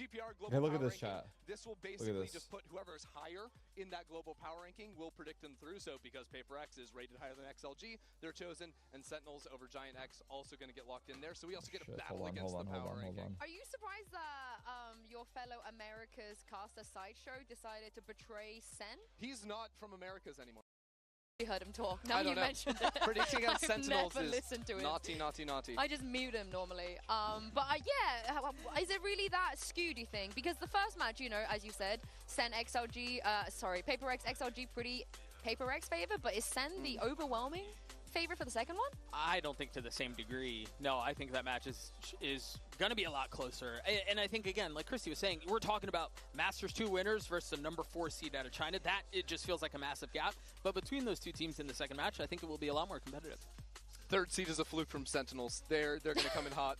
GPR global Hey, look power at this ranking, chat. this will basically just put whoever's higher in that global power ranking will predict them through. So because PRX is rated higher than XLG, they're chosen, and Sentinels over GIANTX also going to get locked in there. So we also get a battle against the power ranking. Are you surprised that your fellow America's caster Sideshow decided to betray SEN? He's not from Americas anymore. You heard him talk. Now you mentioned it. Predicting against Sentinels never is listened to him. naughty, naughty, naughty. I just mute him normally. But yeah, is it really that skewed, do you think? Because the first match, you know, as you said, SEN XLG, PRX XLG pretty PRX favor, but is SEN the overwhelming favorite for the second one? I don't think to the same degree. No, I think that match is going to be a lot closer. And I think, again, like Christy was saying, we're talking about Masters 2 winners versus a number 4 seed out of China. That, it just feels like a massive gap. But between those two teams in the second match, I think it will be a lot more competitive. Third seed is a fluke from Sentinels. They're going to come in hot.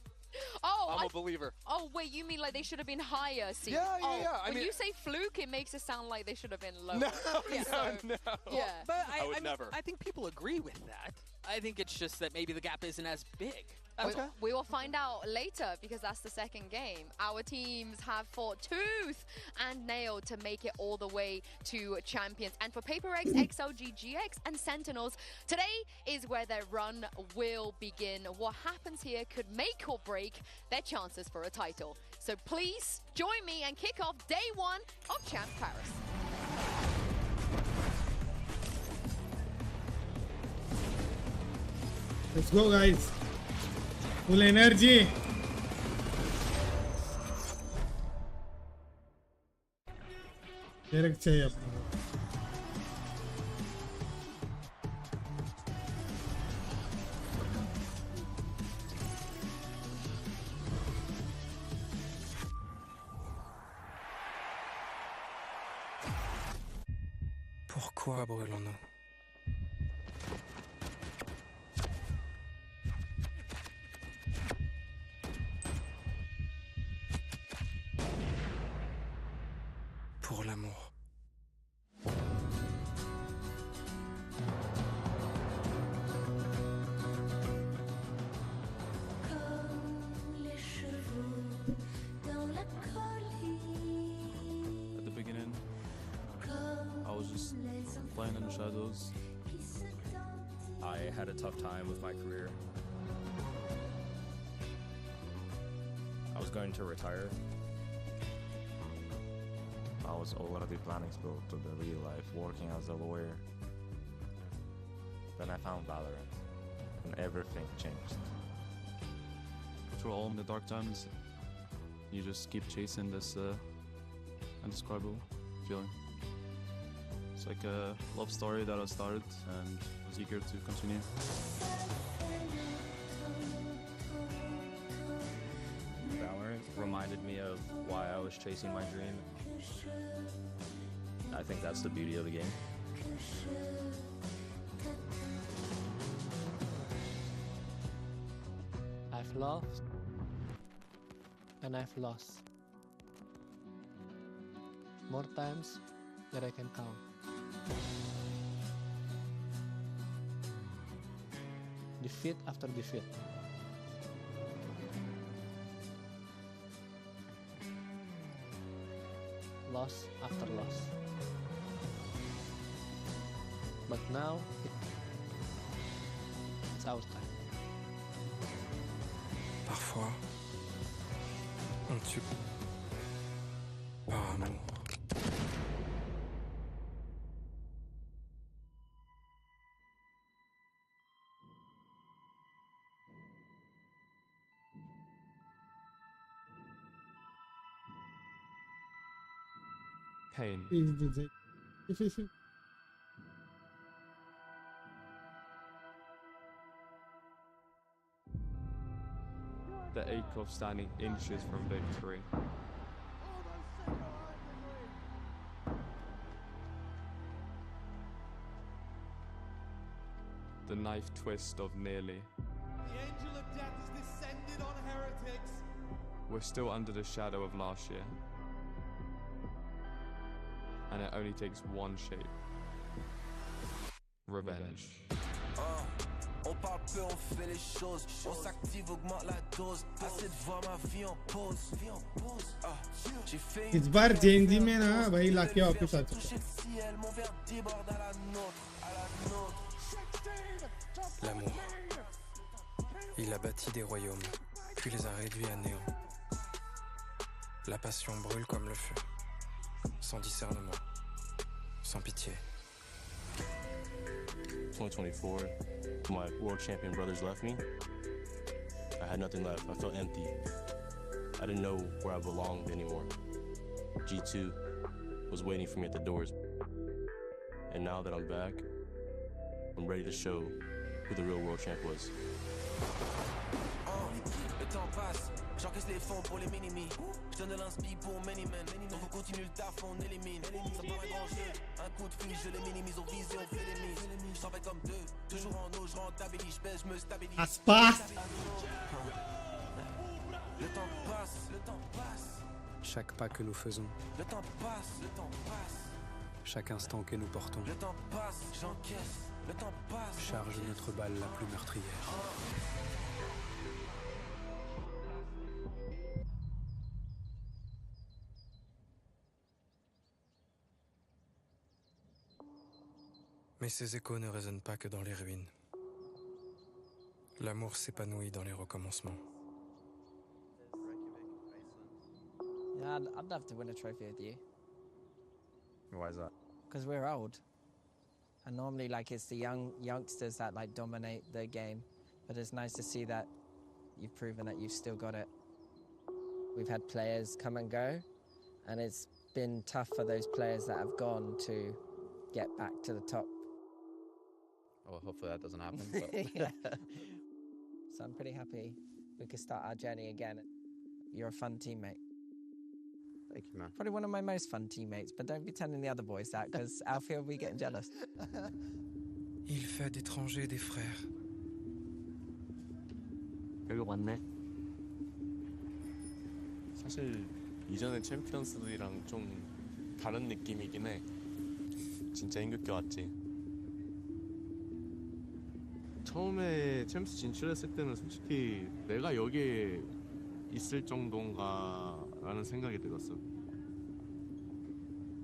Oh, I'm a believer. Oh, wait, you mean like they should have been higher seed? Yeah. When you say fluke, it makes it sound like they should have been lower. No. Yeah. But I would never. I think people agree with that. I think it's just that maybe the gap isn't as big. We will find out later because that's the second game. Our teams have fought tooth and nail to make it all the way to champions. And for PRX, XLG, GX, and Sentinels, today is where their run will begin. What happens here could make or break their chances for a title. So please join me and kick off day 1 of Champ Paris. Let's go, guys. Full energy. Direct चाहिए अपने को. Pourquoi brûlons-nous? Pour l'amour. At the beginning, I was just playing in the shadows. I had a tough time with my career. I was going to retire. I was already planning to go to the real life, working as a lawyer. Then I found Valorant, and everything changed. Through all the dark times, you just keep chasing this indescribable feeling. It's like a love story that I started and was eager to continue. Valorant reminded me of why I was chasing my dream. I think that's the beauty of the game. I've loved and I've lost more times than I can count. Defeat after defeat. Loss after loss. But now, it's our time. Parfois, on tue par amour. Pain. The ache of standing inches from victory. The knife twist of nearly. The angel of death has descended on heretics. We're still under the shadow of last year. And it only takes one shape. Revenge. On parle peu, on fait les choses. On s'active, augmente la इस बार JNG में ना भाई लाके वापस आ चुका. L'amour. Il a bâti des royaumes, puis les a réduits à néant. La passion brûle comme le feu, sans discernement, sans pitié. 2024, my world champion brothers left me. I had nothing left. I felt empty. I didn't know where I belonged anymore. G2 was waiting for me at the doors. And now that I'm back, I'm ready to show who the real world champ was. Le temps passe, j'encaisse les fonds pour les minimis. Je donne de l'inspi pour many men. Donc on continue le taf, on élimine. Ça paraît grand jeu, un coup de fil, je les minimise. On vise et on fait les mises. Je travaille comme deux, toujours en eau, je rentabilise, je baisse, je me stabilise. Aspas. Le temps passe, le temps passe. Chaque pas que nous faisons, Le temps passe, le temps passe. chaque instant que nous portons, Le temps passe, j'encaisse. Le temps passe. charge notre balle la plus meurtrière. Mais ces échos ne résonnent pas que dans les ruines. L'amour s'épanouit dans les recommencements. Yeah, I'd love to win a trophy with you. Why is that? Because we're old. And normally, like, it's the youngsters that, like, dominate the game. But it's nice to see that you've proven that you've still got it. We've had players come and go. And it's been tough for those players that have gone to get back to the top. Well, hopefully that doesn't happen. But Yeah. So I'm pretty happy we could start our journey again. You're a fun teammate. Thank you, man. Probably one of my most fun teammates, but don't be telling the other boys that, because Alfie will be getting jealous. Il fait d'étrangers des frères. 여기 왔네. 사실 이전의 챔피언스들이랑 좀 다른 느낌이긴 해. 진짜 힘겹게 왔지. 처음에 챔스 진출했을 때는 솔직히 내가 여기에 있을 정도인가 라는 생각이 들었어.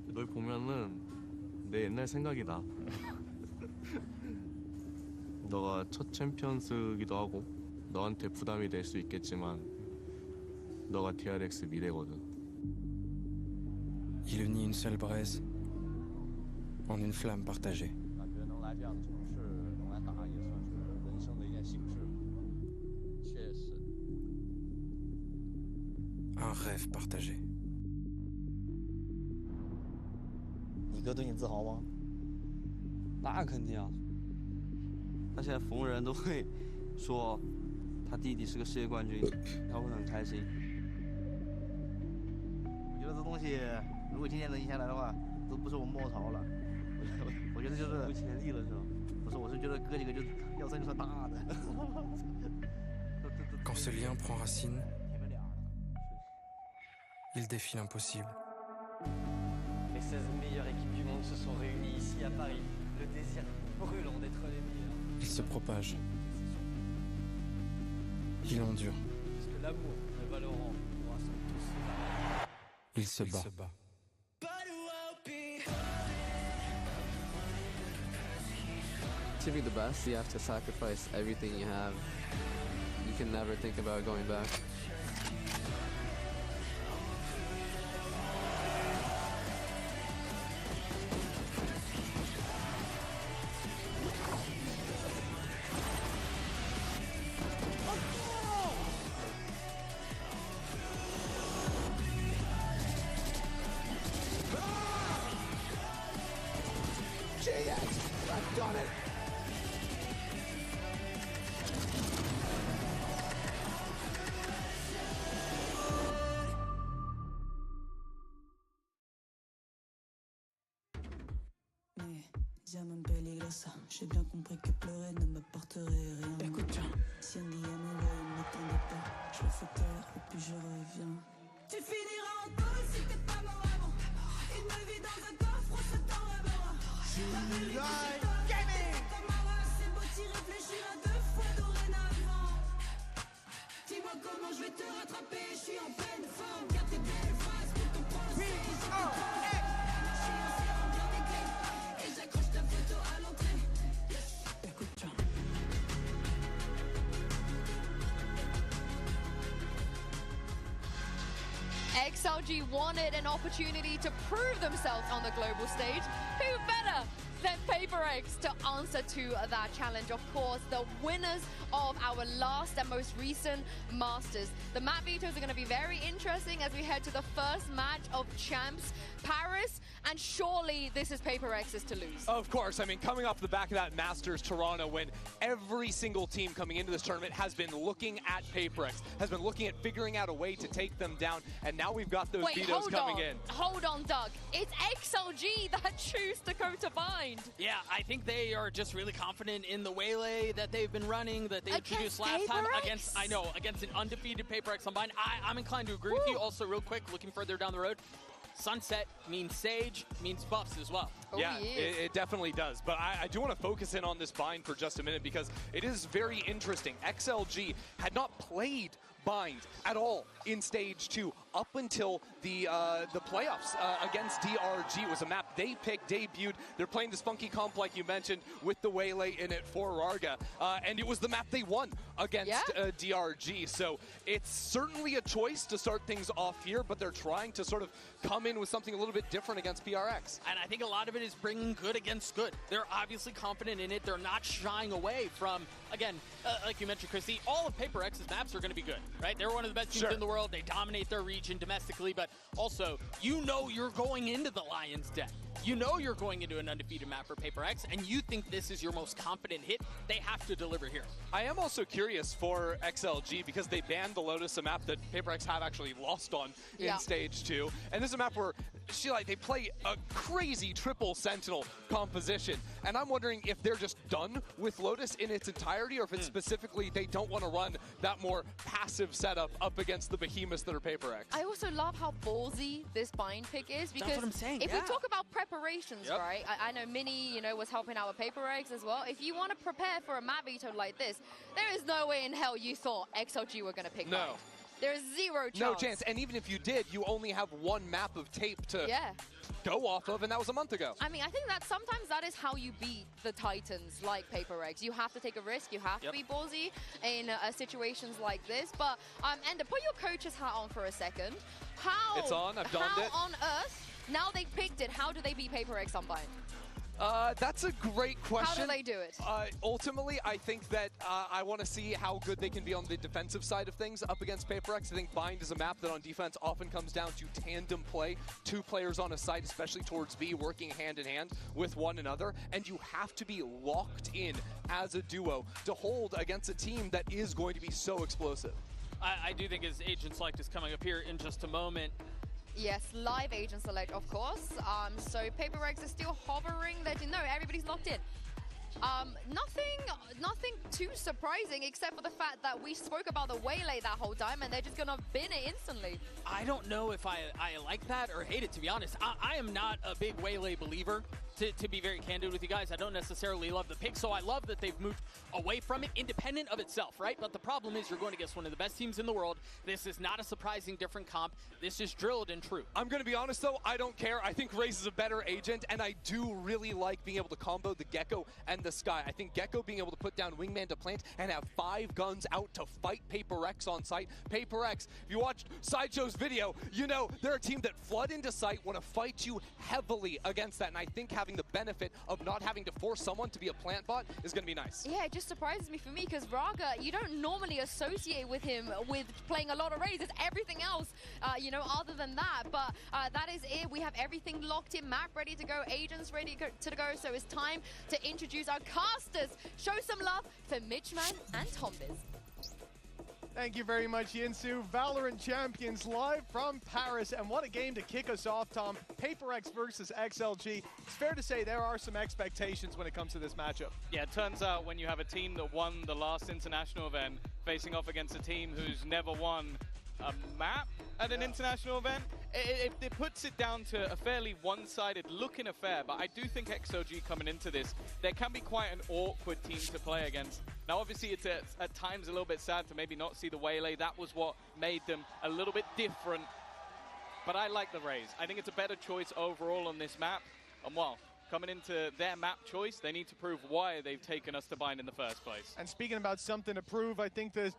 널 보면은 내 옛날 생각이 나. 너가 첫 챔피언스기도 하고 너한테 부담이 될 수 있겠지만 너가 DRX 미래거든. Il unit une seule braise en une flamme partagée. Un rêve partagé. 你哥对你自豪吗？那肯定啊！他现在逢人都会说他弟弟是个世界冠军，他会很开心。我觉得这东西如果今天能赢下来的话，都不是我们末朝了。我觉得就是有潜力了是吧？不是，我是觉得哥几个就要算就算大的。Quand ce lien prend racine, il défie l'impossible. Les 16 meilleures équipes du monde se sont réunies ici à Paris. Le désir brûlant d'être les meilleurs. Il se propage. Il endure. Parce que l'amour de Valorant nous rassemble tous. Il se bat. To be the best, you have to sacrifice everything you have. You can never think about going back. I've done it. Diamant peligrosa, j'ai bien compris que pleurer ne m'apporterait rien. Écoute bien. Si un dia me voit, il m'attendait pas. Je le fais taire et puis je reviens. Tu finiras en taule si t'es pas mort avant. Une me vie dans un coffre, on se t'en reverra. C'est beau, t'y réfléchiras 2 fois dorénavant. Dis-moi Dis-moi comment je vais te rattraper, je suis en pleine forme. Garde tes belles phrases pour comprendre le PRX. Et j'accroche ta photo à l'entrée. Écoute, tiens. XLG wanted an opportunity to prove themselves on the global stage. Who better than PRX to answer to that challenge? Of course, the winners of our last and most recent Masters. The map vetoes are going to be very interesting as we head to the first match of Champs Paris, and surely this is PRX's to lose. Of course. I mean, coming off the back of that Masters Toronto win, every single team coming into this tournament has been looking at PRX, has been looking at figuring out a way to take them down, and now we've got those vetoes coming in. Hold on, Doug. It's XLG that choose to go to bind. Yeah, I think they are just really confident in the waylay that they've been running, that they introduced last time against an undefeated PRX on bind. I'm inclined to agree with you. Also, real quick, looking further down the road, Sunset means Sage, means buffs as well. Yeah, it definitely does. But I do want to focus in on this bind for just a minute because it is very interesting. XLG had not played bind at all in stage 2 up until the playoffs against DRG. It was a map they picked, debuted. They're playing this funky comp like you mentioned with the waylay in it for Rarga, and it was the map they won against DRG. So it's certainly a choice to start things off here, but they're trying to sort of come in with something a little bit different against PRX. And I think a lot of it is bringing good against good. They're obviously confident in it. They're not shying away from, again, like you mentioned, Christy, all of PRX's maps are going to be good, right? They're one of the best teams in the world. They dominate their region domestically, but also, you know you're going into the Lions' Den. You know you're going into an undefeated map for PRX, and you think this is your most confident hit. They have to deliver here. I am also curious for XLG because they banned the Lotus, a map that PRX have actually lost on in stage 2. And this is a map where they play a crazy triple Sentinel composition. And I'm wondering if they're just done with Lotus in its entirety, or if it's specifically they don't want to run that more passive setup up against the behemoths that are PRX. I also love how ballsy this bind pick is, because that's what I'm saying. If we talk about preparations, right? I know Mini, was helping out with PRX as well. If you want to prepare for a map veto like this, there is no way in hell you thought XLG were going to pick bind. There's zero chance. No chance. And even if you did, you only have one map of tape to go off of, and that was a month ago. I mean, I think that sometimes that is how you beat the Titans like PRX. You have to take a risk. You have to be ballsy in situations like this. But, Ender, put your coach's hat on for a second. How? It's on. I've donned it. How on earth, now they picked it, how do they beat PRX on bind? That's a great question. How do they do it? Ultimately, I think that I want to see how good they can be on the defensive side of things up against PRX. I think Bind is a map that on defense often comes down to tandem play. 2 players on a site, especially towards B, working hand in hand with one another. And you have to be locked in as a duo to hold against a team that is going to be so explosive. I do think his agent select is coming up here in just a moment. Yes, live agent select, of course. So PRX is still hovering. Everybody's locked in. Nothing too surprising except for the fact that we spoke about the waylay that whole time, and they're just gonna bin it instantly. I don't know if I like that or hate it, to be honest. I am not a big waylay believer, to be very candid with you guys. I don't necessarily love the pick, so I love that they've moved away from it, independent of itself, right? But the problem is you're going against one of the best teams in the world. This is not a surprising different comp. This is drilled and true. I'm going to be honest, though. I don't care. I think Raze is a better agent, and I do really like being able to combo the Gecko and the Sky. I think Gecko being able to put down Wingman to plant and have 5 guns out to fight PRX on site. PRX, if you watched Sideshow's video, you know they're a team that flood into site, want to fight you heavily against that, and I think having the benefit of not having to force someone to be a plant bot is going to be nice. Yeah, it just surprises me for me because Raga, you don't normally associate with him with playing a lot of Raze. It's everything else, other than that. But that is it. We have everything locked in, map ready to go, agents ready to go. So it's time to introduce our casters. Show some love for Mitchman and Tombiz. Thank you very much, Yinsu. Valorant champions live from Paris, and what a game to kick us off, Tom. PRX versus XLG. It's fair to say there are some expectations when it comes to this matchup. Yeah, it turns out when you have a team that won the last international event facing off against a team who's never won a map at an international event, it puts it down to a fairly one-sided looking affair, but I do think XLG coming into this, there can be quite an awkward team to play against. Now, obviously, it's at times a little bit sad to maybe not see the Waylay. That was what made them a little bit different. But I like the Raze. I think it's a better choice overall on this map. And well, coming into their map choice, they need to prove why they've taken us to bind in the first place. And speaking about something to prove, I think that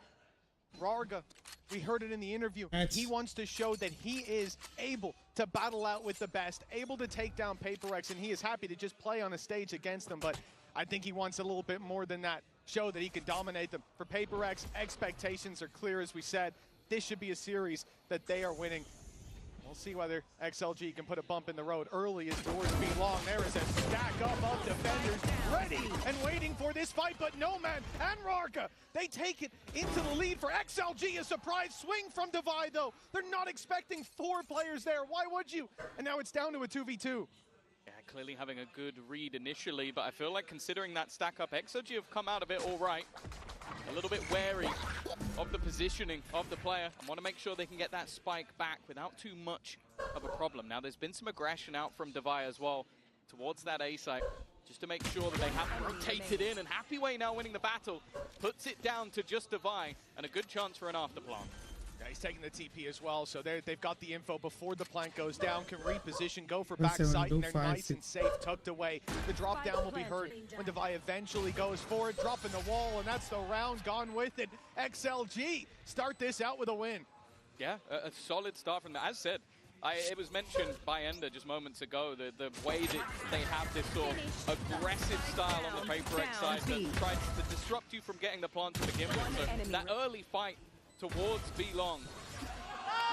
Rarga, we heard it in the interview, he wants to show that he is able to battle out with the best, able to take down PRX, and he is happy to just play on a stage against them. But I think he wants a little bit more than that, show that he can dominate them. For PRX, expectations are clear, as we said. This should be a series that they are winning. We'll see whether XLG can put a bump in the road early as doors be long. There is a stack up of defenders ready and waiting for this fight, but Nomad and Rarga, they take it into the lead for XLG. A surprise swing from Divide, though. They're not expecting 4 players there. Why would you? And now it's down to a 2v2. Yeah, clearly having a good read initially, but I feel like considering that stack up, XLG have come out of it all right. A little bit wary of the positioning of the player and want to make sure they can get that spike back without too much of a problem. Now, there's been some aggression out from Devi as well towards that A site, just to make sure that they haven't rotated in. And Happyway now winning the battle, puts it down to just Devi and a good chance for an afterplant. Yeah, he's taking the TP as well, so they've got the info before the plant goes down, can reposition, go for backside, and they're nice and safe, tucked away. The drop down will be heard when Devi eventually goes for it, dropping the wall, and that's the round gone with it. XLG start this out with a win. Yeah, a solid start from that. As said, it was mentioned by Ender just moments ago, the way that they have this sort of aggressive style on the PRX side that tries to disrupt you from getting the plant to begin with. So that early fight towards B-Long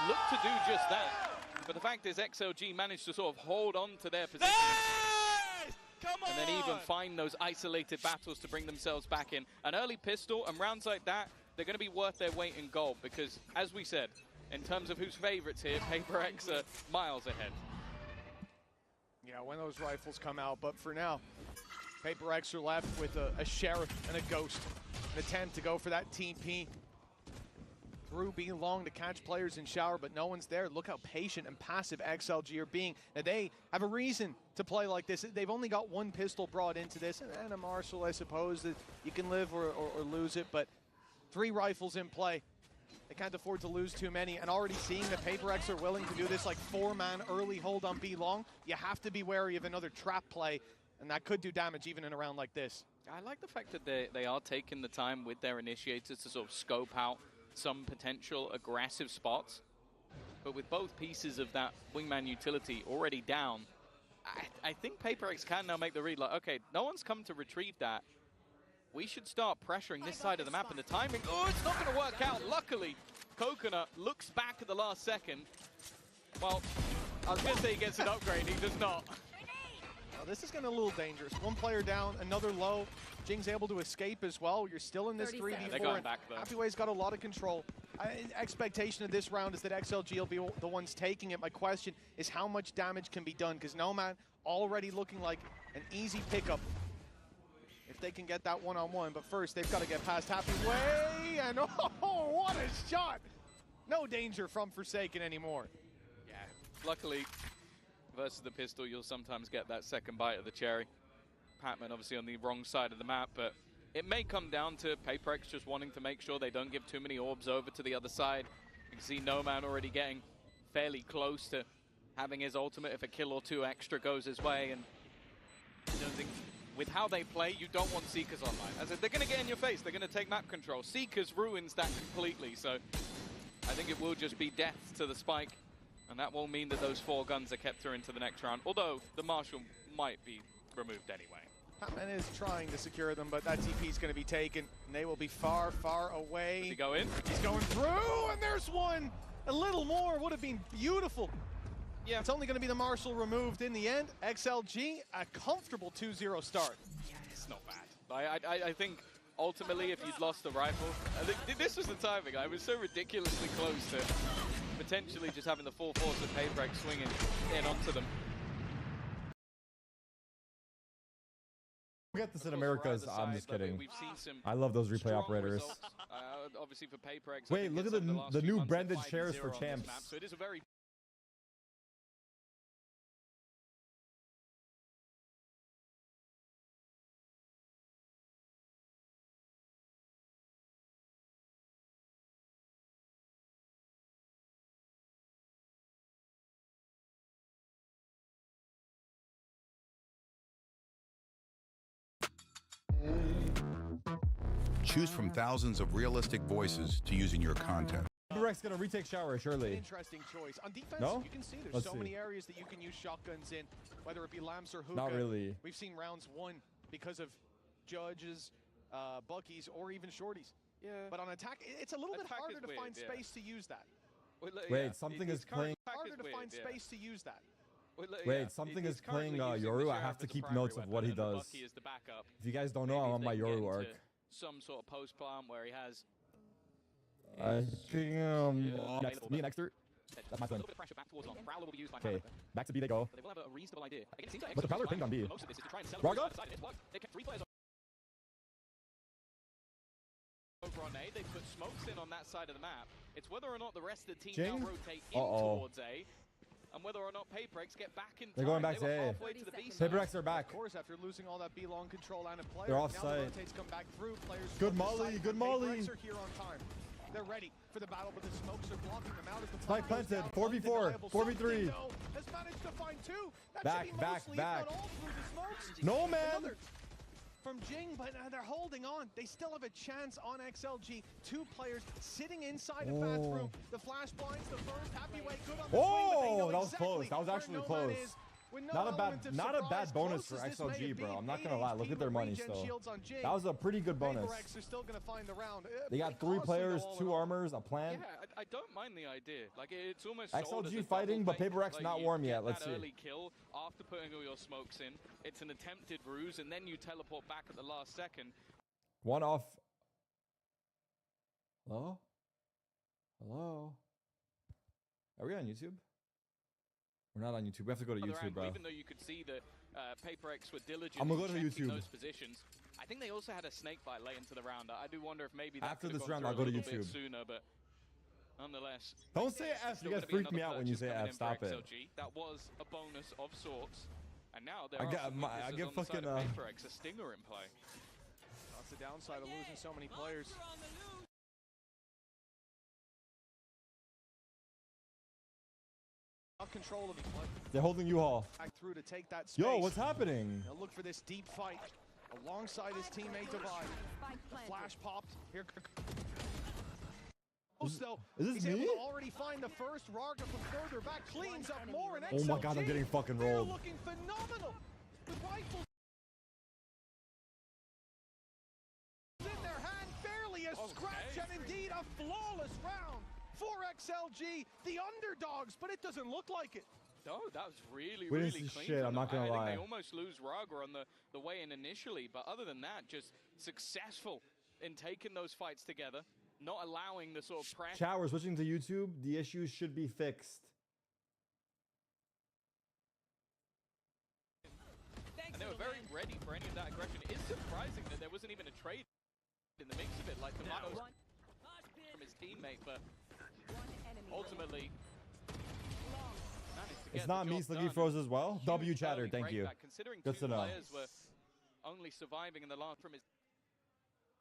look to do just that. But the fact is XLG managed to sort of hold on to their position. Come on! And then even find those isolated battles to bring themselves back in. An early pistol and rounds like that, they're going to be worth their weight in gold because, as we said, in terms of who's favorites here, PRX are miles ahead. Yeah, when those rifles come out, but for now, PRX are left with a Sheriff and a Ghost. An attempt to go for that TP. Through being long to catch players in shower, but no one's there. Look how patient and passive XLG are being. Now they have a reason to play like this. They've only got 1 pistol brought into this, and a Marshall, I suppose, that you can live or lose it, but 3 rifles in play. They can't afford to lose too many, and already seeing that PRX are willing to do this like 4-man early hold on B long, you have to be wary of another trap play, and that could do damage even in a round like this. I like the fact that they are taking the time with their initiators to sort of scope out some potential aggressive spots, but with both pieces of that wingman utility already down, I think PRX can now make the read like, okay, no one's come to retrieve that. We should start pressuring this side of the map, and the timing, oh, it's not going to work out. Luckily, Coconut looks back at the last second. Well, I was going to say he gets an upgrade, he does not. Now, this is getting a little dangerous. 1 player down, another low. Jing's able to escape as well. You're still in this 3v4. They're going back, though. Happyway's got a lot of control. Expectation of this round is that XLG will be the ones taking it. My question is how much damage can be done, because Nomad already looking like an easy pickup if they can get that one-on-one. But first, they've got to get past Happyway, and oh, what a shot! No danger from Forsaken anymore. Yeah, luckily, versus the pistol, you'll sometimes get that second bite of the cherry. Patman obviously on the wrong side of the map, but it may come down to PRX just wanting to make sure they don't give too many orbs over to the other side. You can see Nomad already getting fairly close to having his ultimate if a kill or 2 extra goes his way, and I don't think with how they play, you don't want Seekers online. As if they're going to get in your face, they're going to take map control. Seekers ruins that completely, so I think it will just be death to the spike, and that will mean that those 4 guns are kept through into the next round, although the Marshal might be removed anyway. Patman is trying to secure them, but that TP is going to be taken, and they will be far, far away. Does he go in? He's going through, and there's one! A little more would have been beautiful. Yeah, it's only going to be the Marshal removed in the end. XLG, a comfortable 2-0 start. Yeah, it's not bad. I think ultimately, if you'd lost the rifle, I think this was the timing. I was so ridiculously close to potentially just having the full force of PRX swinging in onto them. Get this in America's. I'm just kidding. We've seen some I love those replay operators. Obviously for PRX. Wait, look at the new branded shares for champs. So it is a very Choose from thousands of realistic voices to use in your content. PRX gonna retake shower, surely. Interesting choice. On defense, No? you can see there's Let's so see. many areas that you can use shotguns in, whether it be lamps or hookah. Not really. We've seen rounds won because of judges, buckies, or even shorties. Yeah. But on attack, it's a little bit Attack harder is to weird, find yeah. space to use that. Wait, something is playing. Harder to find space to use that. Wait, something is playing Yoru. I have to keep notes of what he does. If you guys don't know, I'm on my Yoru arc. Some sort of post plant where he has. I think me and Exter. That's my A son. little bit of pressure back towards on. Prowler will be used by Okay, Prowler. back to B they go. They will have a reasonable idea. Again, it seems like But the Prowler pinged on B. most of this is to try and celebrate Raga? the side. It's worked. They kept 3 players over on A. They put smokes in on that side of the map. It's whether or not the rest of the team Jing? now rotate in towards A, and whether or not PRX get back in time. They're going back They to were A. halfway to the B side. PRX are back. Of course, after losing all that B long control and a player, They're now offside. the rotates come back through. Players Good from the molly, side, good and molly. PRX are here on time. They're ready for the battle, but the smokes are blocking them out. As the Spike plant goes planted. down, 4v4. undeniable. 4v3. Something, though, has managed to find 2. That Back, should be back, mostly, back. if not all through the smokes. No, man. Another from Jing, but they're holding on. They still have a chance on XLG. 2 players sitting inside a bathroom. The flash blinds the first. Happy way good on the swing, but they know Oh, that was exactly close. That was where actually no man close. is. With no Not a element of surprise, bonus close for as this may XLG, have bro. been, I'm not gonna 8 lie. Look HP at their with money regen still. shields on Jing. That was a pretty good bonus. PRX are still gonna find the round. They got 3 players, 2 armors, a plan. Yeah, I don't mind the idea. Like it's almost XLG sold as a fighting, double but take. PRX Like, not you warm get yet. Let's that see. early kill after putting all your smokes in. It's an attempted ruse, and then you teleport back at the last second. One off. Hello? Hello? Are we on YouTube? We're not on YouTube. We have to go to Other YouTube, angle, bro. even though you could see that PRX were diligent I'm gonna in go to checking YouTube. those positions. I think they also had a snake bite late into the round. I do wonder if maybe that After could have this gone round, through I'll go a to little bit YouTube. sooner, but nonetheless. Don't say F. You still guys gonna be freak me another out when you purchase say coming F. in for Stop it. XLG. That was a bonus of sorts. And now there I are got some my- I weaknesses get on the side fucking, of PRX. A stinger in play. That's the downside of losing so many players. Out control of the play. They're holding U-Haul. Back through to take that space. Yo, what's happening? They'll look for this deep fight alongside his teammate Divide. The flash popped. Here. So Is this he's me? able to already find the first. Raga from further back cleans up more. And Oh my god, I'm XLG, getting fucking they're rolled. looking phenomenal with rifles in their hand, barely a scratch, and indeed a flawless round for XLG, the underdogs, but it doesn't look like it. No, that was really, We really didn't see clean. shit, from I'm them. not gonna I lie. think they almost lose Raga on the way in initially, but other than that, just successful in taking those fights together, not allowing the sort of pressure. Chat, we're switching to YouTube. The issues should be fixed. And they were very ready for any of that aggression. It's surprising that there wasn't even a trade in the mix of it, like Tomatoes from his teammate, but ultimately managed to get It's not the me, job Sliggy done. froze as well. Huge W chatter, early thank you. breakback, considering Good 2 to know. players were only surviving in the last from his.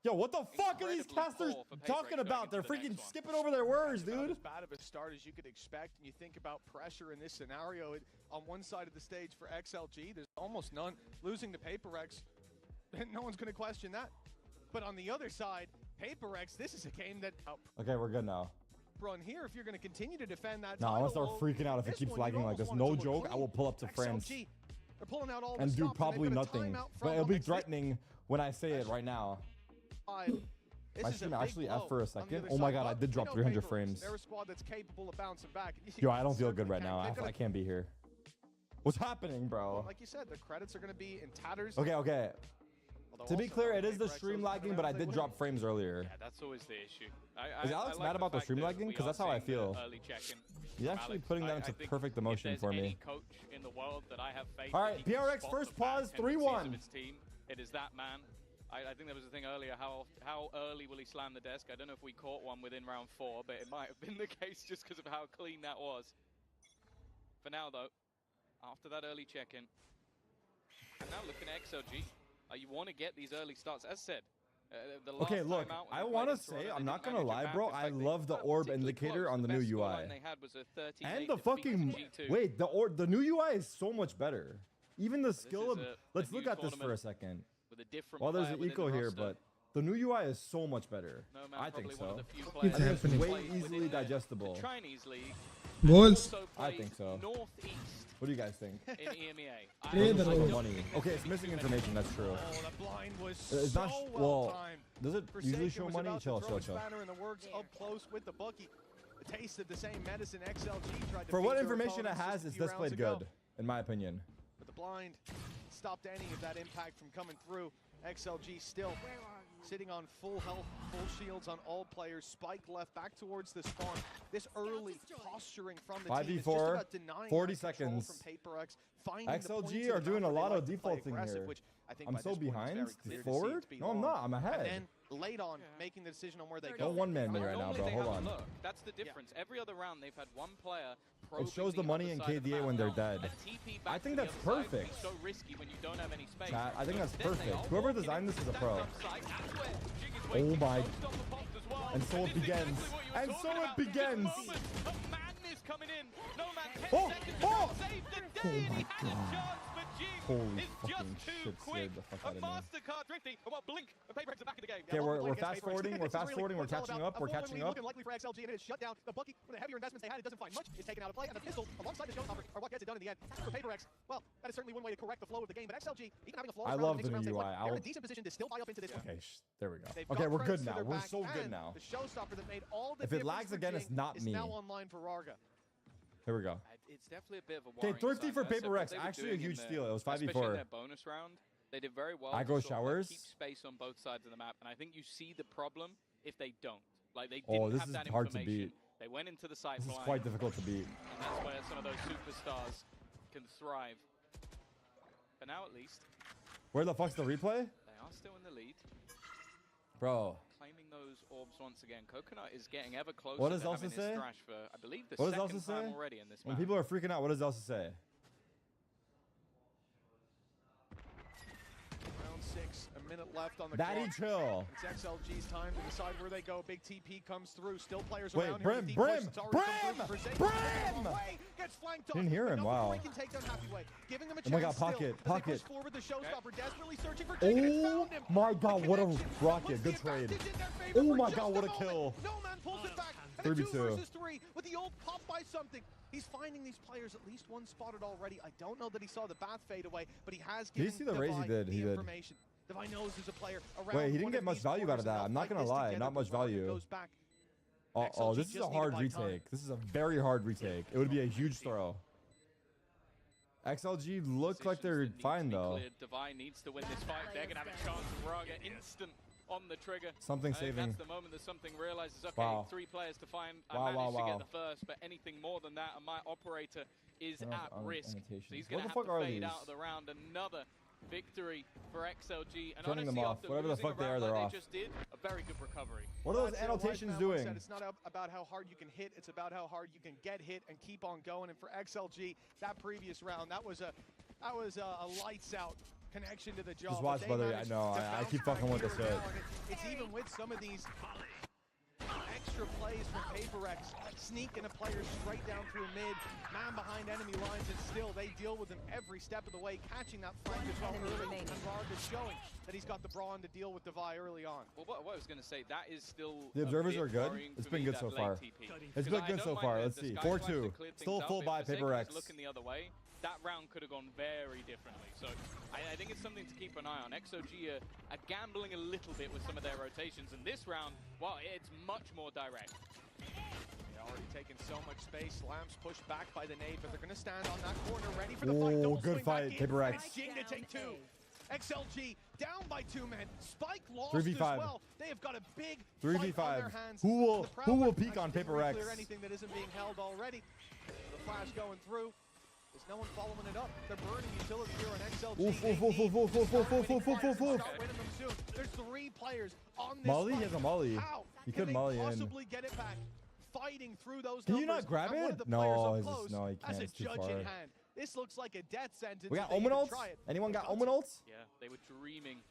Yo, what the fuck are these Incredibly casters poor for PRX talking going about? into They're the freaking next one. skipping over their words, About dude. as bad of a start as you could expect, and you think about pressure in this scenario. On one side of the stage for XLG, there's almost none. Losing to PRX, no one's going to question that. But on the other side, PRX, this is a game that Okay, we're good now. run here. If you're going to continue to defend that No, I'm gonna title, start well, freaking out if it this keeps one, lagging you'd like this. almost No want it to look joke, I clean. will pull up to France XLG, they're pulling out all the and do stops, and probably they've got a nothing. timeout But from it'll them. be threatening when I say it right now. This My is a stream big actually blow F for a on the second. other Oh my side, god, I but did we drop know 300 PRX, frames. They're a squad that's capable of bouncing back. Yo, I don't feel good Certainly right can. now. They've got I can't be here. What's happening, bro? like you said, the credits are going to be in tatters. Okay, okay. Although To be also, clear, it is the PRX, stream those lagging, but I rounds, did they drop win. frames earlier. Yeah, that's always the issue. Is Alex mad about the stream lagging? Because that's how I feel. He's actually putting that into perfect emotion for me. Coach in the world that I have faith All that right, he can PRX spot first the bad pause, tendencies 3-1. of his team. It is that man. I think there was a thing earlier, how early will he slam the desk? I don't know if we caught one within round 4, but it might have been the case just because of how clean that was. For now, though, after that early check-in, and now looking at XLG, you want to get these early starts. As said, the last Okay, look, time out when I they want to played in say, Toronto, I'm they not didn't gonna manage lie, it bro. back. I In fact, love the they orb particularly indicator close. on the The new best UI. scoreline they had was a 13-8 And the defeat fucking to G2. wait, the new UI is so much better. Even the skill of is a let's new look at this for a tournament second. with a different Well, there's player an within eco the here, roster. but the new UI is so much better. Nomad I think probably one so. of the few It's players I think it's happening. way played easily within digestible. the Chinese league. Balls. Also I plays think so. Northeast What do you guys think? in EMEA. Yeah, It's the like balls. money. Okay, it's missing information. That's true. Oh, the blind was It's so not. well Well, timed. does it usually show was money? about to Chill, throw chill, his chill. banner in the works up close with the bookie. Tasted the same medicine XLG tried to For feed what their information it opponents just has, a it's few displayed rounds ago. good, in my opinion. But the blind stopped any of that impact from coming through. XLG still sitting on full health, full shields on all players. Spike left back towards the spawn. This early posturing from the team is just 5v4, about denying 40 that control seconds. from PaperX, finding the points XLG in are the doing map a where lot they of like to play defaulting aggressive, here. which I think I'm by so this point is behind. very clear to see Forward? to be No, I'm long. not. I'm ahead. And then late on, making the decision on where they go. Don't one-man me right now, Normally bro. they Hold have a on. look. That's the difference. Every other round they've had one player. It shows the money in KDA when they're dead. I think that's perfect. So risky when you don't have any space. Chat, I think that's perfect. Whoever designed this is a pro. Oh my. And so it begins. And so it begins. Oh! Oh! Oh my god. Holy fucking shit scared the fuck out of me. Okay, we're fast forwarding, we're catching up, Looking likely for XLG, and it is shut down. The Bucky, with the heavier investments they had, it doesn't find much. It's taken out of play, and the pistol alongside the showstopper are what gets it done in the end. For PaperX, well, that is certainly one way to correct the flow of the game. But XLG, even having a flawless I round love of the mixed new rounds, UI. they're in a decent position to still buy up into this. Okay, there we go. They've Okay, got we're credits good to now. their We're back, so good and now. The showstopper that made all the If it difference lags for again, Jing it's not is me. now online for Raga. Here we go. It's definitely a bit of a Okay, worrying thrifty sign for there. So PaperX. what they were Actually a doing in huge their- steal. It was especially in 5v4. their bonus round, they did very well. I to go sort of, like, showers. keep space on both sides of the map, and I think you see the problem if they don't. Like they Oh, didn't this have is that hard to information. beat. They went into the site This is blind, quite difficult to beat. and that's where some of those superstars can thrive. But now at least, Where the fuck's the replay? they are still in the lead. Bro. Claiming those orbs once again. Coconut is getting ever closer What does to Elsa having his say? thrash for, I believe, the What does second Elsa time say? already in this When map. people are freaking out, what does Elsa say? Round 6, a minute left on the Daddy clock. chill. It's XLG's time to decide where they go. Big TP comes through. Still players Wait, around Brim, here. Brim, Brim! Gets flanked Didn't hear him, wow. Can take down Happyway, giving them a Oh my chance god, still, pocket, as they pocket. push forward the showstopper, desperately searching for Jing, and it Oh found him. my god, what a rocket. Good trade. Oh my god, what a kill. No man pulls it back. And 3v2. 2 versus 3 with the old pop by something. He's finding these players, at least one spotted already. I don't know that he saw the bath fade away, but he has Did you given see the raise he Devi did? the He did. information. Devi knows there's a player around. Wait, he didn't one get of much these value out corners, of that. and I'm they'll not gonna fight this lie, together, not much but Raga value. goes back. Oh, XLG this is just a needed hard to buy time. retake. This is a very hard retake. It would be a huge throw. XLG look like they're fine though. Devi needs to win this fight. They're going to have a chance. Raga instant on the trigger. Something I think saving. That's the moment that something realizes, okay, Wow. 3 players to find. I Wow, managed wow, to get wow. the first, but anything more than that, and my operator is Turn off at risk. So annotations. he's What going the to fuck have are to fade these? out of the round. Another victory for XLG. And Turning them honestly, off. after Whatever the losing a fuck they round are, they're like off. They just did a very good recovery. What are those That's it, Wise annotations Man once doing? said, it's not about how hard you can hit, it's about how hard you can get hit and keep on going. And for XLG, that previous round, that was a lights out connection to the job. Just watch, But they brother. I managed know. to I bounce keep back fucking with here this and shit. now, and it's even with some of these extra plays from PaperX, sneaking a player straight down through mid, man behind enemy lines, and still they deal with him every step of the way, catching that flank as well early, and Raga showing that he's got the brawn to deal with Devi early on. Well, what I was going to say, that is still The a observers bit are good. worrying It's for been me, good that so late far. TP. It's 'Cause been I good don't so mind far. that Let's the see. Sky 4-2. Flash have cleared Still things full up. buy If Forsaken PaperX. was looking the other way, that round could have gone very differently. So I think it's something to keep an eye on. XOG are gambling a little bit with some of their rotations, and this round, well, it's much more direct. They're already taking so much space. Lambs pushed back by the nade, but they're going to stand on that corner, ready for the fight. Oh, Double good swing fight, back in, PaperX. and it's Jing to take 2. XLG down by 2 men. Spike lost 3v5. as well. They have got a big 3v5. fight on their hands. Who will The peak Prowler on actually didn't really PaperX? clear anything that isn't being held already. The flash going through. There's no one following it up. They're burning utility here on XLG. Oof, They oof, oof, need oof, to oof, start oof, winning oof, oof, fights oof, and oof. start winning them soon. There's 3 players on this Molly? fight. He has a Molly. How He can could they Molly in. possibly get it back? Fighting through those Can you numbers, not grab and one it? of the No, players up it's close just- no, he has can't. a It's too judge far. in hand. This looks like a death sentence. We if got they Omen even ults? try it. Anyone They've got Omen ults? Yeah, they were dreaming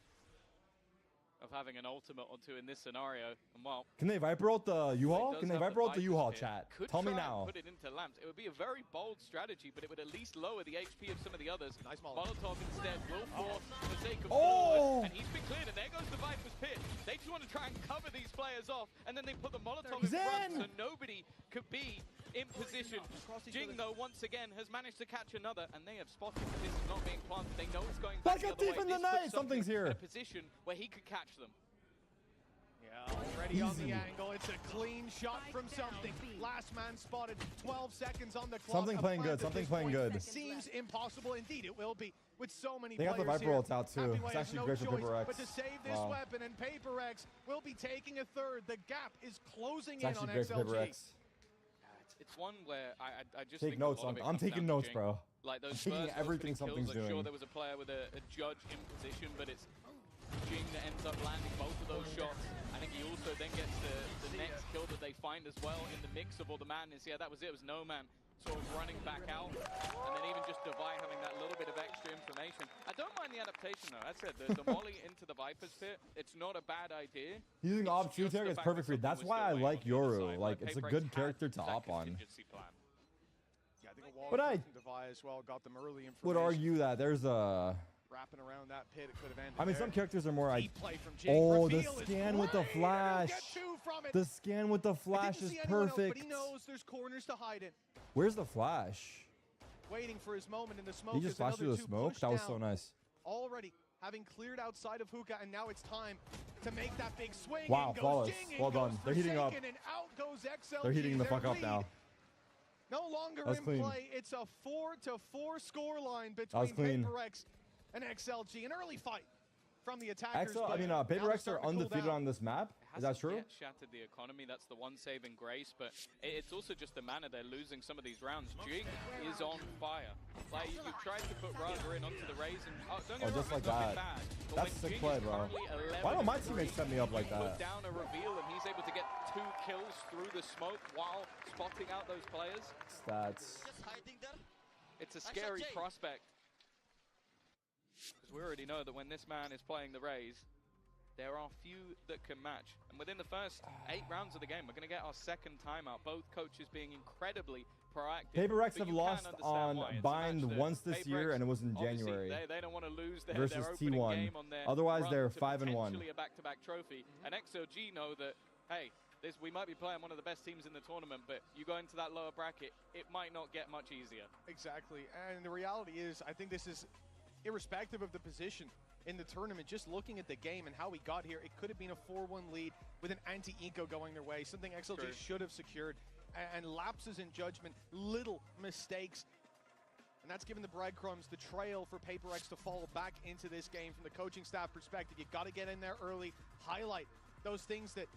of having an ultimate or two in this scenario. And well, Can they Viper ult the U-Haul? Can they Viper ult the U-Haul, chat? Tell me now. Put it into lamps. It would be a very bold strategy, but it would at least lower the HP of some of the others. Nice Molotov instead will force the sake of forward, and he's been cleared, and there goes the Viper's pit. They just want to try and cover these players off, and then they put the Molotov in front, so nobody could be in position. Jing, though, once again, has managed to catch another, and they have spotted that this is not being planted. They know it's going back the other way. In the night. Something's here. In a position where he could catch them. Yeah, already on the angle. It's a clean shot from something. Last man spotted. 12 seconds on the clock. Something playing good. Something playing good. Seems impossible. Indeed, it will be. With so many they got the Viper ults out too. It's actually great for PRX. But to save this weapon, and PRX will be taking a third. The gap is closing in on XLG. XLG. It's one where I just take think notes. I'm taking notes, bro. Like those taking everything something's kills, doing. Sure, there was a player with a judge in position, but it's Jing that ends up landing both of those shots. I think he also then gets the next kill that they find as well in the mix of all the madness. Yeah, that was it. It was No Man sort of running back out, and then even just Devi having that little bit of extra information. I don't mind the adaptation though. As I said, the molly into the Viper's pit, it's not a bad idea. Using op shoot tag is perfect for you. That's why I like Yoru. Like, it's a good character to hop on. Yeah, I think a wall but I Devi as well got them early information. would argue that there's a wrapping around that pit, it could have ended. I mean, some characters are more like, oh, the scan with the flash. The scan with the flash is perfect. But he knows there's corners to hide in. Where's the flash? Waiting for his moment in the smoke. He just flashed through the smoke? That was so nice. Already having cleared outside of Hookah, and now it's time to make that big swing. Wow, flawless. Well done. They're heating up. And out goes XLG. They're heating the fuck up now. No longer in play. It's a 4-4 scoreline between PRX and XLG. An early fight from the attackers. PRX are undefeated on this map. Is that true? Yet shattered the economy. That's the one saving grace, but it's also just the manner they're losing some of these rounds. Jing is on fire. Like, you tried to put Raga in onto the Raze, and don't get just wrong, like that. bad, that's sick play, bro. Why don't my teammates set me up like that? Put down a reveal, and he's able to get 2 kills through the smoke while spotting out those players. Stats. It's a scary prospect. Because we already know that when this man is playing the Raze, there are few that can match. And within the first 8 rounds of the game, we're going to get our second timeout. Both coaches being incredibly proactive. PRX have lost on Bind once this year, and it was in January. They don't want to lose their versus opening T1. Game on their Otherwise, they're 5-1. Potentially a back-to-back trophy. And XLG know that, hey, we might be playing one of the best teams in the tournament, but you go into that lower bracket, it might not get much easier. Exactly. And the reality is, I think this is irrespective of the position in the tournament, just looking at the game and how we got here, it could have been a 4-1 lead with an anti-eco going their way, something XLG should have secured, and lapses in judgment, little mistakes. And that's given the breadcrumbs, the trail for PRX to fall back into this game from the coaching staff perspective. You got to get in there early, highlight those things that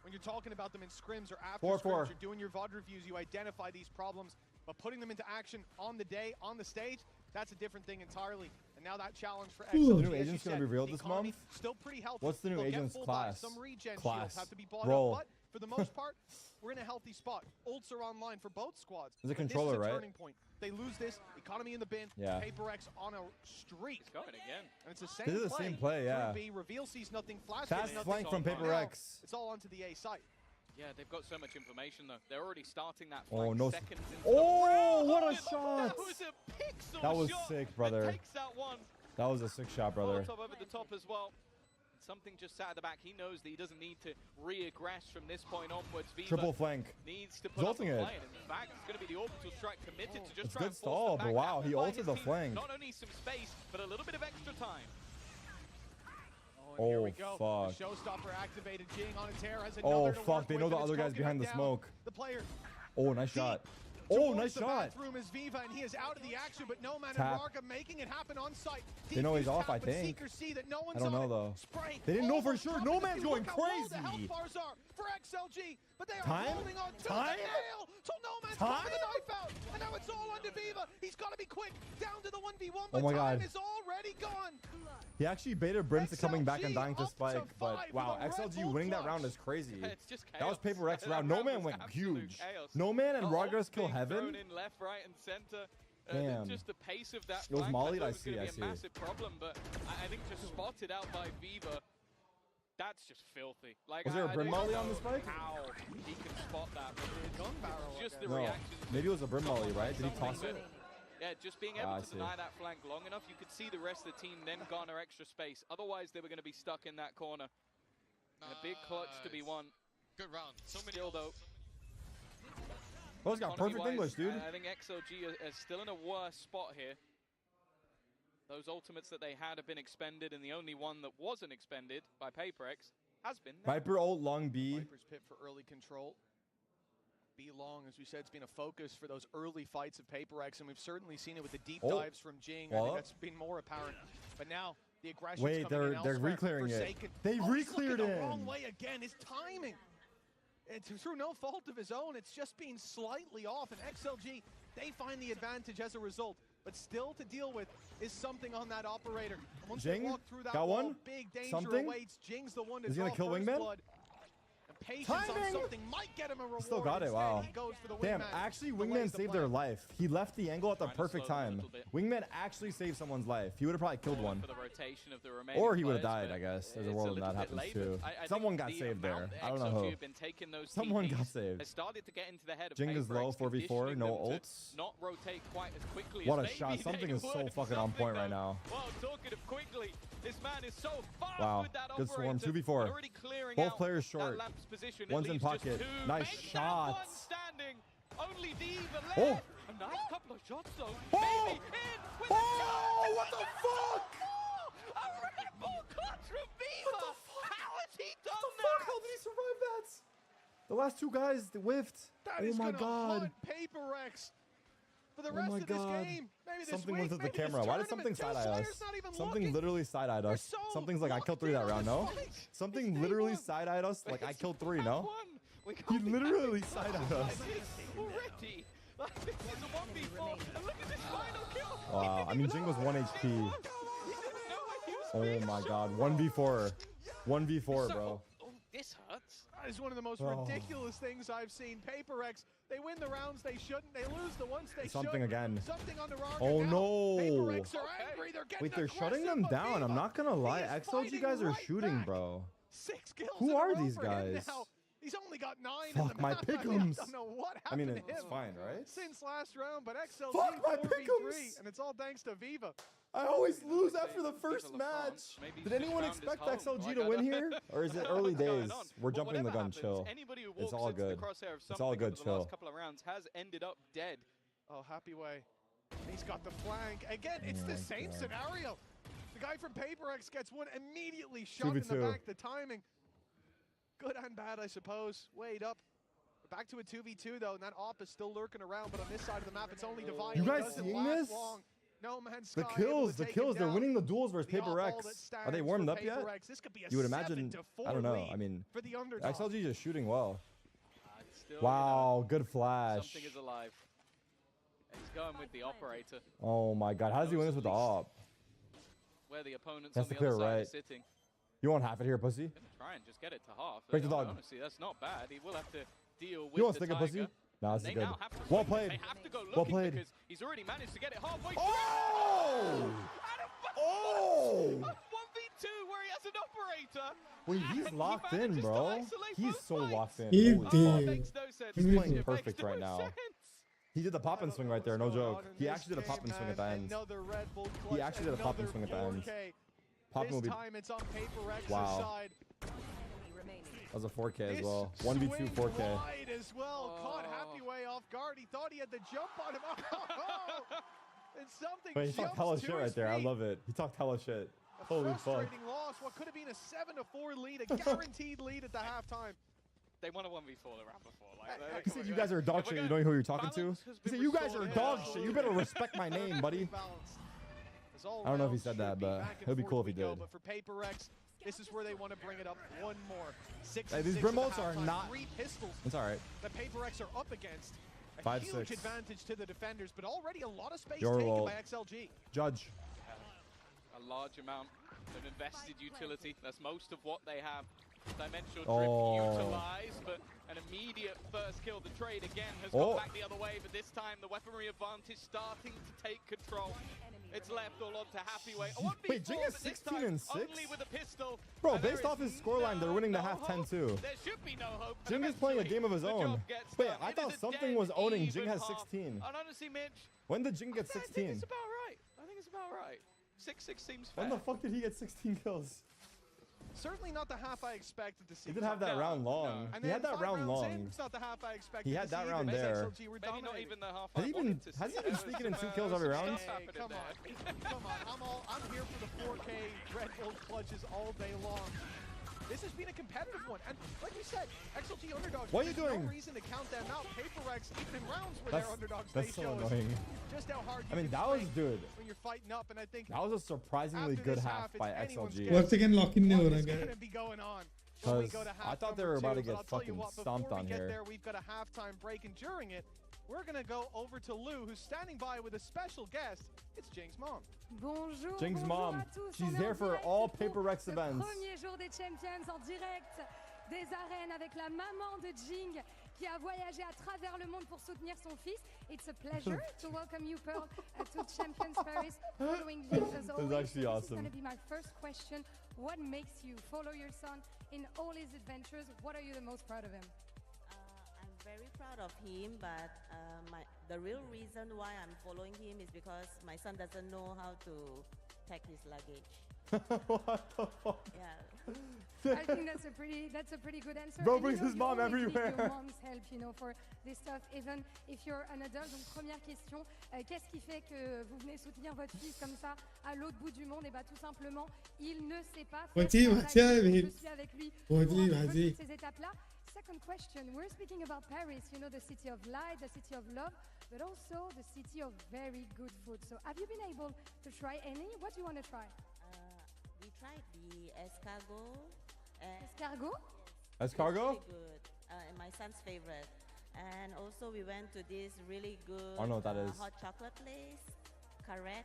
when you're talking about them in scrims or after scrims, you're doing your VOD reviews, you identify these problems, but putting them into action on the day, on the stage, that's a different thing entirely. And now that challenge for XLG. The new agent's going to be revealed this month? Still pretty healthy. What's the new agent's class? Some regen shields have to be bought up, but for the most part, we're in a healthy spot. Ults are online for both squads. There's a controller, this is a right? turning point. They lose this, economy in the bin, PRX on a streak. It's going again. And it's the same play. This is the same play, yeah. Reveal sees nothing, flash fast flank from PRX. It's all onto the A site. Yeah, they've got so much information, though. They're already starting that flank seconds into what a shot! That was a pixel That was shot sick, brother. Takes that one. That was a sick shot, brother. Molotov over the top as well. Something just sat at the back. He knows that he doesn't need to re-aggress from this point onwards. Viva triple flank. Needs to put up a play. In fact, it's going to be the orbital strike committed to just try and force stall, but wow, he ulted the flank. Not only some space, but a little bit of extra time. Here we go. Fuck. The showstopper activated. Jing on a tear has another fuck. They know the other guy's behind the smoke. The player. Oh, nice shot. Oh, nice the shot. Bathroom is Viva, and he is out of the action, but No Man and Raga making it happen on site. They know he's off, I think. I don't know, though. They didn't know for sure. No Man's going crazy. The health bars are for XLG, but they are holding on to the nail. So No Man's popping the knife out, and now it's all under Viva. He's got to be quick. Down to the 1v1, but time is already gone. He actually baited Brim to coming back and dying to Spike, but wow, XLG winning that round is crazy. It's just chaos. That was PRX round. No Man went huge. Chaos. No Man and Rogers kill heaven. In left, right, and center. Damn. Just the pace of that it was flank, mollied, I see. It was going to be a massive problem, but I think just spotted out by Viva. That's just filthy. Like, Was there a brim molly on this bike? How he can spot that? Gun barrel. Just the No, reaction. maybe it was a brim molly, right? Did he toss it? Yeah, just being able to deny that flank long enough, you could see the rest of the team then garner extra space. Otherwise, they were going to be stuck in that corner. And a big clutch to be won. Good round. So many Still, though. Bro's got perfect English, dude. I think XLG is still in a worse spot here. Those ultimates that they had have been expended, and the only one that wasn't expended by PRX has been there. Viper ult long B. Viper's pit for early control. B long, as we said, it's been a focus for those early fights of PRX, and we've certainly seen it with the deep dives from Jing. I think that's been more apparent. But now the aggression. Wait, they're re-clearing it. They re-cleared it. The wrong way again. His timing. It's through no fault of his own. It's just being slightly off, and XLG, they find the advantage as a result. But still to deal with is something on that operator. And once Jing they walk through that got wall, one. big danger Something? awaits. Jing's the one to Is he draw gonna kill first Wingman? blood. And patience on something might get him a reward. Still got it. Instead, Wow. he goes for the Damn, Wingman. actually, Delays Wingman the saved plan. their life. He left the angle at the perfect time. Wingman actually saved someone's life. He would have probably killed one. For the rotation of the remaining Or he would have players, died, I guess. There's a it's world when little that bit happens late, too. but I Someone think got the saved there. amount that I don't know XLG who. have been taking those Someone got TPs saved. has started to get into the head of Jing is low, PRX, 4v4, no conditioning them to ults. Not rotate quite as quickly What as a shot. maybe Something they is so would. fucking on point right now. Well, talking of quickly, this man is so fast Wow. with that Good swarm. operator, 2v4. already clearing Both out players that short. lamp's position. It One's in leaves just pocket. two. Nice Makes that one shots. standing. Only Diva left. Oh. A nice couple of shots though. Oh. Maybe in with Oh, what the fuck? a Red Bull clutch from Viva. How has he done What the that? fuck? How did he survive that? The last two guys whiffed. That Oh is my gonna god. haunt PRX for the Oh rest my of this god. game. Maybe this Something week, went to the maybe this camera. Why did something tournament. side-eye Slayer's us? not even Something looking. literally side-eyed us. so Something's like, I killed 3 that round, no? Something literally side-eyed us like I killed 3, no? He literally side-eyed us. Already. Like, this is a 1v4. And look at this final kill. Wow, I mean, Jing was 1 HP. Oh my god, 1v4. 1v4, bro. Oh, this hurts. That is one of the most Oh. ridiculous things I've seen. PRX, they win the rounds they shouldn't. They lose the ones they Something should. again. Something on the wrong. Oh account. no. PRX are angry. They're getting Wait, they're shutting aggressive, them but down. I'm Viva, not gonna lie. he is XLG guys are fighting shooting, right bro. back. 6 kills Who in a are row these for him guys? now. He's only got 9 in Fuck the my map. I pick'ems. don't know what I mean, happened to it's him fine, right? since last round, but XLG Fuck my 4v3, pick'ems. and it's all thanks to Viva. I always lose after the first match. Did anyone expect XLG to win here? Or is it early days? We're jumping the gun, chill. Anybody who It's walks all into good. the crosshair of It's all something good, over the chill. last couple of rounds has ended up dead. Oh, happy way. He's got the flank. Again, it's the same scenario. The guy from PRX gets one immediately shot in the 2v2. back. The timing, good and bad, I suppose. Wait up. Back to a 2v2 though, and that op is still lurking around, but on this side of the map, it's only divided. You It guys doesn't seeing last this? long. No Man's The Sky kills, able to take him they're down. winning the duels versus The op all that PRX. Are they stands warmed for up yet? PRX. This could be a You would imagine, 7-4 I don't know. lead I mean, for the underdog. XLG just shooting well. Still, Wow, good flash. Something is alive. He's going with the operator, Oh my god, how does he win this with the op? where the opponents Has on to the clear other side are right. sitting. You won't half it here, pussy. Gonna try and just get it to half. Break the dog. Honestly, that's not bad. He will have to deal with You won't the stick it, Tiger. pussy? Nah, this They is good. now have to Well swing. played. They have to go Well looking played. because he's already managed to get it halfway through. Oh! Oh! 1v2 where he has an operator. Wait, he's locked in, bro. He's so locked in. He Holy fuck. did. He's playing perfect right now. He did the pop and swing right there, no joke. He actually did a pop and swing at the end. Another Red Bull He clutch, actually did a pop and swing at the end. 4K. Popping will This be. time it's on PRX's Wow. side. That was a 4K as This well. 1v2 swing 4K. wide as well. Caught Happy Way off guard. He thought he had the jump on him. And something Wait, he talked jumps hella to shit right his there. I feet. love it. He talked hella shit. A Holy fuck. frustrating loss. What could have been a 7-4 lead, a guaranteed lead at the halftime. They won a 1v4 the round before. Like, He said you guys are dog shit. You know who you're talking to? He said you guys are dog shit. You better respect my name, buddy. I don't know if he said that, but it'd be cool if he did. But for PRX, this is where they want to bring it up one more. 6 Hey, and these 6 at the Brimbolts are halftime. not- 3 pistols It's all right. that PRX are up against. A 5-6. huge advantage to the defenders, but already a lot of space Your taken role. by XLG. Judge. a large amount of invested utility. That's most of what they have. Dimensional drift utilized, but an immediate first kill. The trade again has gone back the other way, but this time the weaponry advantage starting to take control. It's left all on to Happyway. Wait, Jing is 16 and 6? Only with a pistol. Bro, based off his scoreline, they're winning the half 10-2. There should be no hope. Jing is playing a game of his own. Wait, I thought something was owning Jing has 16. And honestly, Mitch, When did Jing get 16? I think it's about right. I think it's about right. 6-6 seems fair. When the fuck did he get 16 kills? Certainly not the half I expected to see. He did have that round long. And He had that round long. It's not the half I expected. He had that round there. Maybe not even the half. Has he been sneaking in 2 kills every round? Hey, come on. I'm here for the 4K Red Bull clutches all day long. This has been a competitive one, and like you said, XLG underdogs. What are you doing? No reason to count them out. PRX, even in rounds where they're underdogs, That's they so show annoying. just how hard. I mean, that was good. When you're fighting up, and I think that was a surprisingly good half by XLG. Once again, locking the What's going to be going on? Because I thought they were about to get fucking stomped on here. There, we've got a halftime break, and during it, we're going to go over to Lou, who's standing by with a special guest. It's Jing's mom. Bonjour, Jing's bonjour mom. à tous. She's On est here en for direct all pour PaperX events. Le premier jour des Champions en direct des arènes avec la maman de Jing qui a voyagé à travers le monde pour soutenir son fils. It's a pleasure to welcome you, Pearl, to Champions Paris following Jing as always. This is actually awesome. This is going to be my first question. What makes you follow your son in all his adventures? What are you the most proud of him? I'm very proud of him, but the real reason why I'm following him is because my son doesn't know how to pack his luggage. What the fuck? Yeah. I think that's a pretty good answer. Bro And brings his mom you always everywhere. need your mom's help, for this stuff, even if you're an adult. Donc première question, qu'est-ce qui fait que vous venez soutenir votre fils comme ça à l'autre bout du monde? Et tout simplement, il ne sait pas faire. Je suis avec lui pour toutes ces étapes-là. Second question, we're speaking about Paris, the city of light, the city of love, but also the city of very good food. So have you been able to try any? What do you want to try? We tried the escargot. Escargot? Escargot? It's really good. And my son's favorite. And also we went to this really good I don't know what that is. hot chocolate place. Carrot.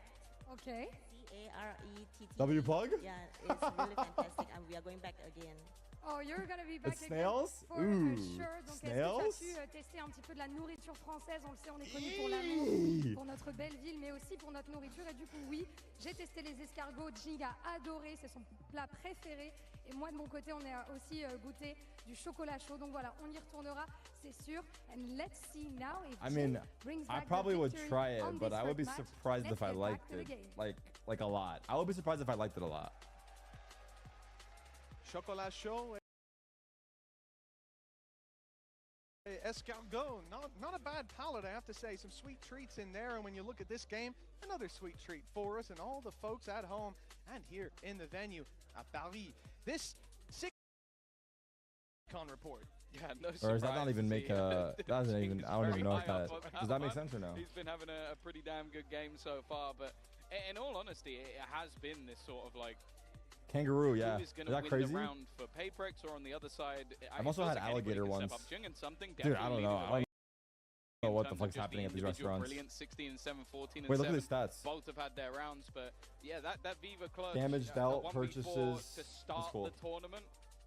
Okay. C-A-R-E-T-T. W plug? Yeah, it's really fantastic, and we are going back again. Oh, you're gonna be back It's snails? again for sure. Donc, snails? est-ce que tu as pu tester un petit peu de la nourriture française? On le sait, on est connu pour l'amour, pour notre belle ville, mais aussi pour notre nourriture. Et du coup, oui, j'ai testé les escargots. Jing a adoré, c'est son plat préféré. Et moi, de mon côté, on a aussi goûté du chocolat chaud. Donc voilà, on y retournera, c'est sûr. And let's see now if Jing brings back I probably the would victory try it, on but this I would be match. surprised Let's if I get back liked to the it. game. Like a lot. I would be surprised if I liked it a lot. Chocolat chaud. Escargot, not a bad palate, I have to say. Some sweet treats in there, and when you look at this game, another sweet treat for us and all the folks at home and here in the venue at Paris. This con report. Yeah, no surprise. Or does that not even make a? Doesn't even. I don't even know if that. Does that make sense or no? He's been having a pretty damn good game so far, but in all honesty, it has been this sort of like. Kangaroo, yeah. Who is that win crazy? The round for PaperX, or on the other side? I've also had alligator once. Dude, I don't know. I don't know what the fuck's happening at these restaurants. Brilliant 16 and 7, 14 and Wait, look 7. at these stats. Both have had their rounds, but yeah, that Viva clutch. Damage dealt, 1v4 purchases. to start cool. the tournament.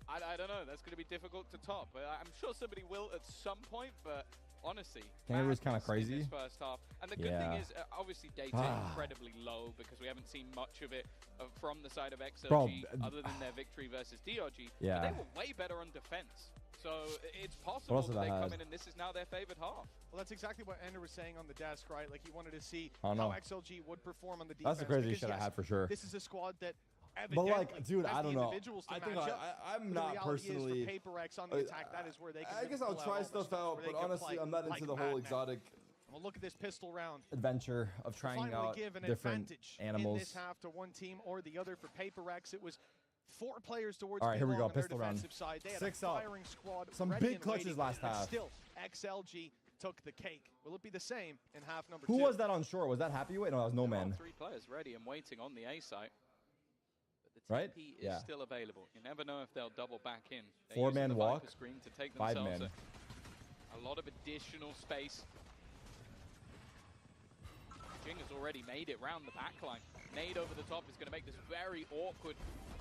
I don't know. That's going to be difficult to top. I'm sure somebody will at some point, but honestly, Kangaroo's kind of crazy. This first half. And the good thing is, obviously, data incredibly low because we haven't seen much of it from the side of XLG other than their victory versus DRG. Yeah. But they were way better on defense. So it's possible that they come in and this is now their favored half. Well, that's exactly what Ender was saying on the desk, right? Like he wanted to see how XLG would perform on the defense. That's the craziest shit I had for sure. This is a squad that but like, dude, I don't know. I think I'm not personally. PaperX on the attack, that is where they can I guess I'll try stuff out, but honestly, I'm not into the whole exotic. Well, look at this pistol round. Adventure of trying out different animals. In this half to one team or the other for PaperX, it was 4 players towards. All right, here we go. On Pistol round. Side. They had 6 a up. firing squad. Some big clutches last half. Still, XLG took the cake. Will it be the same in half number 2? Who was that on shore? Was that Happyway? No, that was No Man. 3 players ready and waiting on the A site. Right? TP is still available. You never know if they'll double back in. 4-man walk. Screen to take 5-man. A lot of additional space. Jing has already made it round the backline. Nade over the top is going to make this very awkward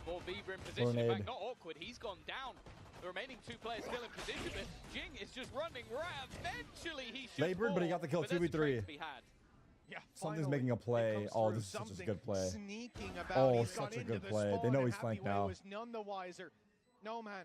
for Viva in position. In fact, not awkward, he's gone down. The remaining 2 players still in position, but Jing is just running right. Eventually, he should Labored, but he got the kill. 2v3. Yeah, something's making a play. Oh, this is such a good play. Oh, such a good play. They know he's flanked now. Was none the wiser. No man,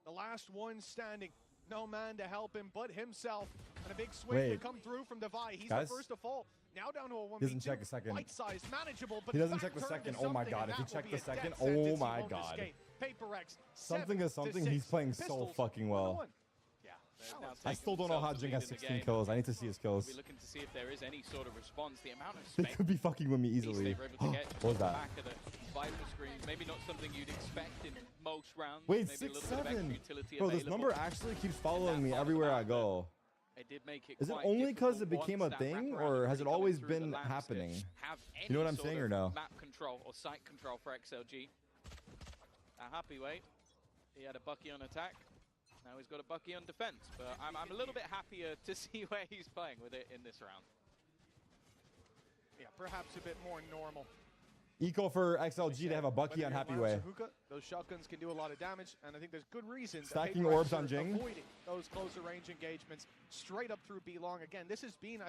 the last one standing. No man to help him but himself. And a big swing to come through from Devi. He's the first to fall. Now down to a 1v2. He doesn't check a second. Bite-sized, manageable, but he doesn't check the second. Oh my god, if he checked the second, oh my god. PRX, something is something. He's playing so fucking well. I still don't know how Jing has 16 kills. I need to see his kills. We're looking to see if there is any sort of response. The amount of they could be fucking with me easily. What was that? Back of the Viper screens. Maybe not something you'd expect in most rounds. Wait, maybe 6-7. Bro, this number actually keeps following me everywhere I go. It did make it is it only because it became a thing, or has it always been happening? You know what I'm saying, or no? Map control or site control for XLG. A happy wait. He had a Bucky on attack. Now he's got a Bucky on defense, but I'm a little bit happier to see where he's playing with it in this round. Yeah, perhaps a bit more normal. Eco for XLG to have a Bucky on Happy Way. Those shotguns can do a lot of damage, and I think there's good reason stacking orbs on Jing. Avoiding those closer range engagements straight up through B long. Again, this has been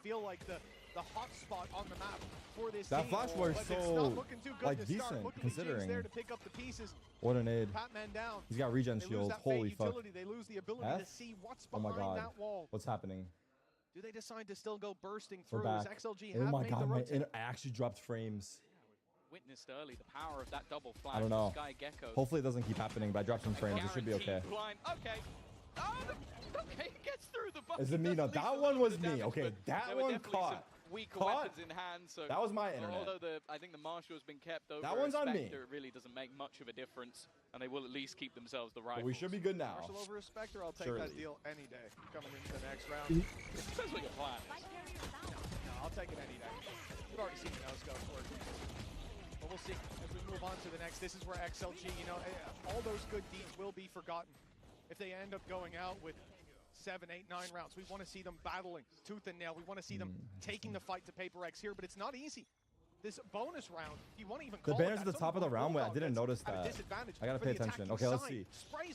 feel like the hot spot on the map for this that team. flash was so like decent considering. There to pick up the pieces. What an aid. Patman down. He's got regen shield. Holy fuck. They lose the ability to see what's oh behind my god. that wall. What's happening? Do they decide to still go bursting We're through? back. As XLG oh have my made god, the I actually dropped frames. Witnessed early the power of that double flash. I don't know. Gaikgod. Hopefully it doesn't keep happening, but I dropped some frames. It should be okay. Blind. Okay. Oh, okay, he gets through the Bucky. Is it me? No, that one was me. Okay, that one caught. Weaker weapons in hand, so that was my internet. Although I think the Marshal has been kept over. That one's on me. It really doesn't make much of a difference, and they will at least keep themselves the rifles. But we should be good now. Marshal over a Spectre, I'll take that deal any day. Coming into the next round. Depends what your plan is. No, I'll take it any day. We've already seen the no-scope work. But we'll see as we move on to the next. This is where XLG, you know, all those good deeds will be forgotten if they end up going out with 7, 8, 9 rounds. We want to see them battling tooth and nail. We want to see them taking the fight to PRX here, but it's not easy. This bonus round, you want to even call the banners at the top of the round. Wait, I didn't notice that. I gotta pay attention. Okay, let's see.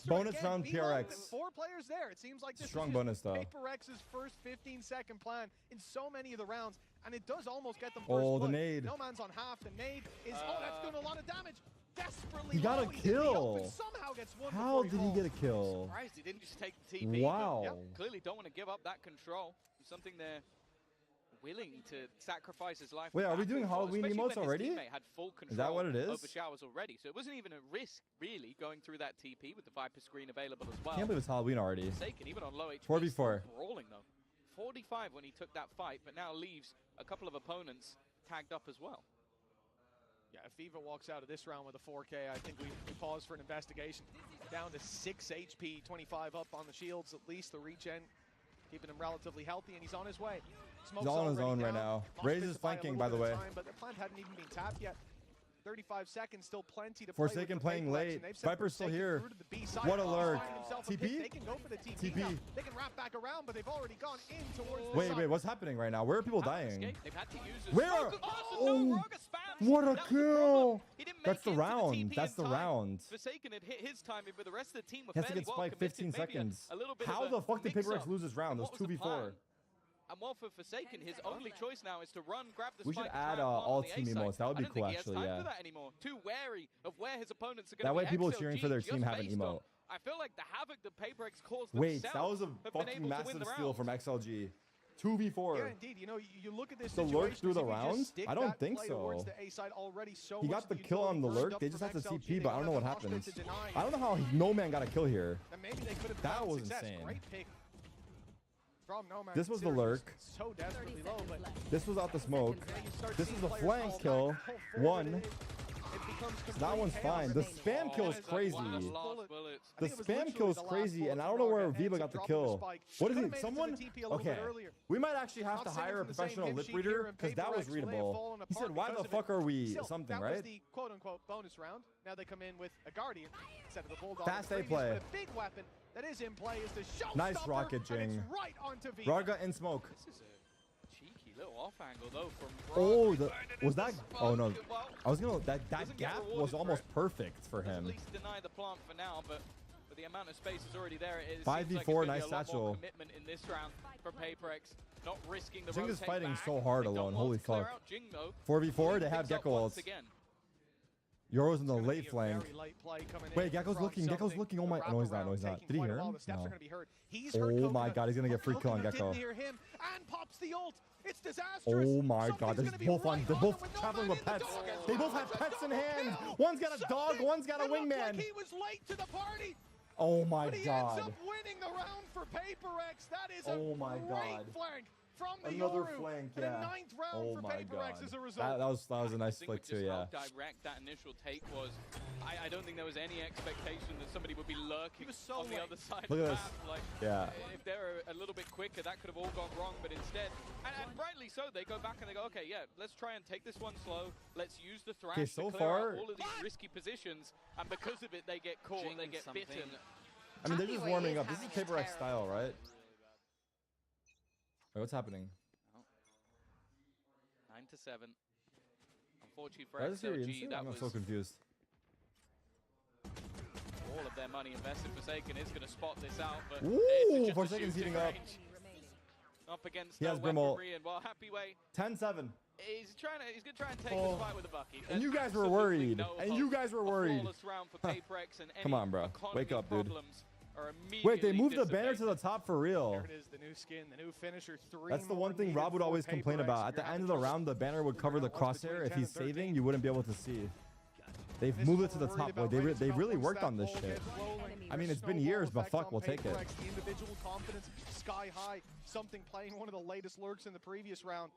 Bonus round PRX. 4 players there. It seems like this strong is bonus though. PRX's first 15-second plan in so many of the rounds, and it does almost get them first. Oh, the nade. No man's on half. The nade is that's doing a lot of damage. Desperately he got a kill. Somehow gets one. How did he get a kill? Surprised he didn't just take the TP. Wow. But, yeah, clearly don't want to give up that control. Something they're willing to sacrifice his life. Wait, are we doing Halloween emotes already? Had full control is that what it is? Over showers already, so it wasn't even a risk really going through that TP with the Viper screen available as well. I can't believe it's Halloween already. Forsaken, even on low HP. 4v4. Brawling though. 45 when he took that fight, but now leaves a couple of opponents tagged up as well. Yeah, if Viva walks out of this round with a 4K, I think we pause for an investigation. Down to 6 HP, 25 up on the shields, at least the regen, keeping him relatively healthy, and he's on his way. Smoke's he's on his own right down. now. Raze is flanking, by the way. But the plant hadn't even been tapped yet. 35 seconds, still plenty to Forsaken playing late. Viper's still here. What a lurk. TP? They can go for the TP. Now. They can wrap back around, but they've already gone in towards the wait, what's happening right now? Where are people dying? They've had to use where? Oh, what a kill! That's the round. That's the round. Forsaken had hit his timing, but the rest of the team were he has to fairly get spiked 15 seconds. How the fuck did PRX lose this round? Those 2v4. And while for Forsaken, his only choice now is to run, grab the spike. We should add all team emotes. That would be cool, actually. Yeah. For that anymore. Too wary of where his opponents are going that to way, be. people cheering for their team have an emote. I feel like the havoc that PRX caused. Wait, that was a fucking massive steal from XLG. 2v4. Yeah, indeed. You know, you look at this. The lurk through the round? I don't think so. He got the kill on the lurk. They just have to TP, but I don't know what happens. I don't know how no man got a kill here. That was insane. This was the lurk. So desperately low, but this was out the smoke. This is the flank kill. 1. That one's fine. The spam kill is crazy. bullets. The spam kill is crazy, and I don't know where Viva got the kill. What is he? Someone? Okay. We might actually have to hire a professional lip reader because that was readable. He said, "Why the fuck are we something?" Right? That was the quote-unquote bonus round. Now they come in with a Guardian instead of the Bulldog. Fast A play. A big weapon that is in play is the showstopper. Nice rocket, Jing. Right onto Viva. Raga in smoke. This is a cheeky little off angle though from. Oh, was that? Oh no, I was gonna. That gap was almost perfect for him. At least deny the plant for now, but with the amount of space is already there. It 5v4, nice satchel. Commitment in this round for PRX, not risking the. Jing is fighting so hard alone. Holy fuck. 4v4, they have Gecko ults. Yoro's in the late flank. Wait, Gecko's looking. Oh my. No, he's not. No, he's not. Did he hear him? No. Oh my god, he's gonna get free kill on Gecko. It's disastrous. Oh my god, they're both traveling with pets. They both have pets in hand. One's got a dog, one's got a wingman. He was late to the party. Oh my but he god. ends up winning the round for PRX. That is a great flank from the Another Yoru. flank, And yeah. a 9th round Oh for my PRX god. as a result. That was a nice flick too, yeah. How direct that initial take was. I don't think there was any expectation that somebody would be lurking on the other side Look of the at map. this. Like, Yeah. If they were a little bit quicker, that could have all gone wrong. But instead, and rightly so, they go back and they go, okay, yeah, let's try and take this one slow. Let's use the thrash so to clear far- out all of these risky positions. And because of it, they get caught, they get bitten. I mean, they're just warming up. This is PRX style, right? Wait, what's happening? 9-7. Unfortunately for Why is here XLG, Insu? that I'm was so confused. all of their money invested. Forsaken is going to spot this out, but Ooh, it's just Forsaken's shooting heating up. range. Up against He has weaponry, Brimble. and well, Happy Way. 10-7. He's going to try and take this fight with a bucky. And you guys were Absolutely worried. no And hope. you guys were A worried. flawless round for PRX, and Come any on, bro. Wake economy up, dude. problems are Wait, they immediately moved the banner dissipated. to the top for real. There it is, the new skin, the new finisher. That's the one thing Rob would always complain about. At the end of the round, the banner would cover the crosshair. If he's saving, you wouldn't be able to see. They've moved it to the top. Boy, they really worked on this shit. I mean, it's been years, but fuck, we'll take it. The individual confidence sky high. Something playing one of the latest lurks in the previous round,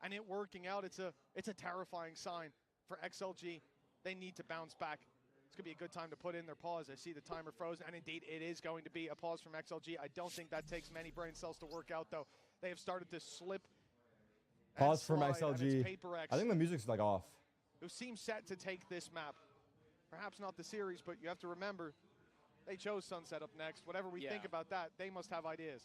and it working out. It's a terrifying sign for XLG. They need to bounce back. It's going to be a good time to put in their pause. I see the timer frozen, and indeed it is going to be a pause from XLG. I don't think that takes many brain cells to work out, though. They have started to slip. Pause from slide, and XLG. it's PRX, I think the music's like off. who seems set to take this map. Perhaps not the series, but you have to remember, they chose Sunset up next. Whatever we think about that, they must have ideas.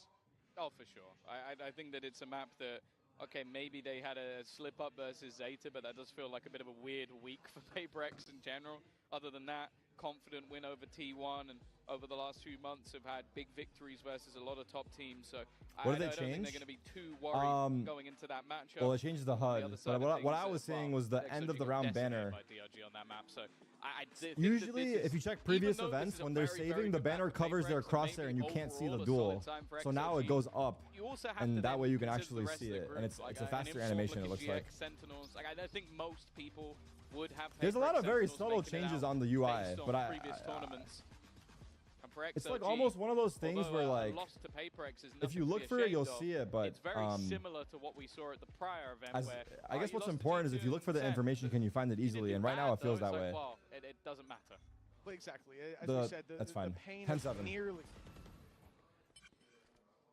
Oh, for sure. I think that it's a map that, okay, maybe they had a slip up versus Zeta, but that does feel like a bit of a weird week for PRX in general. Other than that, confident win over T1, and over the last few months have had big victories versus a lot of top teams. So What did I they don't think change? they're going to be too worried going into that matchup. Well, it changes the On HUD. other But side of what things I was as well, saying was the XLG end of the got round decimated banner. by DRG on that map. So I think that Usually, this is, if you check previous even though this events, is a when they're very, very saving, the good map banner for covers their PRX, and crosshair and you can't see the overall a duel. solid time for So now it XLG. goes up, You also have and to that then way you can consider actually the rest see of the it, group. and it's Like a an faster inform animation, like it a looks GX, like. Sentinels. Like I think most people would have. There's a lot of very subtle making it changes out on the UI, based on but previous tournaments. And for it's like XLG, almost one of those things although where a like, loss to PRX is if you nothing to look be for it, ashamed you'll of. see it, but It's very similar to what we saw at the prior event. as, Where, I guess you what's lost to important is if you look for the G2 and information, can you find it easily? And right now it feels that way. Well, it doesn't matter. Well, exactly. As we said, That's fine. the pain 10-7. of nearly.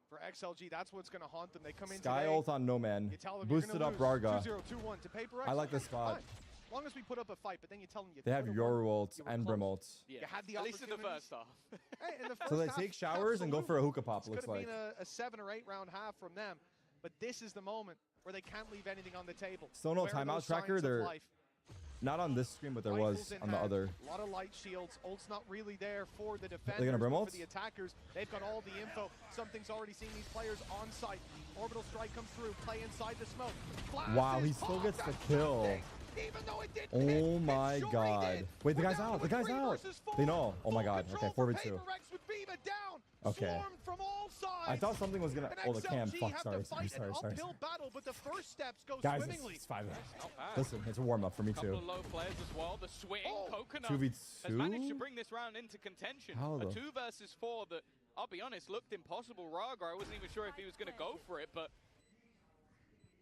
For XLG, that's what's going to haunt them. They come in Sky today, ult on No Man. you tell them you're Boosted gonna up lose. Rarga. 2-0, 2-1 to PRX. I like Okay, the spot. fine. As long as we put up a fight, but then you tell them you They have could've won, Yoru ults you were and close. Brim ults. You had the At least in the opportunities. first half. Hey, in the So they first take half, showers and go for a hookah pop, This looks could have like. been a 7 or 8 round half from them, but this is the moment where they can't leave anything on the table. Still no Where are timeout those tracker. signs of They're life? not on this screen, but there Rifles was in on the hand, other. A lot of light shields. Ult's not really there for the defenders. gonna Brim but ult? for the attackers, they've got all the info. Something's already seen these players on site. Orbital strike comes through. Play inside the smoke. Blast Wow, is he still popped. gets the That's kill. something. Even though it didn't hit, Oh my it sure god. did. Wait, the We're guy's down out. The with guy's 3 out. versus 4. They know. Oh my Full god. control Okay, for 4v2. PRX with Viva down. Okay. Swarmed from all sides. I thought something was gonna. And Oh, the cam. XLG Fuck. have Sorry. to fight Sorry. an Sorry. uphill battle, but the first steps go Guys, swimmingly. it's 5. Not bad. Listen, it's a warm up for me Couple too. of low players as well. The swing, Coconut 2v2? has managed to bring this round into contention. How A the- 2 versus 4 that, I'll be honest, looked impossible. Raga, I wasn't even sure if he was going to go for it, but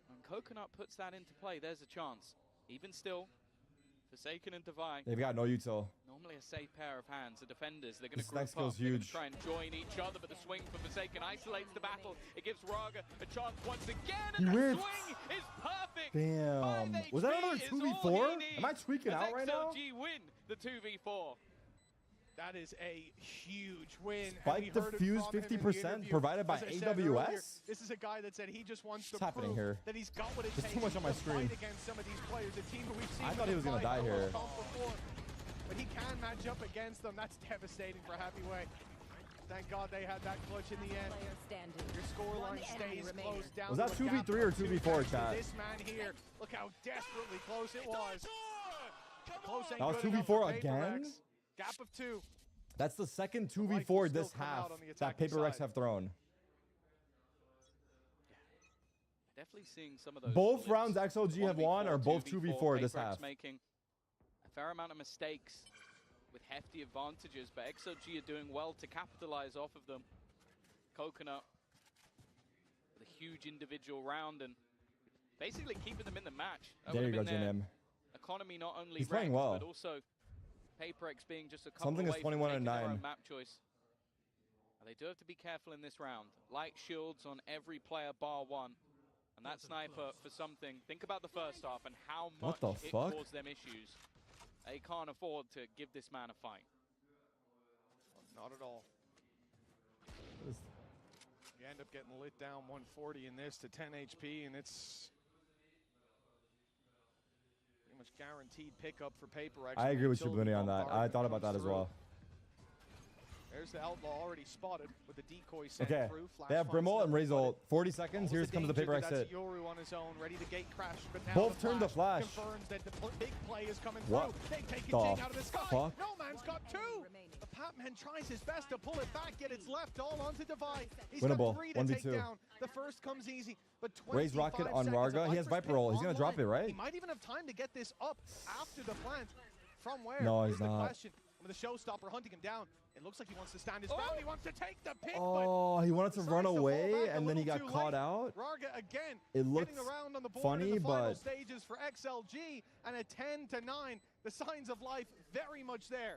when Coconut puts that into play, there's a chance. Even still, Forsaken and Divine. They've got no util. Normally a safe pair of hands. The defenders, they're going to This group next up. skill's They're gonna huge. try and join each other, but the swing for Forsaken isolates the battle. It gives Raga a chance once again, and He the whiffed. swing is perfect. Damn. Was that another 2v4? Am I tweaking out right now? XLG win the 2v4. That is a huge win. Spike diffuse 50% provided by AWS? This is a guy that said he just wants to happening prove here? that he's got what it There's takes too much on my to screen. fight against some of these players. A team who we've seen I thought he was gonna die here. before, but he can match up against them. That's devastating for Happyway. Thank God they had that clutch in the end. Your scoreline stays close down. Was that to a 2v3 gap or of 2v4, two. chat? This man here, look how desperately close it was. Close ain't That was good enough 2v4 for again? PaperX. Gap of 2. That's the second 2v4 this half that PaperX have thrown. Definitely seeing some of those. Both blips. rounds XLG have won are both 2v4 this PaperX half. making a fair amount of mistakes with hefty advantages, but XLG are doing well to capitalize off of them. Coconut with a huge individual round and basically keeping them in the match. That There would you have go, been their Jim. economy not only He's playing wrecked, well. but also PaperX being just a couple Something is away from 21 and making their 9. own map choice. And they do have to be careful in this round. Light shields on every player bar one. And that sniper for something. Think about the first half and how much What the it fuck? caused them issues. They can't afford to give this man a fight. Not at all. You end up getting lit down 140 in this to 10 HP, and it's pretty much guaranteed pickup for PaperX. I agree with you, Utility Booney, on that. I bombardment thought about comes that as through. well. There's the Outlaw already spotted with the decoy sent Okay, through. Flash they have finds Brimble them, and but Razor. 40 seconds. Here comes the danger PaperX that hit. that's Yoru on his own, ready to gate crash, but now Both turned the flash. confirms that the big play is coming What through. They take the Jing out of the sky. fuck? No man's got 2. The Patman tries his best to pull it back, yet it's left all onto Divide. He's Winnable. got 3 to 1v2. take down. The first comes easy, but Raise rocket 25 on seconds. Varga. He has Viper roll. He's gonna drop it, right? He might even have time to get this up after the plant. From where? No, Here's he's the not. question. With the showstopper hunting him down, it looks like he wants to stand his ground. He wants to take the pick, Oh, he wanted to run decides to fall away, back a and then he little got too caught late. out. Raga again It looked getting around on the board funny, in the final but stages for XLG, and a 10-9. The signs of life very much there.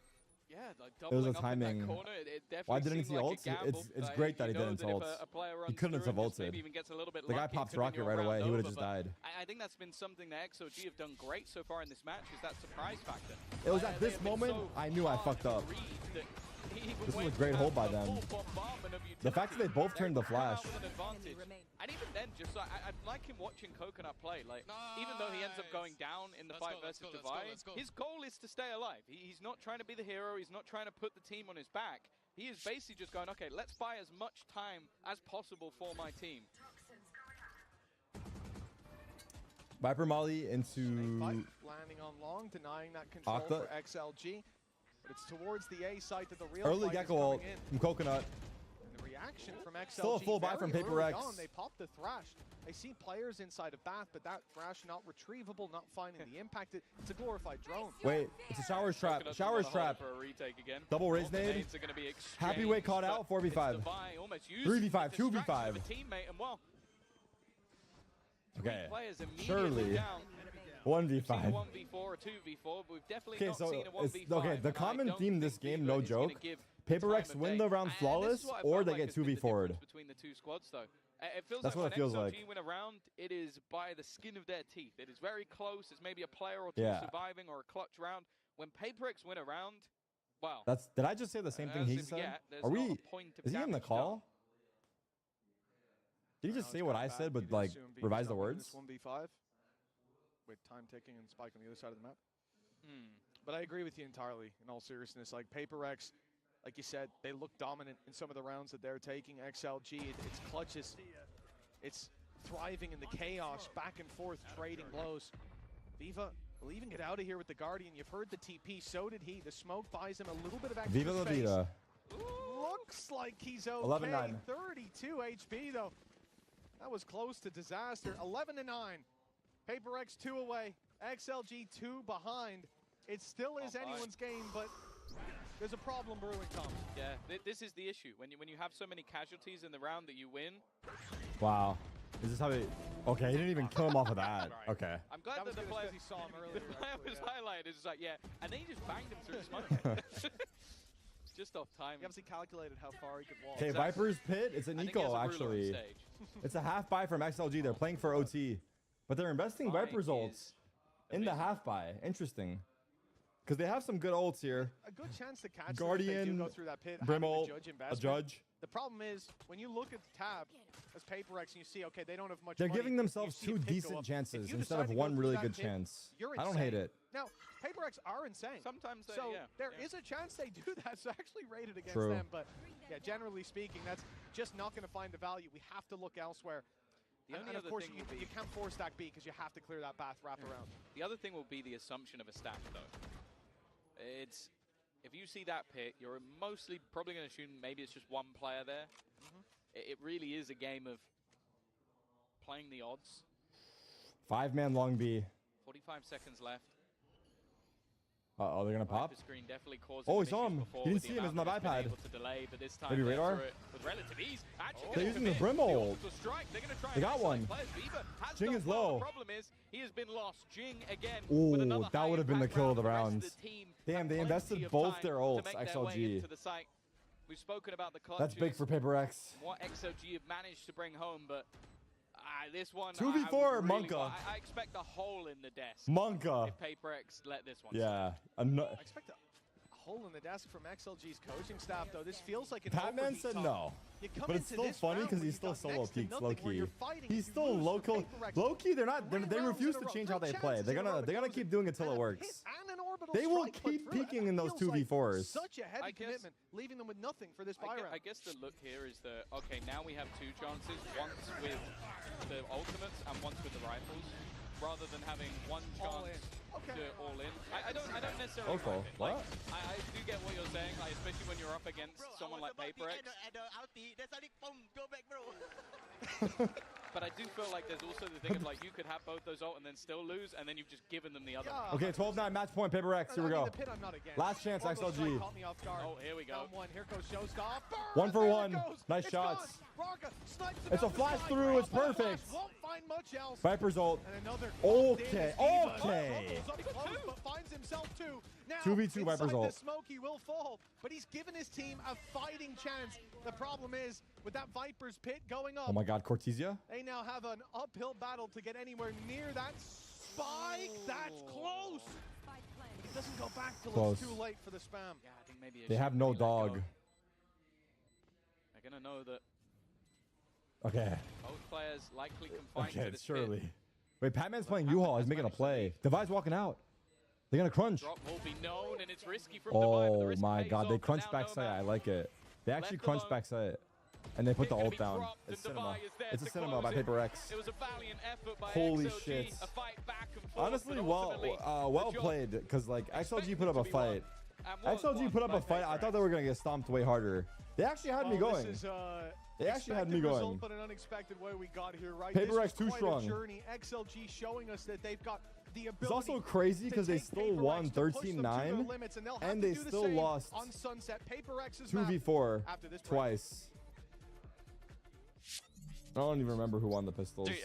Yeah, like it was doubling a up in that timing. corner, it definitely Why didn't he seemed like ult? a gamble. It's great that he You know didn't that if ult. a player He runs couldn't through have and just ulted. maybe even gets a little bit The guy lucky, pops it could have been rocket your right away. round He would have over, just but died. I think that's been something that XLG have done great so far in this match, is that surprise factor. It was Like, at they this have been moment so I knew I fucked up. read that even This was when a great you hold by have a them. full bombardment of The fact that they both turned the come out flash. with an advantage. And even then, just like, I like him watching Coconut play. Like, even though he ends up going down in the fight versus Divide, his goal is to stay alive. He's not trying to be the hero. He's not trying to put the team on his back. He is basically just going, okay, let's buy as much time as possible for my team. Viper Molly into Landing on long, denying that control Octa. for XLG. But it's towards the A site that the real early fight is Gecko ult coming in. from Coconut. And the reaction from XLG Still a full buy very from early PaperX. on. They popped the Thrash. I see players inside of Bath, but that Thrash not retrievable, not finding the impact. It's a glorified drone. Wait, it's a showers trap. Coconut's Showers gonna hold trap. for a retake again. Double raise Both the nade. nades are gonna be Happy way exchanged, caught but out. 4v5. it's Divine almost using 3v5. the distraction 2v5. of a teammate, and well, Okay. players immediately Surely. down. 1v5. 1v4 or 2v4, but we've definitely Okay, not so seen a 1v5. it's, okay. The and I common don't theme this think game, Viva no is gonna joke. give PaperX time of win day. the round And this flawless, is what I or felt they like get has been the 2v4'd. difference between the two squads, though. It feels That's like what it feels when like. XLG win a round, it is by the skin of their teeth. It is very close. It's maybe a player or two Yeah. surviving or a clutch round. When PaperX win a round, wow. That's. Did I just say the same thing As he if, said? yeah, there's Are not we? a point of Is he in the damage call? Did he just say what I said, but like revise the words? 1v5 with time ticking and Spike on the other side of the map. But I agree with you entirely, in all seriousness. Like, PaperX, like you said, they look dominant in some of the rounds that they're taking. XLG, it's clutches. It's thriving in the chaos, back and forth, trading blows. Viva will even get out of here with the Guardian. You've heard the TP, so did he. The smoke buys him a little bit of extra Viva la space. vida. Looks like he's okay. 11-9. 32 HP, though. That was close to disaster. 11-9. PaperX 2 away. XLG 2 behind. It still is anyone's game, but there's a problem brewing, Tom. Yeah, this is the issue. When you have so many casualties in the round that you win, Wow. Is this how he... Okay, he didn't even kill him off of that. Okay. I'm glad that the player he saw him earlier. The player was highlighted. It's like, yeah. And then he just banged him through the smoke. Just off time. He obviously calculated how far he could walk. Okay, Viper's Pit. It's an eco, actually. It's a half buy from XLG. They're playing for OT. But they're investing Viper's ults in the half buy. Interesting. Because they have some good ults here. A good chance to catch Guardian, them if they do go through that pit. Brimble, a Judge. The problem is, when you look at the tab as PaperX and you see, okay, they don't have much They're money, giving themselves you see a 2 pit go decent up. chances If you instead decide of to go 1 through really that good pit, chance. you're I don't hate insane. it. Now, PaperX are insane. Sometimes they, so yeah. there is a chance they do that. So actually rated against True. them. But yeah, generally speaking, that's just not going to find the value. We have to look elsewhere. The only and of other course, thing you can't force stack B because you have to clear that path wrap around. The other thing will be the assumption of a stack, though. It's if you see that pit, you're mostly probably going to assume maybe it's just one player there. It really is a game of playing the odds. 5-man long B. 45 seconds left. Uh-oh, they're going to pop? Screen definitely caused Oh, he saw him. He didn't see him. It's my iPad. Able to delay, but this time Maybe radar? with relative ease. They're using the Brimble. They got one. Jing is low. The problem is he has been lost. Jing again. Ooh, that would have been the kill of the rounds. Damn, they invested both their ults, XLG. We've spoken about the clutches. That's big for PaperX. What XLG have managed to bring home, but this one 2v4 Monka. I expect a hole in the desk. Monka. If PaperX let this one. Yeah. I expect a hole in the desk from XLG's coaching staff, though. This feels like an Batman said no. But it's still funny because he's still solo peaks low key. He's still local. Low key, they refuse to change how they play. They're gonna keep doing it till it works. They will keep peeking in those 2v4s. Such a heavy commitment, leaving them with nothing for this buy round. I guess the look here is that okay, now we have 2 chances, once with the ultimates and once with the rifles, rather than having 1 chance to all in. I don't necessarily. Okay. What? I do get what you're saying, like, especially when you're up against someone like PaperX. But I do feel like there's also the thing of like you could have both those ult and then still lose, and then you've just given them the other. Okay, 12-9 match point, PaperX. Here we go. Last chance, XLG. Oh, here we go. Here goes Showstop. 1 for 1. Nice shots. It's a flash through. It's perfect. Won't find much else. Viper's ult. Okay. Okay. But finds himself too. Now, 2v2 Viper's ult. The smoke, he will fall, but he's given his team a fighting chance. The problem is, with that Viper's pit going up. Oh my God, Cortesia. They now have an uphill battle to get anywhere near that spike. That's close. It doesn't go back till it's too late for the spam. Yeah, I think maybe they have no dog. They're gonna know that. Okay. Both players likely confined to this surely. pit. Wait, Patman's playing U-Haul. He's making a play. Devi's walking out. They're gonna crunch. Drop will be known, and it's risky from Oh my God, they crunch back site. I like it. They actually crunch back site. And they put the ult down. It's cinema. It's a cinema by PaperX. It was a valiant effort by Holy XLG, shit. a fight back and forth, Honestly, but well played. Because like XLG put up a fight. XLG put up a fight. I thought they were gonna get stomped way harder. They actually had me going. They actually had me going. Result, but an unexpected way we got here, right? PaperX too strong. Journey. XLG showing us that they've got the ability. It's also crazy because they still won 13-9, and they still lost on Sunset. 2v4 twice. I don't even remember who won the pistols. Dude,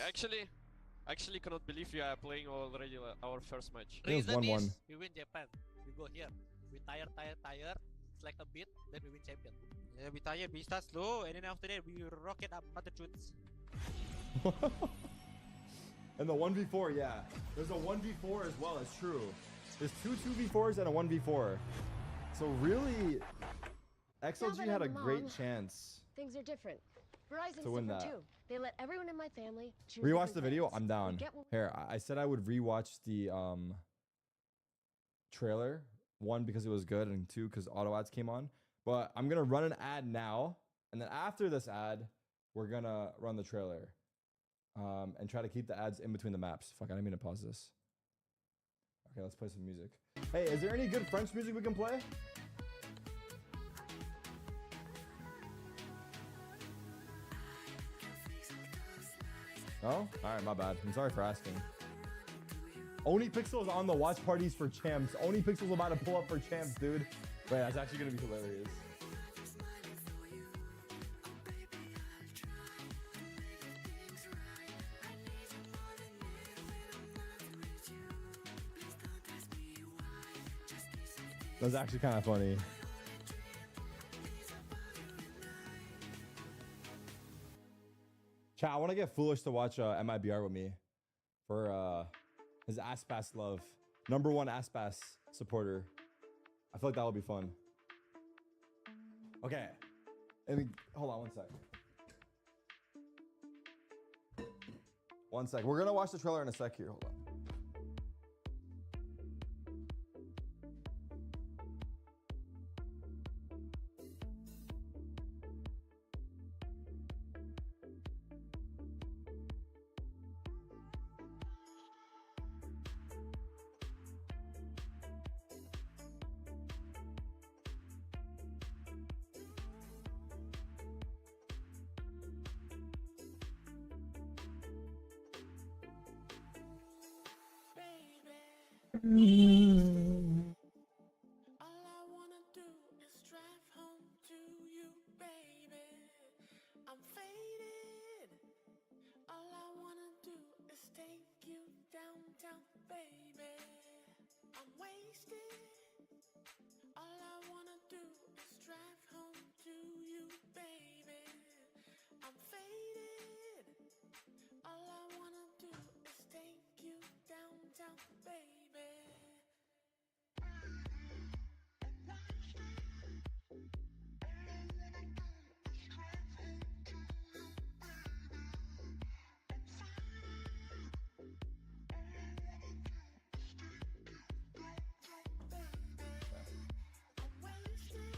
actually cannot believe you are playing already our first match. It was 1-1. We win Japan. We go here. We tire. It's like a bit, then we win champion. Yeah, we tire, we start slow, and then after that we rocket up mother truths. And the 1v4, yeah. There's a 1v4 as well, it's true. There's 2 2v4s and a 1v4. So really, XLG had a great chance. Things are different. Verizon's to win different that. too. They let everyone in my family choose. Rewatch the video? plans. I'm down. Here, I said I would rewatch the trailer. 1, because it was good, and 2, because auto ads came on. But I'm going to run an ad now, and then after this ad, we're going to run the trailer. And try to keep the ads in between the maps. Fuck, I didn't mean to pause this. Okay, let's play some music. Hey, is there any good French music we can play? No? Alright, my bad. I'm sorry for asking. Oni Pixel is on the watch parties for champs. Oni Pixel's about to pull up for champs, dude. Wait, that's actually gonna be hilarious. That's actually kind of funny. Chat, I want to get Foolish to watch MIBR with me for his Aspas love. #1 Aspas supporter. I feel like that would be fun. Okay. Hold on 1 sec. 1 sec. We're going to watch the trailer in a sec here. Hold on.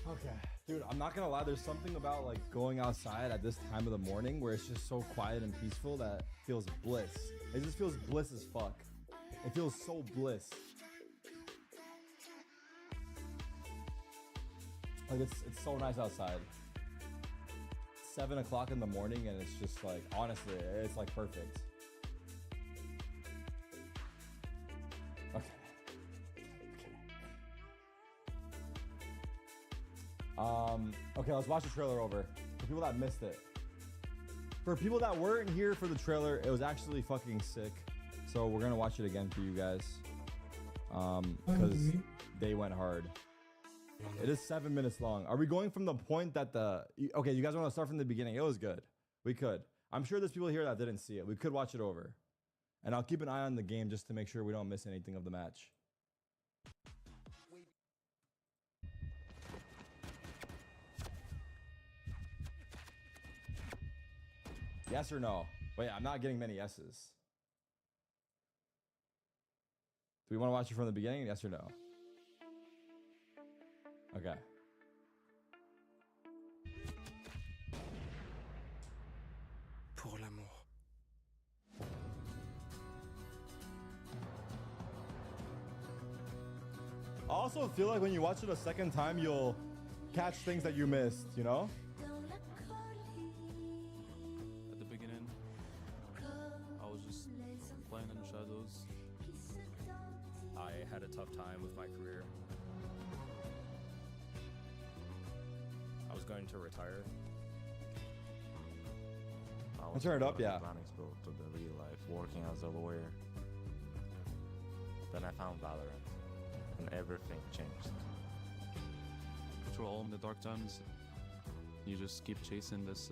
Okay, dude, I'm not gonna lie, there's something about like going outside at this time of the morning where it's just so quiet and peaceful that feels bliss. It just feels bliss as fuck. It feels so bliss. Like it's so nice outside. 7 o'clock in the morning and it's just like, honestly, it's like perfect. Okay, let's watch the trailer over. For people that missed it. For people that weren't here for the trailer, it was actually fucking sick. So we're gonna watch it again for you guys. Because they went hard. It is 7 minutes long. Are we going from the point that okay, you guys want to start from the beginning? It was good. We could. I'm sure there's people here that didn't see it. We could watch it over. And I'll keep an eye on the game just to make sure we don't miss anything of the match. Yes or no? Wait, I'm not getting many yeses. Do we want to watch it from the beginning? Yes or no? Okay. Pour l'amour. I also feel like when you watch it a second time, you'll catch things that you missed, you know? I had a tough time with my career. I was going to retire. I'll turn it up, yeah. Planning school to the real life, working as a lawyer. Then I found Valorant, and everything changed. Through all the dark times, you just keep chasing this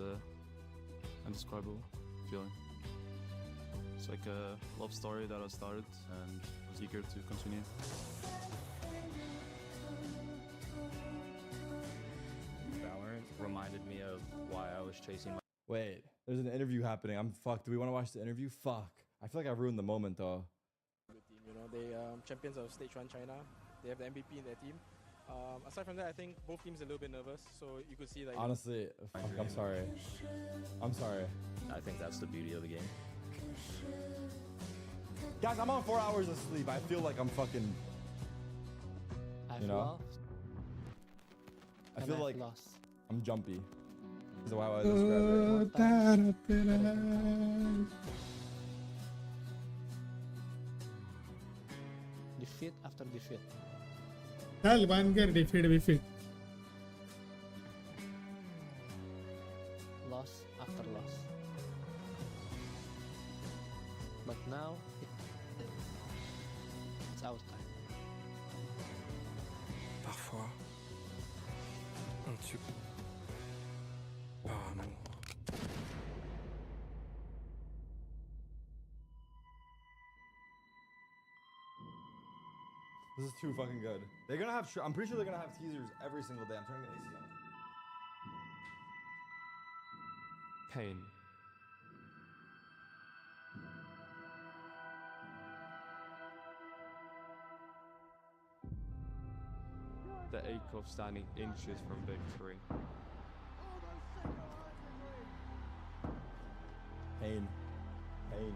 indescribable feeling. It's like a love story that I started and was eager to continue. Valorant reminded me of why I was chasing my... Wait, there's an interview happening. I'm fucked. Do we want to watch the interview? Fuck. I feel like I ruined the moment though. You know, they champions of Stage 1 China. They have the MVP in their team. Aside from that, I think both teams are a little bit nervous, so you could see like... Honestly, fuck, I'm sorry. I'm sorry. I think that's the beauty of the game. Guys, I'm on 4 hours of sleep. I feel like I'm fucking... You know? I feel like I'm jumpy. Is how I describe it. Defeat after defeat. Hell, one get defeat. Loss after loss. But now, it's our time. Parfois, Parfois, on tue par amour. This is too fucking good. They're gonna have. I'm pretty sure they're gonna have teasers every single day. I'm turning the AC on. Pain. The ache of standing inches from victory. Pain. Pain.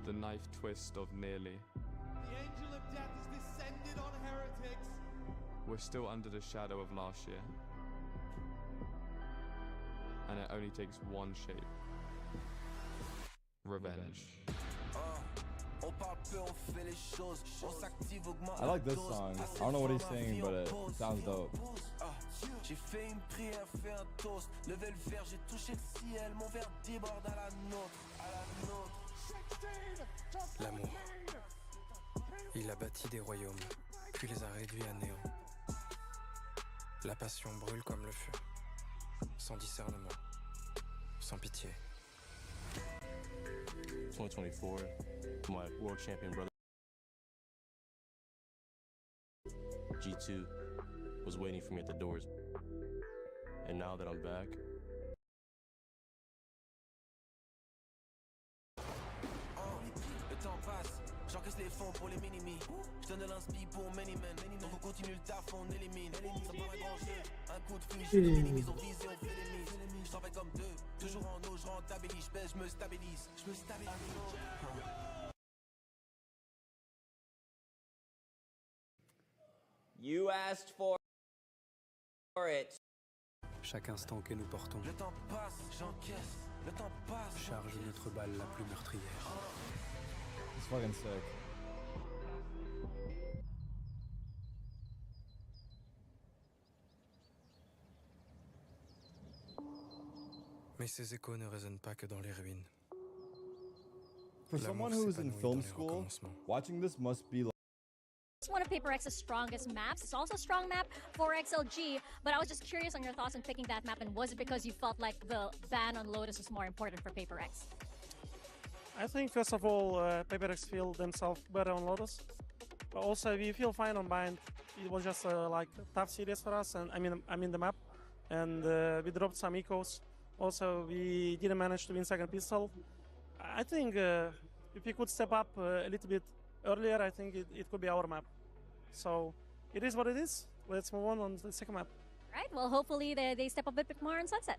The knife twist of nearly. The angel of death has descended on heretics. We're still under the shadow of last year. And it only takes one shape. Revenge. I like this song. I don't know what he's saying, but it sounds dope. J'ai fait une prière, fait un toast. Levé le verre, j'ai touché le ciel. Mon verre déborde à la nôtre, à la nôtre. L'amour. Il a bâti des royaumes, puis les a réduits à néant. La passion brûle comme le feu, sans discernement, sans pitié. 2024, my world champion brother G2 was waiting for me at the doors. And now that I'm back, le temps passe, j'encaisse les fonds pour les mini-me. Je donne de l'inspi pour many men. Donc on continue le taf, on élimine. Ça paraît grand jeu, un coup de flux, je les minimise, on vise et on fait les mises. Je travaille comme deux, toujours en eau, je rentabilise, je baisse, je me stabilise. You asked for it. Chaque instant que nous portons Le temps passe, j'encaisse. Le temps passe. charge notre balle la plus meurtrière. It's fucking sick. Mais ces échos ne résonnent pas que dans les ruines. For someone who's in film school, watching this must be like. It's one of PaperX's strongest maps. It's also a strong map for XLG, but I was just curious on your thoughts on picking that map, and was it because you felt like the ban on Lotus was more important for PaperX? I think first of all, PaperX feel themselves better on Lotus, but also we feel fine on Bind. It was just like a tough series for us, and I mean the map, and we dropped some ecos. Also, we didn't manage to win second pistol. I think if we could step up a little bit earlier, I think it could be our map. So it is what it is. Let's move on to the second map. Right. Well, hopefully they step up a bit more on Sunset.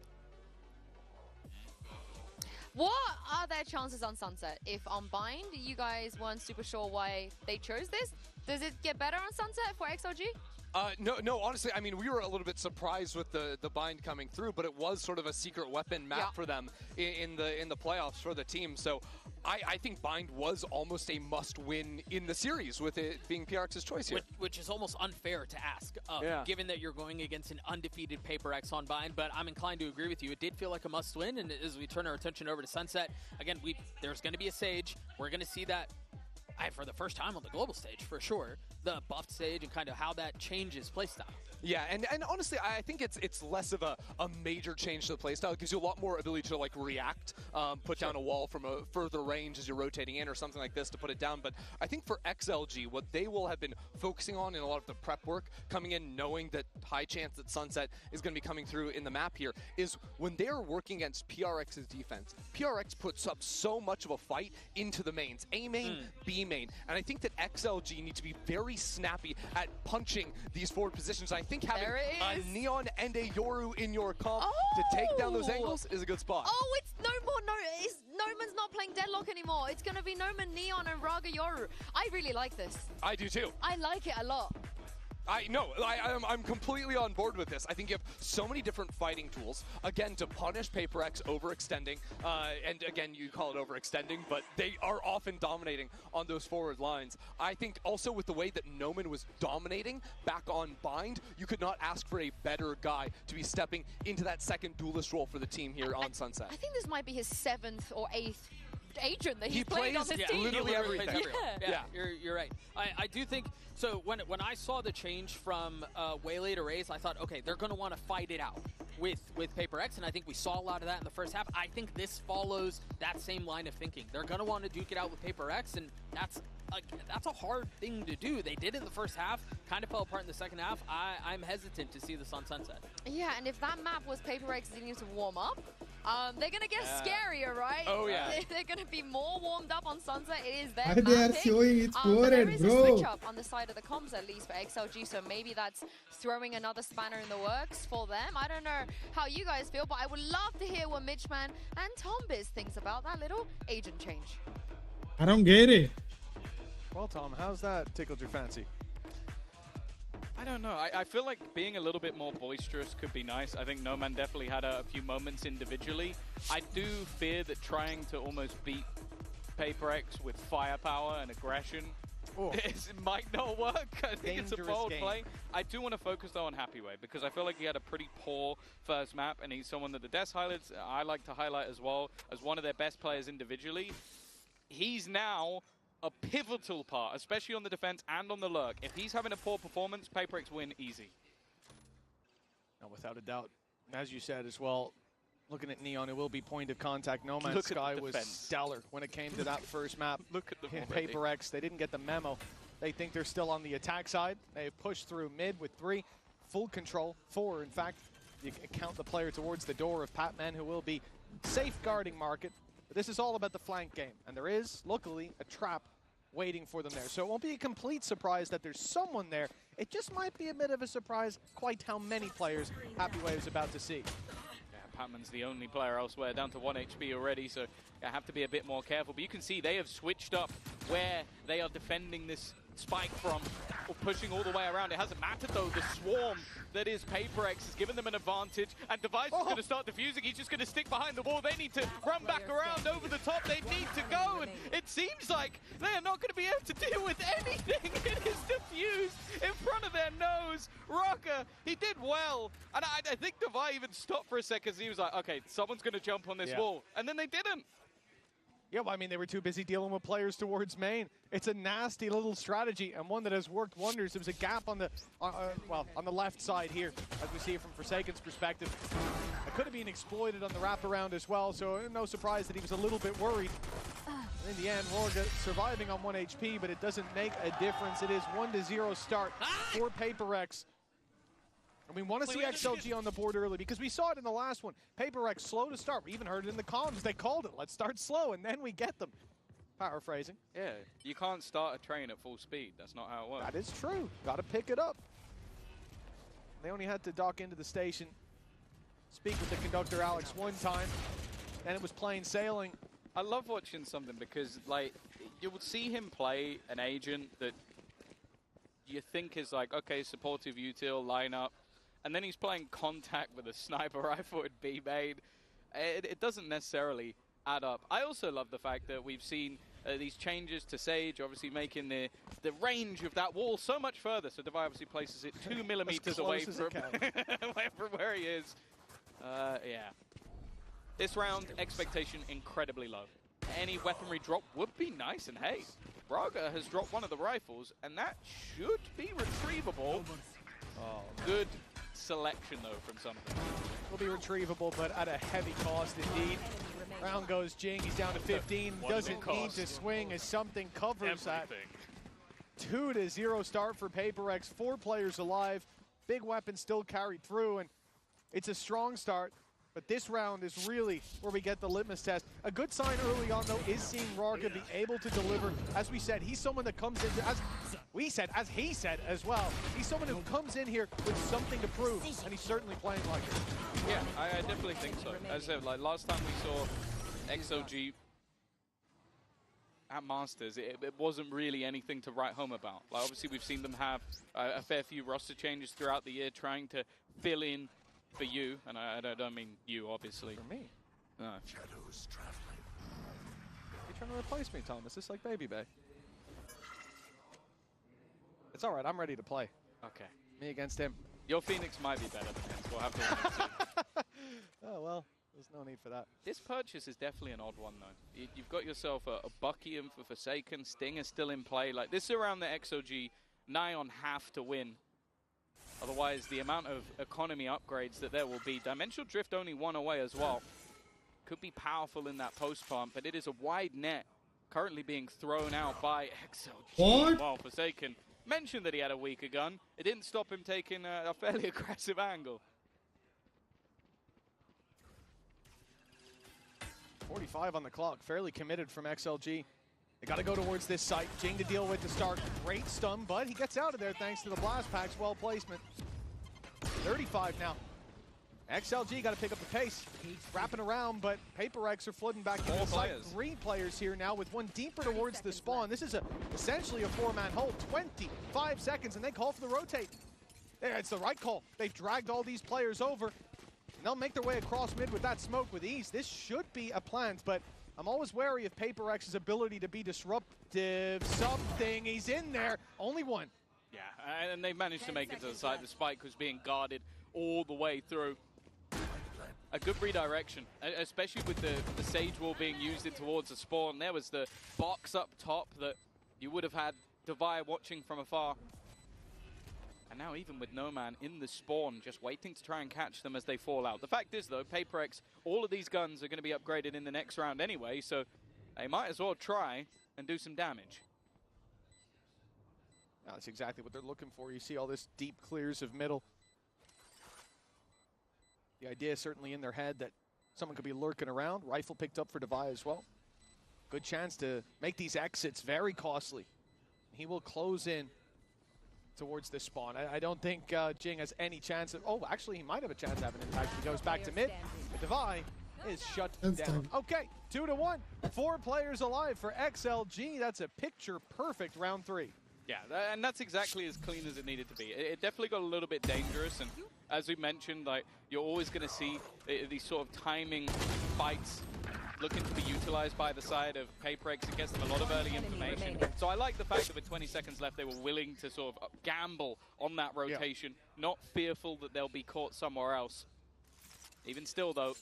What are their chances on Sunset? If on Bind, you guys weren't super sure why they chose this, does it get better on Sunset for XLG? No, honestly, I mean, we were a little bit surprised with the bind coming through, but it was sort of a secret weapon map for them in the playoffs for the team. So I think bind was almost a must-win in the series, with it being PRX's choice here. Which is almost unfair to ask, given that you're going against an undefeated PaperX on bind, but I'm inclined to agree with you. It did feel like a must-win, and as we turn our attention over to Sunset, again, there's going to be a Sage. We're going to see that for the first time on the global stage, for sure, the buffed stage and kind of how that changes playstyle. Yeah, and honestly, I think it's less of a major change to the playstyle. It gives you a lot more ability to, like, react, put down a wall from a further range as you're rotating in or something like this to put it down. But I think for XLG, what they will have been focusing on in a lot of the prep work, coming in knowing that high chance that Sunset is going to be coming through in the map here, is when they're working against PRX's defense, PRX puts up so much of a fight into the mains, A main, B main. And I think that XLG need to be very snappy at punching these forward positions. I think having a Neon and a Yoru in your comp to take down those angles is a good spot. Oh, it's Noman's not playing Deadlock anymore. It's going to be Noman, Neon, and Raga Yoru. I really like this. I do too. I like it a lot. I'm completely on board with this. I think you have so many different fighting tools, again, to punish PaperX overextending, and again, you call it overextending, but they are often dominating on those forward lines. I think also with the way that Noman was dominating back on Bind, you could not ask for a better guy to be stepping into that second duelist role for the team here on Sunset. I think this might be his 7th or 8th agent that he's played on his team. Literally everything. Yeah. You're right. I do think, so when I saw the change from Waylay to Raze, I thought, okay, they're going to want to fight it out with PaperX, and I think we saw a lot of that in the first half. I think this follows that same line of thinking. They're going to want to duke it out with PaperX, and that's a hard thing to do. They did it in the first half, kind of fell apart in the second half. I'm hesitant to see this on Sunset. Yeah, and if that map was PaperX needing to warm up, they're going to get scarier, right? Oh, yeah. They're going to be more warmed up on Sunset. It is their Why map they are pick. showing it's But there bored, is bro. a switch up on the side of the comms, at least for XLG, so maybe that's throwing another spanner in the works for them. I don't know how you guys feel, but I would love to hear what Mitchman and Tombiz thinks about that little agent change. I don't get it. Well, Tom, how's that tickled your fancy? I don't know. I feel like being a little bit more boisterous could be nice. I think No Man definitely had a few moments individually. I do fear that trying to almost beat PaperX with firepower and aggression it might not work. I think it's a bold play. I do want to focus though on Happyway because I feel like he had a pretty poor first map, and he's someone that the Des highlights I like to highlight as well as one of their best players individually. He's now a pivotal part, especially on the defense and on the lurk. If he's having a poor performance, PaperX win easy. No, without a doubt. As you said as well, looking at Neon, it will be point of contact. No Man's Sky was stellar when it came to that first map. Look at the PaperX, they didn't get the memo. They think they're still on the attack side. They pushed through mid with 3. Full control, 4 in fact. You can count the player towards the door of Patman, who will be safeguarding Market. But this is all about the flank game. And there is, luckily, a trap waiting for them there. So it won't be a complete surprise that there's someone there. It just might be a bit of a surprise quite how many players Happyway is about to see. Yeah, Patman's the only player elsewhere, down to 1 HP already, so I have to be a bit more careful. But you can see they have switched up where they are defending this spike from, or pushing all the way around. It hasn't mattered though. The swarm that is PaperX has given them an advantage, and Device is going to start defusing. He's just going to stick behind the wall. They need to run back around over the top. They need to go, and it seems like they are not going to be able to deal with anything. It is diffused in front of their nose. Rocker, he did well, and I think Device even stopped for a second. He was like, okay, someone's going to jump on this wall, and then they didn't. Yeah, well, I mean, they were too busy dealing with players towards main. It's a nasty little strategy, and one that has worked wonders. There was a gap on the, on the left side here, as we see it from Forsaken's perspective. It could have been exploited on the wraparound as well, so no surprise that he was a little bit worried. In the end, Rorga surviving on 1 HP, but it doesn't make a difference. It is 1-0 start for PaperX. And we want to see XLG on the board early because we saw it in the last one. PaperX slow to start. We even heard it in the comms. They called it. Let's start slow, and then we get them. Paraphrasing. Yeah, you can't start a train at full speed. That's not how it works. That is true. Got to pick it up. They only had to dock into the station, speak with the conductor, Alex, one time, and it was plain sailing. I love watching something because, like, you would see him play an agent that you think is like, okay, supportive util, lineup, and then he's playing contact with a sniper rifle at B-main. It doesn't necessarily add up. I also love the fact that we've seen these changes to Sage, obviously making the range of that wall so much further. So Devi obviously places it 2 millimeters away from where he is. Yeah. This round, expectation incredibly low. Any weaponry drop would be nice, and hey, Braga has dropped one of the rifles, and that should be retrievable. Oh, good selection, though, from something. Will be retrievable, but at a heavy cost indeed. Round goes Jing, he's down to 15. Doesn't need to swing as something covers that. 2-0 start for PaperX, 4 players alive. Big weapon still carried through, and it's a strong start. But this round is really where we get the litmus test. A good sign early on, though, is seeing Rorga be able to deliver. As we said, he's someone that comes in, as he said as well, he's someone who comes in here with something to prove, and he's certainly playing like it. Yeah, I definitely think so. As I said, like last time we saw XLG at Masters, it wasn't really anything to write home about. Like, obviously, we've seen them have a fair few roster changes throughout the year, trying to fill in for you, and I don't mean you, obviously. For me? No. Shadows traveling. You trying to replace me, Tom? Is this like Baby Bay? It's all right. I'm ready to play. Okay. Me against him. Your Phoenix might be better than his. We'll have to wait and see. Oh, well. There's No need for that. This purchase is definitely an odd one, though. You've got yourself a Bucky in for Forsaken. Sting is still in play. Like, this is around the XLG nigh on half to win. Otherwise, the amount of economy upgrades that there will be. Dimensional Drift only one away as well. Could be powerful in that post pump, but it is a wide net currently being thrown out by XLG. Well, Forsaken mentioned that he had a weaker gun. It didn't stop him taking a fairly aggressive angle. 45 on the clock, fairly committed from XLG. They got to go towards this site. Jing to deal with to start. Great stun, but he gets out of there thanks to the blast packs. Well placement. 35 now. XLG got to pick up the pace. Wrapping around, but PaperX are flooding back into the site. 3 players here now with one deeper towards the spawn. This is essentially a 4-man hold. 25 seconds, and they call for the rotate. Yeah, it's the right call. They've dragged all these players over. And they'll make their way across mid with that smoke with ease. This should be a plant, but I'm always wary of PaperX's ability to be disruptive. Something, he's in there. Only one. Yeah, and they managed to make it to the site. The spike was being guarded all the way through. A good redirection, especially with the Sage Wall being used in towards the spawn. There was the box up top that you would have had Devi watching from afar. And now even with no man in the spawn, just waiting to try and catch them as they fall out. The fact is, though, PaperX, all of these guns are going to be upgraded in the next round anyway, so they might as well try and do some damage. That's exactly what they're looking for. You see all this deep clears of middle. The idea is certainly in their head that someone could be lurking around. Rifle picked up for Devi as well. Good chance to make these exits very costly. He will close in towards this spawn. I don't think Jing has any chance of... Oh, actually, he might have a chance of having an impact. He goes back to mid. But Devi is shut down. Okay, 2-1. 4 players alive for XLG. That's a picture-perfect round 3. Yeah, and that's exactly as clean as it needed to be. It definitely got a little bit dangerous, and as we mentioned, like, you're always going to see these sort of timing fights looking to be utilized by the side of PaperX. It gets them a lot of early information. So I like the fact that with 20 seconds left, they were willing to sort of gamble on that rotation, not fearful that they'll be caught somewhere else. Even still, though,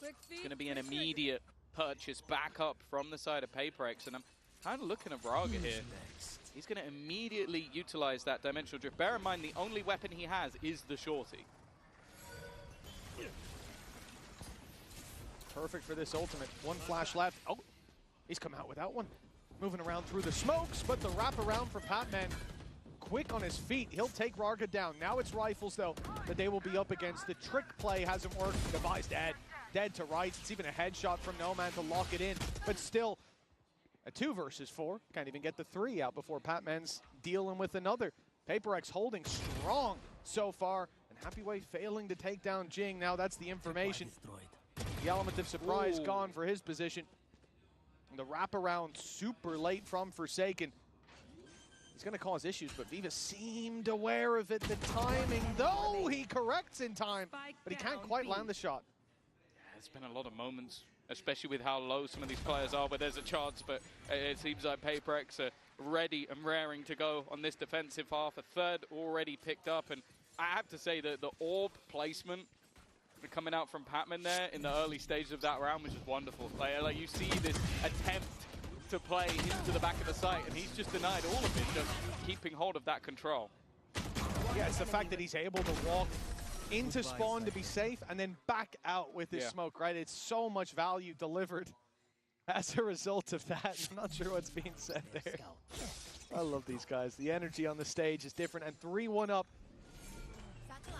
it's going to be an immediate purchase back up from the side of PaperX, and I'm kind of looking at Braga here. He's going to immediately utilize that Dimensional Drift. Bear in mind, the only weapon he has is the Shorty. Perfect for this ultimate. One flash left. Oh, he's come out without one. Moving around through the smokes, but the wraparound for Patman. Quick on his feet. He'll take Raga down. Now it's Rifles, though, that they will be up against. The trick play hasn't worked. Devi's dead. Dead to rights. It's even a headshot from Nomad to lock it in. But still, a 2 versus 4. Can't even get the 3 out before Patman's dealing with another. PaperX holding strong so far. And Happy Way failing to take down Jing. Now that's the information. The element of surprise gone for his position. And the wraparound super late from Forsaken. He's going to cause issues, but Viva seemed aware of it. The timing, though, he corrects in time, but he can't quite land the shot. Yeah, it's been a lot of moments, especially with how low some of these players are, where there's a chance, but it seems like PaperX are ready and raring to go on this defensive half. A third already picked up, and I have to say that the orb placement coming out from Patman there in the early stages of that round was just wonderful. Like you see this attempt to play into the back of the site, and he's just denied all of it, just keeping hold of that control. Yeah, it's the fact that he's able to walk into spawn to be safe and then back out with his smoke, right? It's so much value delivered as a result of that. I'm not sure what's being said there. I love these guys. The energy on the stage is different, and 3-1 up.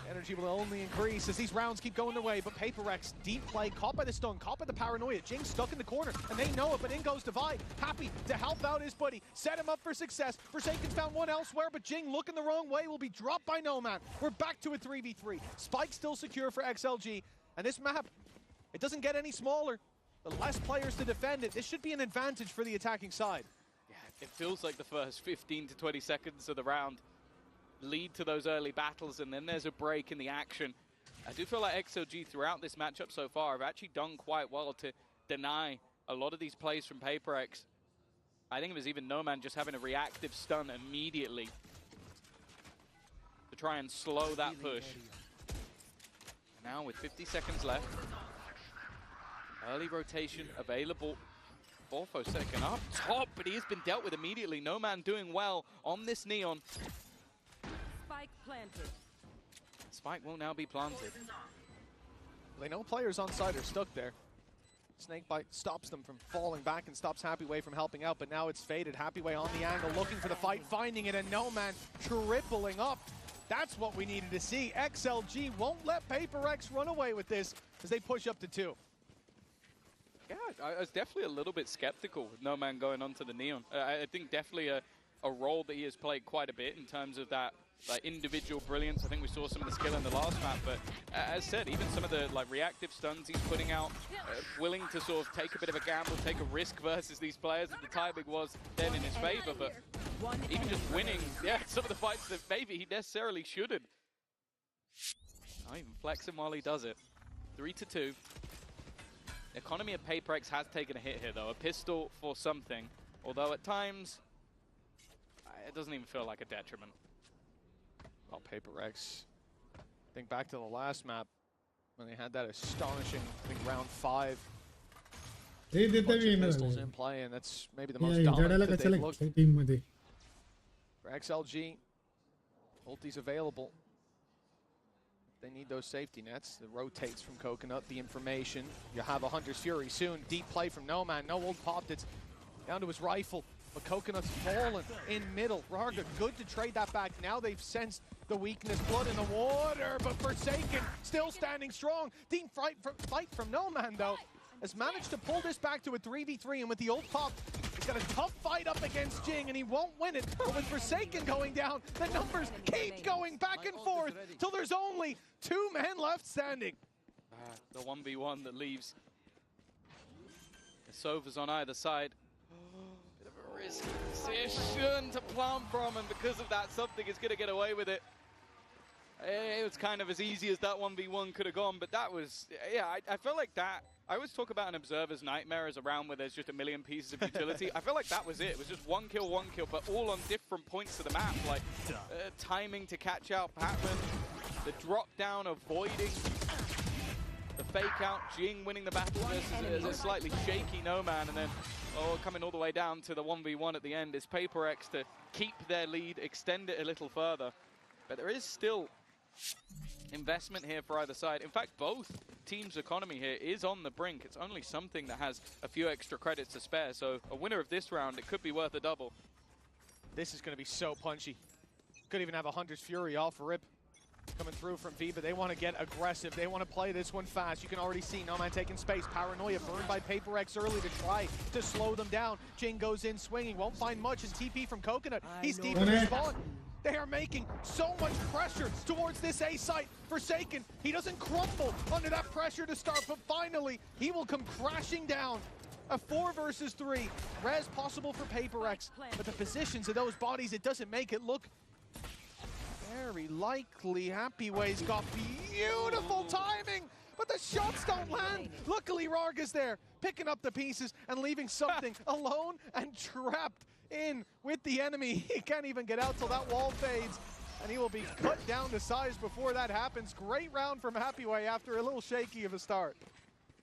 Energy will only increase as these rounds keep going their way, but PaperX, deep play, caught by the stun, caught by the paranoia. Jing stuck in the corner, and they know it, but in goes Devi, happy to help out his buddy, set him up for success. Forsaken's found one elsewhere, but Jing looking the wrong way, will be dropped by Nomad. We're back to a 3v3. Spike still secure for XLG, and this map, it doesn't get any smaller. The less players to defend it, this should be an advantage for the attacking side. Yeah, it feels like the first 15 to 20 seconds of the round lead to those early battles, and then there's a break in the action. I do feel like XLG throughout this matchup so far have actually done quite well to deny a lot of these plays from PaperX. I think it was even Nomad just having a reactive stun immediately to try and slow that push. And now with 50 seconds left, Early rotation available. Borfo second up top, but he has been dealt with immediately. No man doing well on this Neon. Spike planted. Spike will now be planted. They know players on side are stuck there. Snakebite stops them from falling back and stops Happyway from helping out, but now it's faded. Happyway on the angle, looking for the fight, finding it, and No Man tripling up. That's what we needed to see. XLG won't let PaperX run away with this as they push up to 2. Yeah, I was definitely a little bit skeptical with No Man going onto the Neon. I think definitely a role that he has played quite a bit in terms of that individual brilliance. I think we saw some of the skill in the last map, but as said, even some of the reactive stuns he's putting out, willing to sort of take a bit of a gamble, take a risk versus these players, and the timing was then in his favor, but even just winning, some of the fights that maybe he necessarily shouldn't. Not even flexing while he does it. 3-2. Economy of PaperX has taken a hit here, though. A pistol for something, although at times it doesn't even feel like a detriment. Well, PaperX, think back to the last map when they had that astonishing, I think, round 5. They did bunch the of pistols in play, and that's maybe the most dominant that they've looked. For XLG, ulti's available. They need those safety nets. It rotates from Coconut, the information. You have a Hunter's Fury soon. Deep play from No Man. No ult popped. It's down to his rifle. But Coconut's fallen in middle. Rarga, good to trade that back. Now they've sensed the weakness. Blood in the water, but Forsaken still standing strong. Deep fight from No Man, though, has managed to pull this back to a 3v3. And with the ult pop, he's got a tough fight up against Jing, and he won't win it. But with Forsaken going down, the numbers keep going back and forth till there's only 2 men left standing. The 1v1 that leaves the Sovas on either side. Bit of a risky position to plant from, and because of that, something is going to get away with it. It was kind of as easy as that 1v1 could have gone, but that was, I feel like that. I always talk about an observer's nightmare as a round where there's just a million pieces of utility. I feel like that was it. It was just one kill, but all on different points of the map, like timing to catch out Patman, the drop down, avoiding the fake out, Jing winning the battle versus a slightly shaky No Man, and then coming all the way down to the 1v1 at the end is PaperX to keep their lead, extend it a little further. But there is still investment here for either side. In fact, both teams' economy here is on the brink. It's only something that has a few extra credits to spare, so a winner of this round, it could be worth a double. This is going to be so punchy. Could even have a Hunter's Fury off rip coming through from Viva. They want to get aggressive. They want to play this one fast. You can already see No Man taking space. Paranoia burned by PaperX early to try to slow them down. Jing goes in swinging. Won't find much. And TP from Coconut. He's deep in the spawn. They are making so much pressure towards this A site. Forsaken, he doesn't crumble under that pressure to start, but finally, he will come crashing down. A 4 versus 3. Res possible for PaperX, but the positions of those bodies, it doesn't make it look very likely. Happyway's got beautiful timing, but the shots don't land. Luckily, Rarga's there, picking up the pieces and leaving something alone and trapped in with the enemy. He can't even get out till that wall fades, and he will be cut down to size before that happens. Great round from Happyway after a little shaky of a start.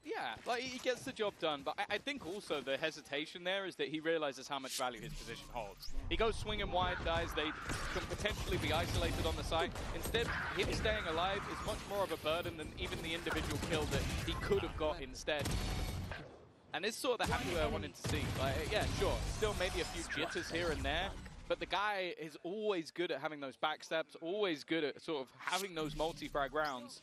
Yeah, like he gets the job done, but I think also the hesitation there is that he realizes how much value his position holds. He goes swinging wide, guys. They can potentially be isolated on the site. Instead, him staying alive is much more of a burden than even the individual kill that he could have got instead. And it's sort of the Happyway I wanted to see. Like, yeah, sure, still maybe a few jitters here and there, but the guy is always good at having those backstabs, always good at sort of having those multi-frag rounds.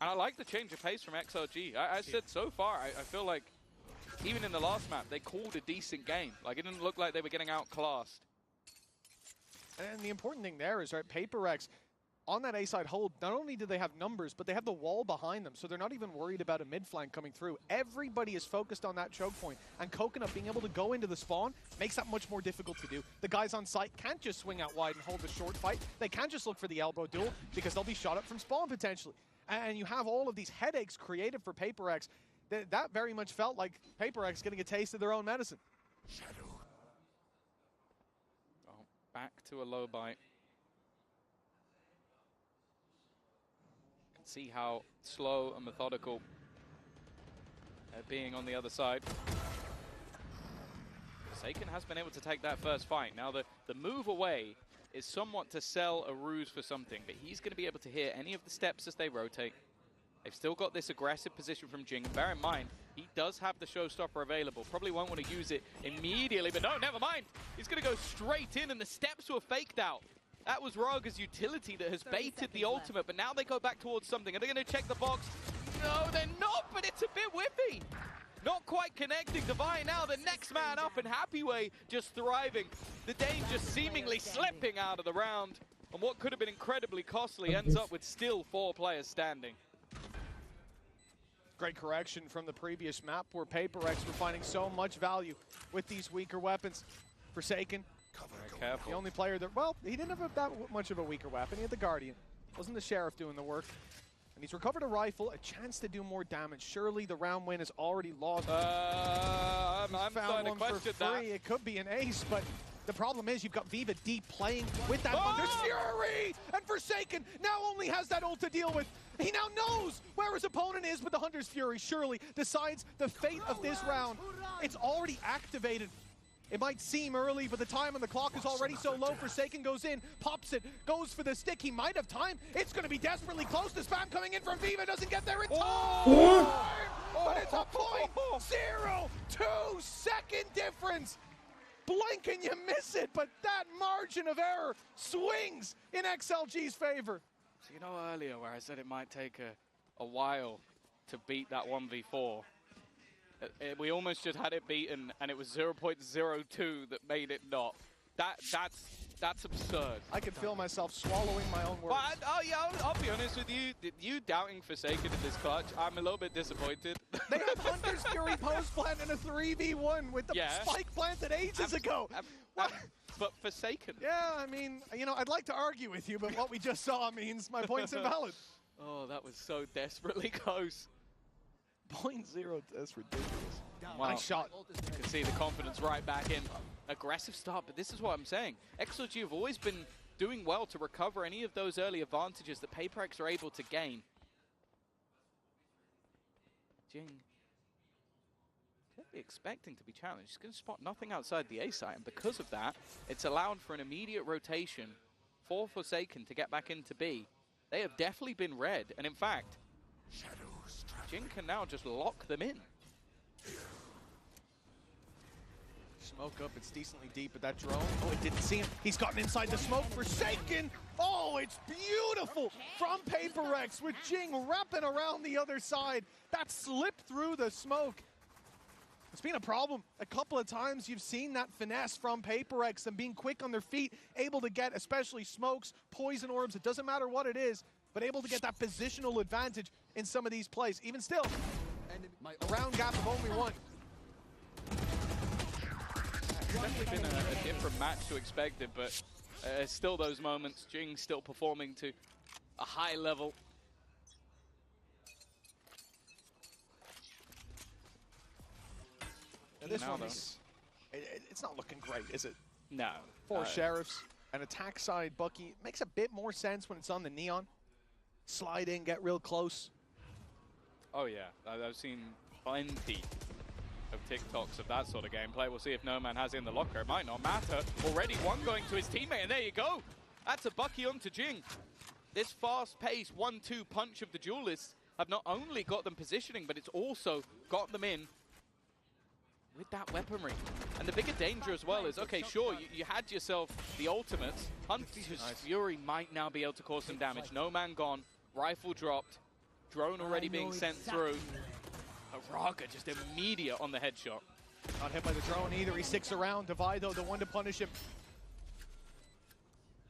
And I like the change of pace from XLG. I said so far, I feel like even in the last map, they called a decent game. Like, it didn't look like they were getting outclassed. And the important thing there is, right, PaperX, on that A-side hold, not only do they have numbers, but they have the wall behind them, so they're not even worried about a mid-flank coming through. Everybody is focused on that choke point, and Coconut being able to go into the spawn makes that much more difficult to do. The guys on site can't just swing out wide and hold the short fight. They can't just look for the elbow duel, because they'll be shot up from spawn potentially. And you have all of these headaches created for PaperX. That very much felt like PaperX getting a taste of their own medicine. Oh, back to a low bite. See how slow and methodical being on the other side. Forsaken has been able to take that first fight. Now the move away is somewhat to sell a ruse for something, but he's going to be able to hear any of the steps as they rotate. They've still got this aggressive position from Jing. Bear in mind, he does have the showstopper available. Probably won't want to use it immediately, but no, never mind. He's going to go straight in, and the steps were faked out. That was Raga's utility that has baited the ultimate, but now they go back towards something. Are they going to check the box? No, they're not, but it's a bit whiffy. Not quite connecting. Divine now the next man up, and Happyway just thriving. The Dane just seemingly slipping out of the round. And what could have been incredibly costly ends up with still 4 players standing. Great correction from the previous map where PRX were finding so much value with these weaker weapons. Forsaken, careful. The only player that, well, he didn't have that much of a weaker weapon. He had the Guardian. Wasn't the Sheriff doing the work. And he's recovered a rifle, a chance to do more damage. Surely the round win is already lost. I'm starting to question that. It could be an ace, but the problem is you've got Viva deep playing with that Hunter's Fury! And Forsaken now only has that ult to deal with. He now knows where his opponent is, but the Hunter's Fury surely decides the fate of this round. It's already activated. It might seem early, but the time on the clock is already so low. Forsaken goes in, pops it, goes for the stick. He might have time. It's going to be desperately close. The spam coming in from Viva doesn't get there in time. But it's a 0.02 second difference. Blink and you miss it, but that margin of error swings in XLG's favor. So you know earlier where I said it might take a while to beat that 1v4? We almost just had it beaten, and it was 0.02 that made it not. That's absurd. I can feel myself swallowing my own words. But I'll be honest with you. You doubting Forsaken in this clutch, I'm a little bit disappointed. They have Hunter's Fury post plant in a 3v1 with the spike planted ages ago. But Forsaken. Yeah, I mean, you know, I'd like to argue with you, but what we just saw means my point's invalid. Oh, that was so desperately close. 0.0, that's ridiculous. Wow. Nice shot. You can see the confidence right back in. Aggressive start, but this is what I'm saying. XLG have always been doing well to recover any of those early advantages that PRX are able to gain. Jing can't be expecting to be challenged. He's going to spot nothing outside the A site, and because of that, it's allowed for an immediate rotation for Forsaken to get back into B. They have definitely been red, and in fact, Jing can now just lock them in. Smoke up, it's decently deep, but that drone, oh, it didn't see him. He's gotten inside the smoke. Forsaken, oh, it's beautiful from PRX with Jing wrapping around the other side. That slipped through the smoke. It's been a problem. A couple of times you've seen that finesse from PRX, them being quick on their feet, able to get especially smokes, poison orbs, it doesn't matter what it is, but able to get that positional advantage in some of these plays. Even still, a round gap of only 1. It's definitely been a different match to expected, but still those moments, Jing still performing to a high level. And this one is, it's not looking great, is it? No. 4 Sheriffs, an attack side Bucky. Makes a bit more sense when it's on the Neon. Slide in, get real close. Oh yeah, I've seen plenty of TikToks of that sort of gameplay. We'll see if No Man has it in the locker. It might not matter. Already one going to his teammate, and there you go. That's a Bucky onto Jing. This fast-paced 1-2 punch of the Duelists have not only got them positioning, but it's also got them in with that weaponry. And the bigger danger as well is, okay, sure, you had yourself the ultimates. Hunter's Fury might now be able to cause some damage. No Man gone, rifle dropped, drone already being sent through. Raga just immediate on the headshot. Not hit by the drone either, he sticks around. Divide though, the one to punish him.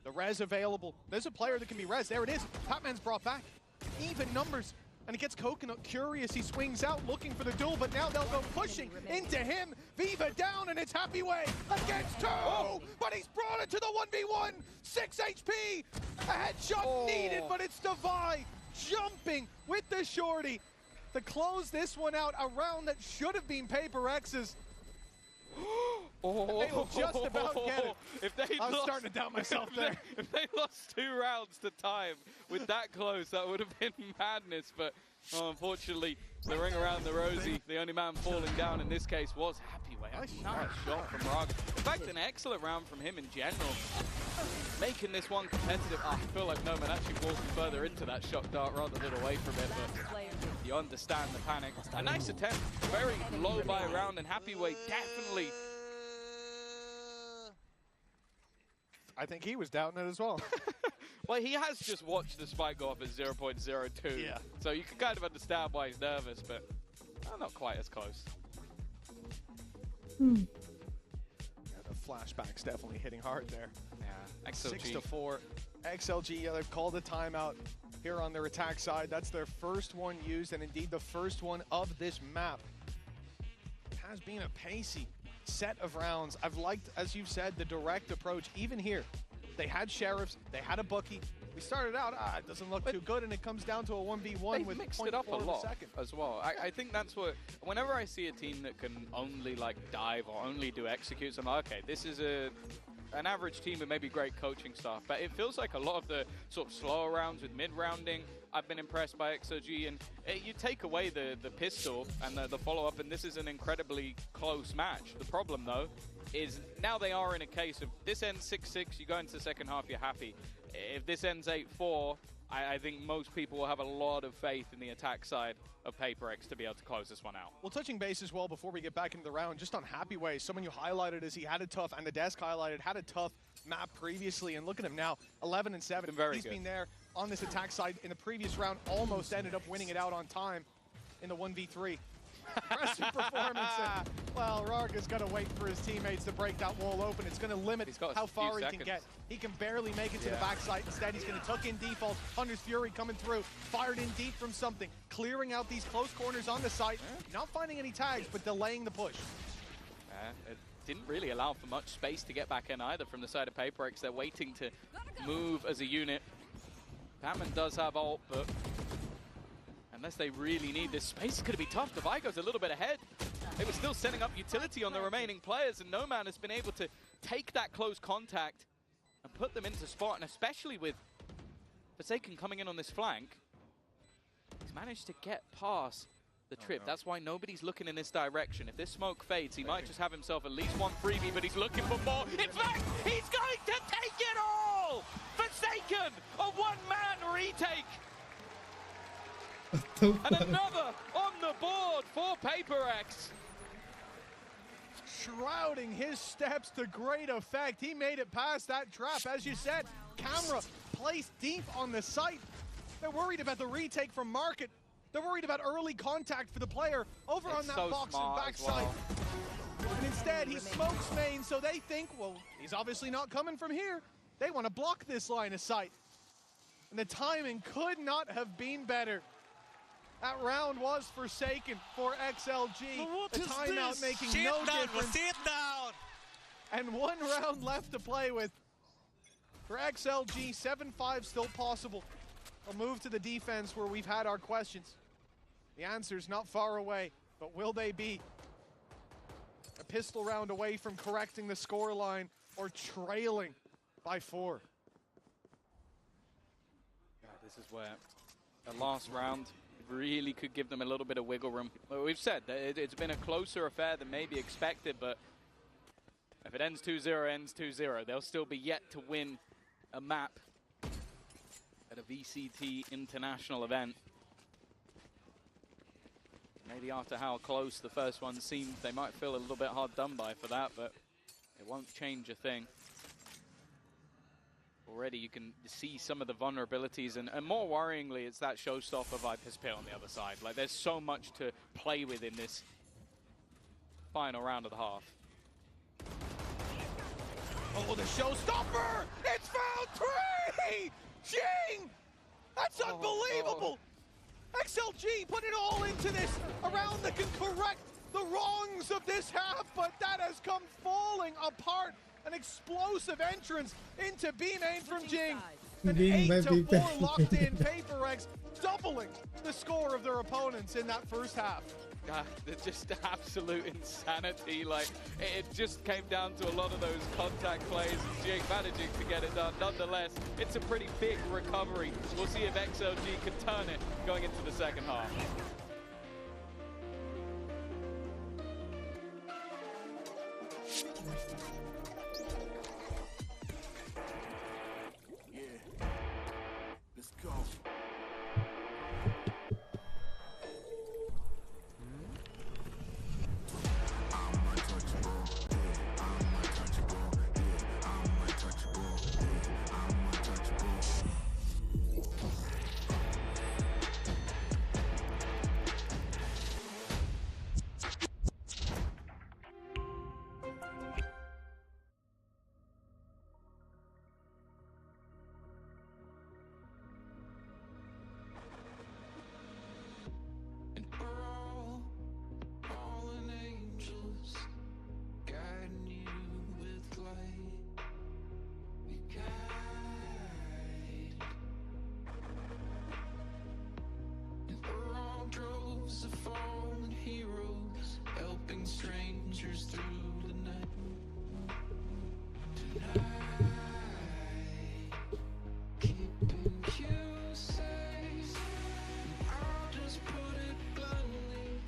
The res available. There's a player that can be res, there it is. Patman's brought back. Even numbers. And he gets Coconut curious, he swings out looking for the duel, but now they'll go pushing into him. Viva down, and it's Happyway against 2, but he's brought it to the 1v1. 6 HP, a headshot needed, but it's Devi jumping with the shorty to close this one out. A round that should have been PRX's. They'll just about get it. If they I'm starting to doubt myself there. If they lost 2 rounds to time with that close, that would have been madness. But unfortunately, the ring around the rosy, the only man falling down in this case was Happyway. Nice shot from Rog. In fact, an excellent round from him in general. Making this one competitive. I feel like Noman actually walking further into that shock dart rather than away from it. But you understand the panic. A nice attempt. Very low by a round, and Happyway definitely... I think he was doubting it as well. Well, he has just watched the spike go off at 0.02. Yeah. So you can kind of understand why he's nervous, but not quite as close. Yeah, the flashback's definitely hitting hard there. Yeah. XLG. 6-4. XLG, they've called a timeout here on their attack side. That's their first one used, and indeed the first one of this map. It has been a pacey set of rounds. I've liked, as you've said, the direct approach. Even here, they had sheriffs, they had a bookie. We started out, it doesn't look too good, and it comes down to a 1v1 with mixed it up a lot second. as well. I think that's what, whenever I see a team that can only like dive or only do executes, I'm like, okay, this is an average team with maybe great coaching staff, but it feels like a lot of the sort of slower rounds with mid-rounding, I've been impressed by XLG, and you take away the pistol and the follow-up, and this is an incredibly close match. The problem, though, is now they are in a case of this ends 6-6, you go into the second half, you're happy. If this ends 8-4, I think most people will have a lot of faith in the attack side of PRX to be able to close this one out. Well, touching base as well before we get back into the round, just on Happyway, someone you highlighted as he had a tough, and the desk highlighted, had a tough map previously, and look at him now, 11-7. He's been there on this attack side in the previous round, almost ended up winning it out on time in the 1v3. Impressive performance. And, well, Rarga's got to wait for his teammates to break that wall open. It's going to limit how far he can get. He can barely make it to the backside. Instead, he's going to tuck in default. Hunter's Fury coming through, fired in deep from something, clearing out these close corners on the site, not finding any tags, but delaying the push. It didn't really allow for much space to get back in either from the side of PRX. They're waiting to move as a unit. Batman does have ult, but unless they really need this space, it's going to be tough. The Vigo's a little bit ahead. They were still setting up utility on the remaining players, and No Man has been able to take that close contact and put them into spot, and especially with Forsaken coming in on this flank, he's managed to get past the trip. That's why nobody's looking in this direction. If this smoke fades, he might just have himself at least one freebie, but he's looking for more. In fact, he's going to take it all! Forsaken, a one-man retake! And another on the board for PRX. Shrouding his steps to great effect. He made it past that trap. As you said, camera placed deep on the site. They're worried about the retake from Market. They're worried about early contact for the player over on that box and backside. And instead, he smokes main, so they think, well, he's obviously not coming from here. They want to block this line of sight. And the timing could not have been better. That round was forsaken for XLG. The timeout making no difference. Sit down! And one round left to play with. For XLG, 7-5 still possible. They'll move to the defense where we've had our questions. The answer's not far away, but will they be a pistol round away from correcting the scoreline or trailing by 4? God, this is where the last round really could give them a little bit of wiggle room. Well, we've said that it's been a closer affair than maybe expected, but if it ends 2-0, ends 2-0. They'll still be yet to win a map at a VCT international event. Maybe after how close the first one seemed, they might feel a little bit hard done by for that, but it won't change a thing. Already you can see some of the vulnerabilities, and more worryingly, it's that showstopper Viper's Pit on the other side. Like, there's so much to play with in this final round of the half. Oh, the showstopper! It's found 3! Jing! That's unbelievable! XLG put it all into this, a round that can correct the wrongs of this half, but that has come falling apart. An explosive entrance into B main from Jing. An 8-4 locked in PRX, doubling the score of their opponents in that first half. Just absolute insanity. Like, it just came down to a lot of those contact plays and Jing managing to get it done. Nonetheless, it's a pretty big recovery. We'll see if XLG can turn it going into the second half. Let's go. Strangers through the night. Tonight, keeping you safe. I'll just put it bluntly,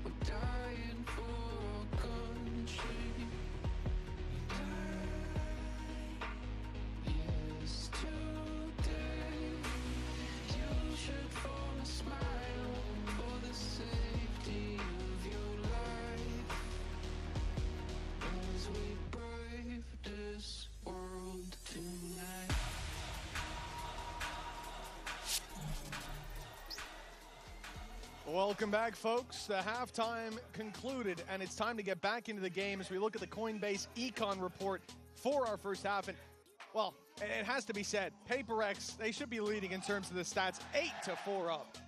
we're dying for our country. Yes, today you should form a smile for the safety of your life. As we brave this world tonight. Welcome back, folks. The halftime concluded, and it's time to get back into the game as we look at the Coinbase Econ report for our first half. And, well, it has to be said, PaperX, they should be leading in terms of the stats, 8-4 up.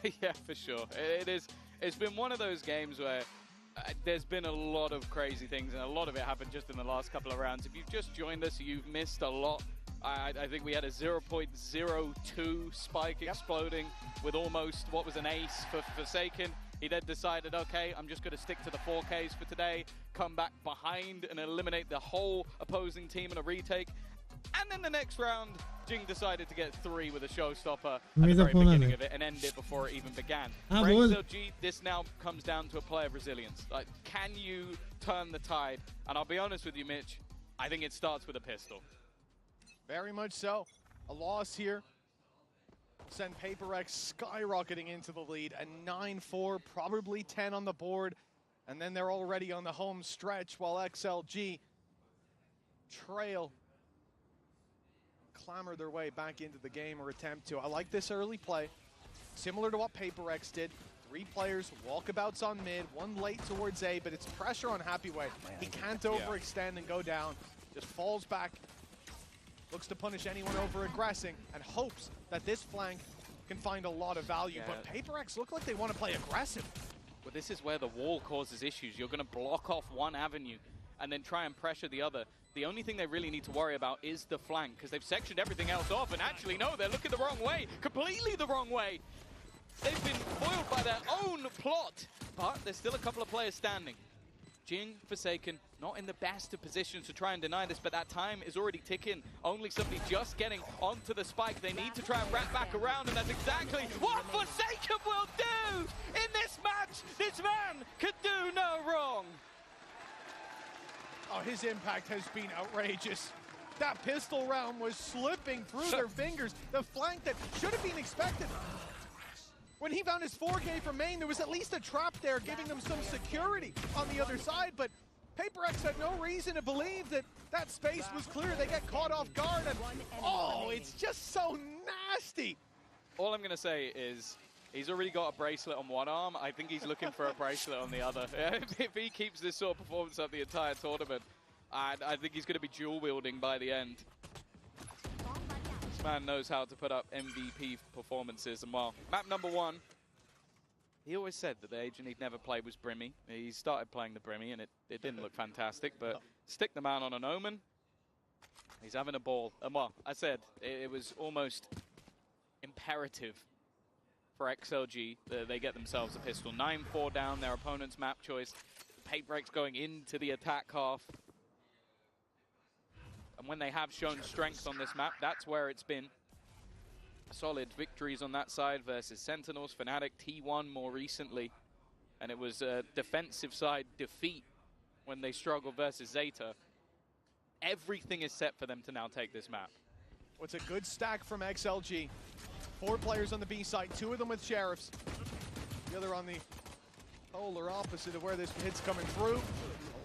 Yeah, for sure. It's been one of those games where there's been a lot of crazy things, and a lot of it happened just in the last couple of rounds. If you've just joined us, you've missed a lot. I think we had a 0.02 spike exploding with almost what was an ace for Forsaken. He then decided, okay, I'm just going to stick to the 4Ks for today, come back behind and eliminate the whole opposing team in a retake. And then the next round, Jing decided to get 3 with a showstopper at the very beginning of it and end it before it even began. For XLG, this now comes down to a play of resilience. Like, can you turn the tide? And I'll be honest with you, Mitch, I think it starts with a pistol. Very much so. A loss here will send PaperX skyrocketing into the lead. A 9-4, probably 10 on the board. And then they're already on the home stretch while XLG trail, clamber their way back into the game, or attempt to. I like this early play. Similar to what PaperX did. 3 players, walkabouts on mid, 1 late towards A, but it's pressure on Happyway. He can't overextend and go down. Just falls back. Looks to punish anyone over aggressing and hopes that this flank can find a lot of value. But PaperX look like they want to play aggressive. Well, this is where the wall causes issues. You're going to block off one avenue and then try and pressure the other. The only thing they really need to worry about is the flank, because they've sectioned everything else off. And actually, no, they're looking the wrong way, completely the wrong way. They've been foiled by their own plot, but there's still a couple of players standing. Jing, Forsaken, not in the best of positions to try and deny this, but that time is already ticking. Only somebody just getting onto the spike. They need to try and wrap back around, and that's exactly what Forsaken will do in this match. This man could do no wrong. Oh, his impact has been outrageous. That pistol round was slipping through their fingers. The flank that should have been expected. When he found his 4K from main, there was at least a trap there giving them some security on the other side, but PaperX had no reason to believe that that space was clear. They get caught off guard, and oh, it's just so nasty. All I'm going to say is he's already got a bracelet on one arm. I think he's looking for a bracelet on the other. If he keeps this sort of performance up the entire tournament, I think he's going to be dual-wielding by the end. This man knows how to put up MVP performances. And while map number 1, he always said that the agent he'd never played was Brimmy. He started playing the Brimmy, and it didn't look fantastic. But stick the man on an Omen. He's having a ball. And well, I said, it was almost imperative for XLG. They get themselves a pistol. 9-4 down, their opponent's map choice. PRX going into the attack half. And when they have shown strength on this map, that's where it's been. Solid victories on that side versus Sentinels, Fnatic, T1 more recently. And it was a defensive side defeat when they struggled versus Zeta. Everything is set for them to now take this map. What's a good stack from XLG. 4 players on the B side, 2 of them with Sheriffs. The other on the polar opposite of where this hit's coming through.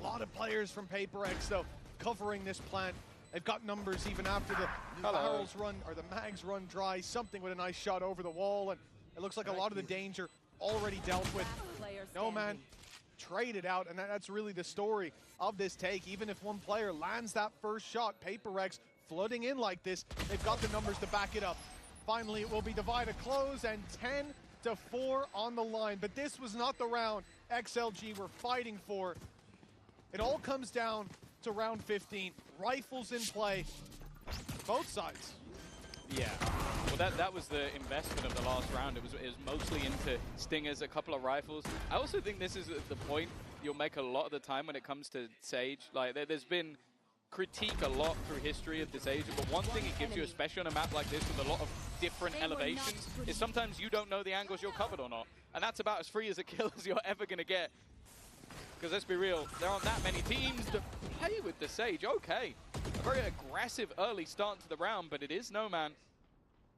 A lot of players from PRX though covering this plant. They've got numbers even after the barrels run, or the mags run dry. Something with a nice shot over the wall, and it looks like a lot of the danger already dealt with. No man traded out, and that's really the story of this take. Even if one player lands that first shot, PRX flooding in like this, they've got the numbers to back it up. Finally, it will be divide a close, and 10-4 on the line. But this was not the round XLG were fighting for. It all comes down to round 15. Rifles in play, both sides. Yeah, well that was the investment of the last round. It was mostly into stingers, a couple of rifles. I also think this is the point you'll make a lot of the time when it comes to Sage. Like there's been critique a lot through history of this agent, but one thing it gives you, especially on a map like this with a lot of different elevations, is sometimes you don't know the angles you're covered or not. And that's about as free as a kill as you're ever going to get. Because let's be real, there aren't that many teams that play with the Sage. Okay, a very aggressive early start to the round, but it is No Man.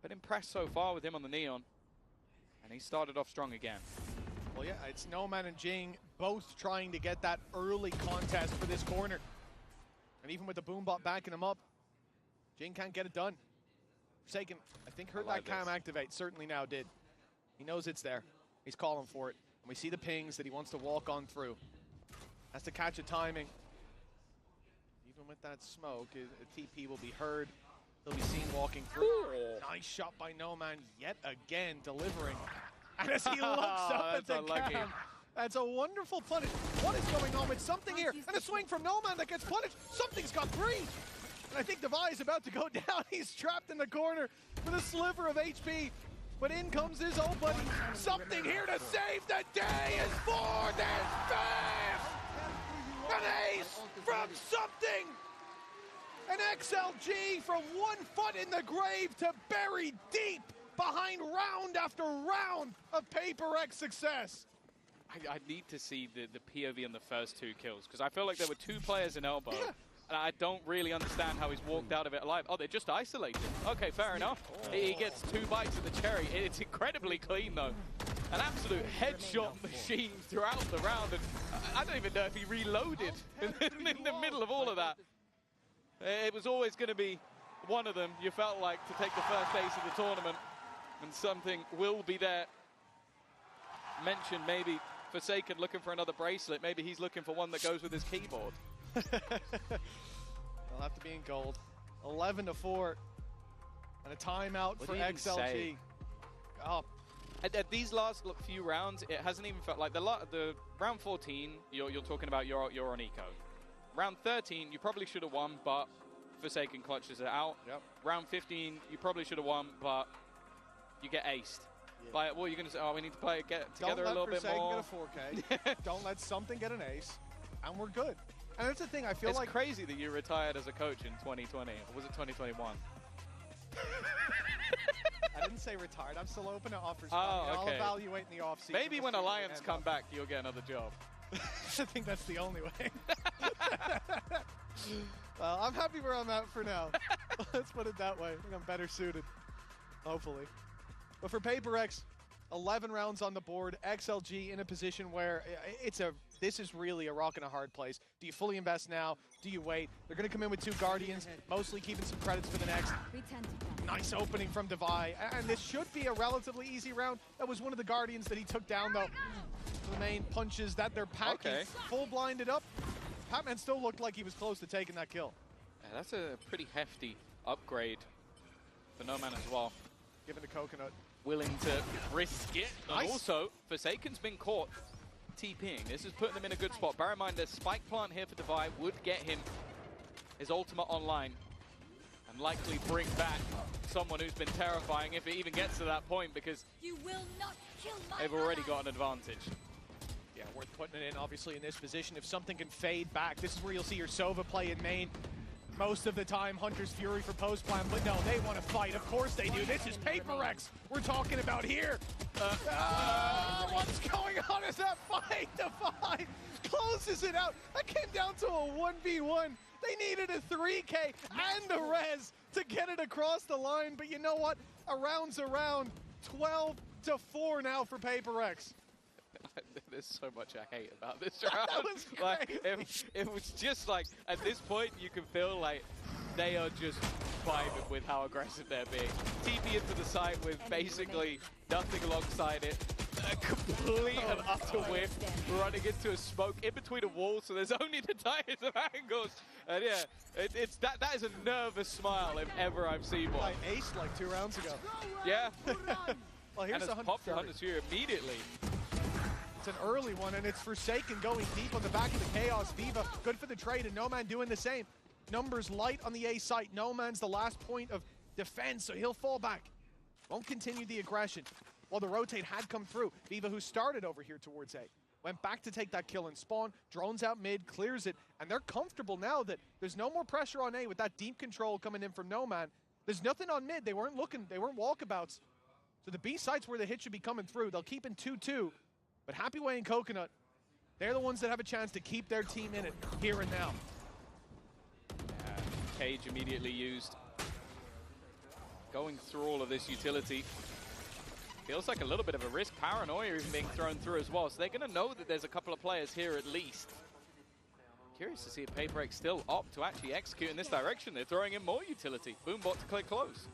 But impressed so far with him on the Neon. And he started off strong again. Well, yeah, it's No Man and Jing both trying to get that early contest for this corner. And even with the Boombot backing him up, Jing can't get it done. Forsaken, I think, heard that cam activate. Certainly now did. He knows it's there. He's calling for it. And we see the pings that he wants to walk on through. Has to catch a timing. Even with that smoke, a TP will be heard. He'll be seen walking through. Nice shot by No Man yet again, delivering. And as he looks up at the cam, that's a wonderful punish. What is going on with something here? And a swing from No Man that gets punished. Something's got 3. And I think Devi is about to go down. He's trapped in the corner with a sliver of HP. But in comes his old buddy. Something here to save the day is 4. There's 5. An ace from something. An XLG from 1 foot in the grave to bury deep behind round after round of PRX success. I need to see the POV on the first 2 kills, because I feel like there were 2 players in elbow. Yeah. And I don't really understand how he's walked out of it alive. Oh, they're just isolated. Okay, fair enough. He gets 2 bites of the cherry. It's incredibly clean, though. An absolute headshot machine throughout the round. And I don't even know if he reloaded in the middle of all of that. It was always going to be one of them, you felt like, to take the first ace of the tournament. And something will be there. Mentioned maybe Forsaken looking for another bracelet. Maybe he's looking for one that goes with his keyboard. They'll have to be in gold. 11-4. And a timeout for XLG. Oh. At these last few rounds, it hasn't even felt like the round 14, you're talking about you're on eco. Round 13, you probably should have won, but Forsaken clutches it out. Yep. Round 15, you probably should have won, but you get aced. Yeah. What are you going to say? Oh, we need to get together a little bit more. Don't let Forsaken get a 4K. Don't let something get an ace, and we're good. And that's the thing, I feel like... It's crazy that you retired as a coach in 2020. Or was it 2021? I didn't say retired. I'm still open to offers. Oh, okay. I'll evaluate in the offseason. Maybe when Alliance come back, you'll get another job. I think that's the only way. Well, I'm happy where I'm at for now. Let's put it that way. I think I'm better suited. Hopefully. But for PRX, 11 rounds on the board. XLG in a position where this is really a rock and a hard place. Do you fully invest now? Do you wait? They're going to come in with 2 Guardians, mostly keeping some credits for the next. Nice opening from Devi. And this should be a relatively easy round. That was one of the Guardians that he took down, though. The main punches that they're packing. Okay. Full blinded up. Patman still looked like he was close to taking that kill. Yeah, that's a pretty hefty upgrade for No Man as well. Giving the coconut. Willing to risk it. Nice. And also, Forsaken's been caught TPing. This is putting them in a good spot. Bear in mind, the spike plant here for Devi would get him his ultimate online and likely bring back someone who's been terrifying if it even gets to that point, because you will not kill my they've already got an advantage. Yeah, worth putting it in, obviously, in this position. If something can fade back, this is where you'll see your Sova play in main. Most of the time, Hunter's Fury for post plan, but no, they want to fight. Of course they do. This is PRX we're talking about here. What's going on? Is that 5-5? Closes it out. That came down to a 1v1. They needed a 3K and a res to get it across the line, but you know what? A round's a round. 12-4 now for PRX. There's so much I hate about this round. That was like, it was just like, at this point, you can feel like they are just vibing with how aggressive they're being. TP into the site with basically nothing alongside it. A complete and utter whiff, running into a smoke in between a wall, so there's only the tiniest of angles. And yeah, that is a nervous smile if ever I've seen one. Like aced like 2 rounds ago. Yeah. Well, here's and it's popped Hunter's Fury immediately. It's an early one, and it's Forsaken going deep on the back of the Chaos. Viva, good for the trade, and No Man doing the same. Numbers light on the A site. No Man's the last point of defense, so he'll fall back. Won't continue the aggression. While the rotate had come through, Viva, who started over here towards A, went back to take that kill and spawn, drones out mid, clears it, and they're comfortable now that there's no more pressure on A with that deep control coming in from No Man. There's nothing on mid. They weren't looking, they weren't walkabouts. So the B sites where the hit should be coming through. They'll keep in 2-2. But Happy Way and Coconut, they're the ones that have a chance to keep their team in it here and now. Cage immediately used. Going through all of this utility. Feels like a little bit of a risk. Paranoia even being thrown through as well. So they're going to know that there's a couple of players here at least. Curious to see if PRX still opt to actually execute in this direction. They're throwing in more utility. Boombot to click close.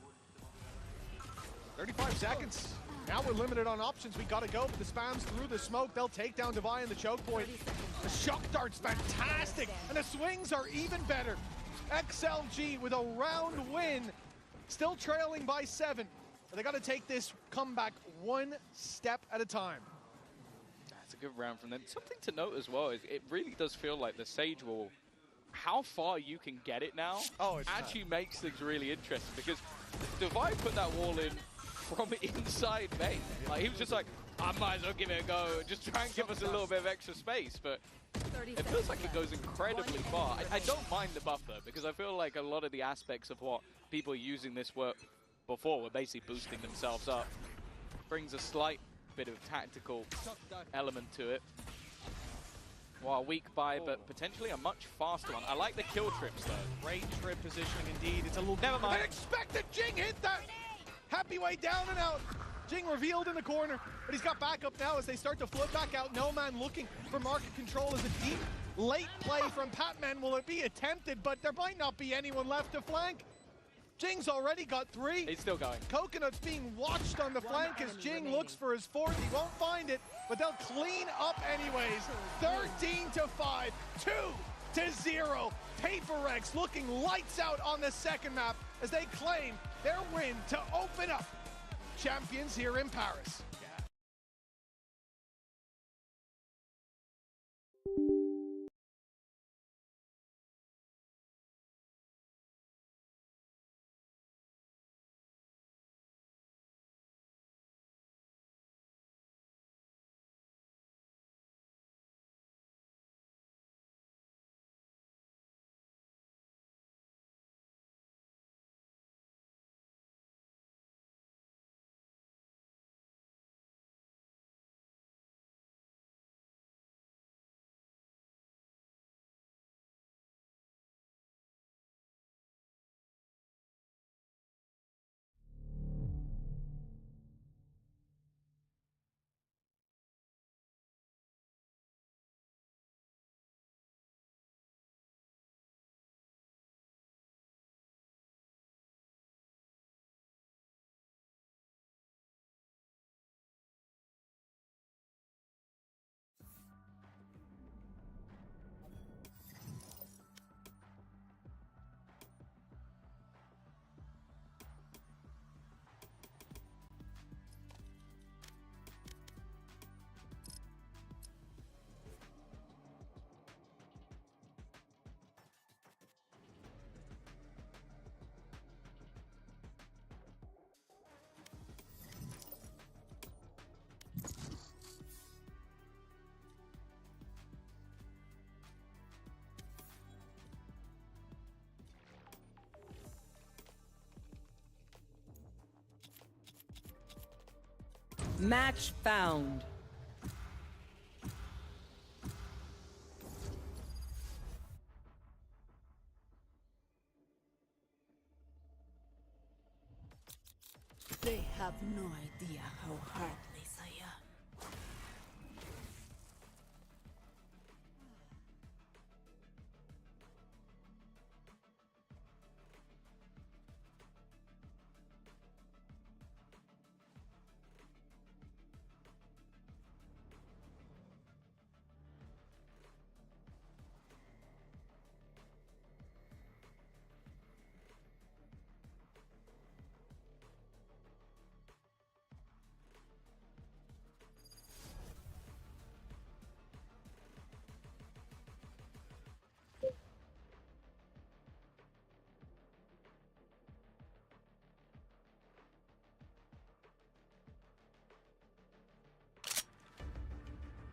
35 seconds. Now we're limited on options. We gotta go, but the spams through the smoke. They'll take down Devi in the choke point. The shock dart's fantastic, and the swings are even better. XLG with a round win, still trailing by 7. But they gotta take this comeback one step at a time. That's a good round from them. Something to note as well is it really does feel like the Sage Wall, how far you can get it now, actually makes things really interesting, because Devi put that wall in from inside main. Like, he was just like, I might as well give it a go, just try and give us a little bit of extra space, but it feels like it goes incredibly far. I don't mind the buff though, because I feel like a lot of the aspects of what people using this were before were basically boosting themselves up. Brings a slight bit of tactical element to it. Well, weak buy, but potentially a much faster one. I like the kill trips though. Great trip positioning indeed. It's a little never mind. Unexpected. Jing hit that. Happy Way down and out. Jing revealed in the corner, but he's got backup now as they start to flip back out. No Man looking for market control as a deep late play from Patman. Will it be attempted? But there might not be anyone left to flank. Jing's already got 3. He's still going. Coconut's being watched on the flank as Jing looks for his 4th. He won't find it, but they'll clean up anyways. 13-5, 2-0. PRX looking lights out on the second map as they claim their win to open up champions here in Paris. Match found. They have no idea how heartless I am.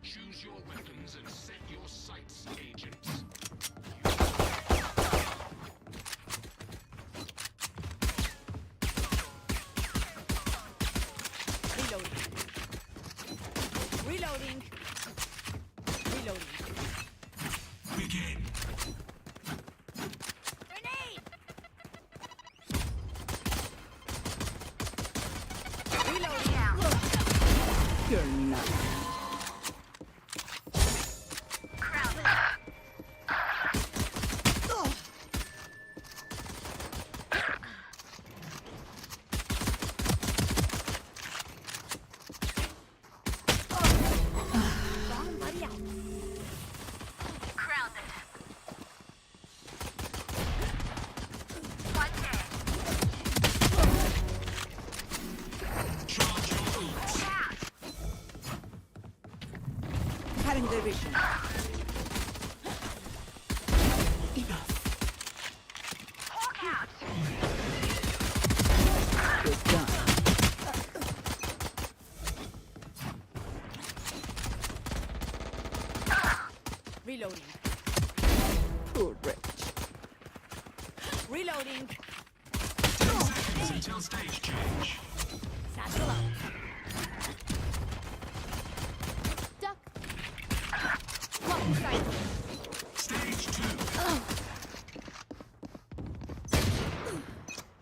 Choose your weapons and set your sights, agents. Reloading. Reloading. Begin. Grenade! Reloading. You're not. Cutting their vision. Enough. Hawk out. Good done. Reloading. Poor wretch. Reloading. 10 seconds until stage change. Satchel up. Stage 2.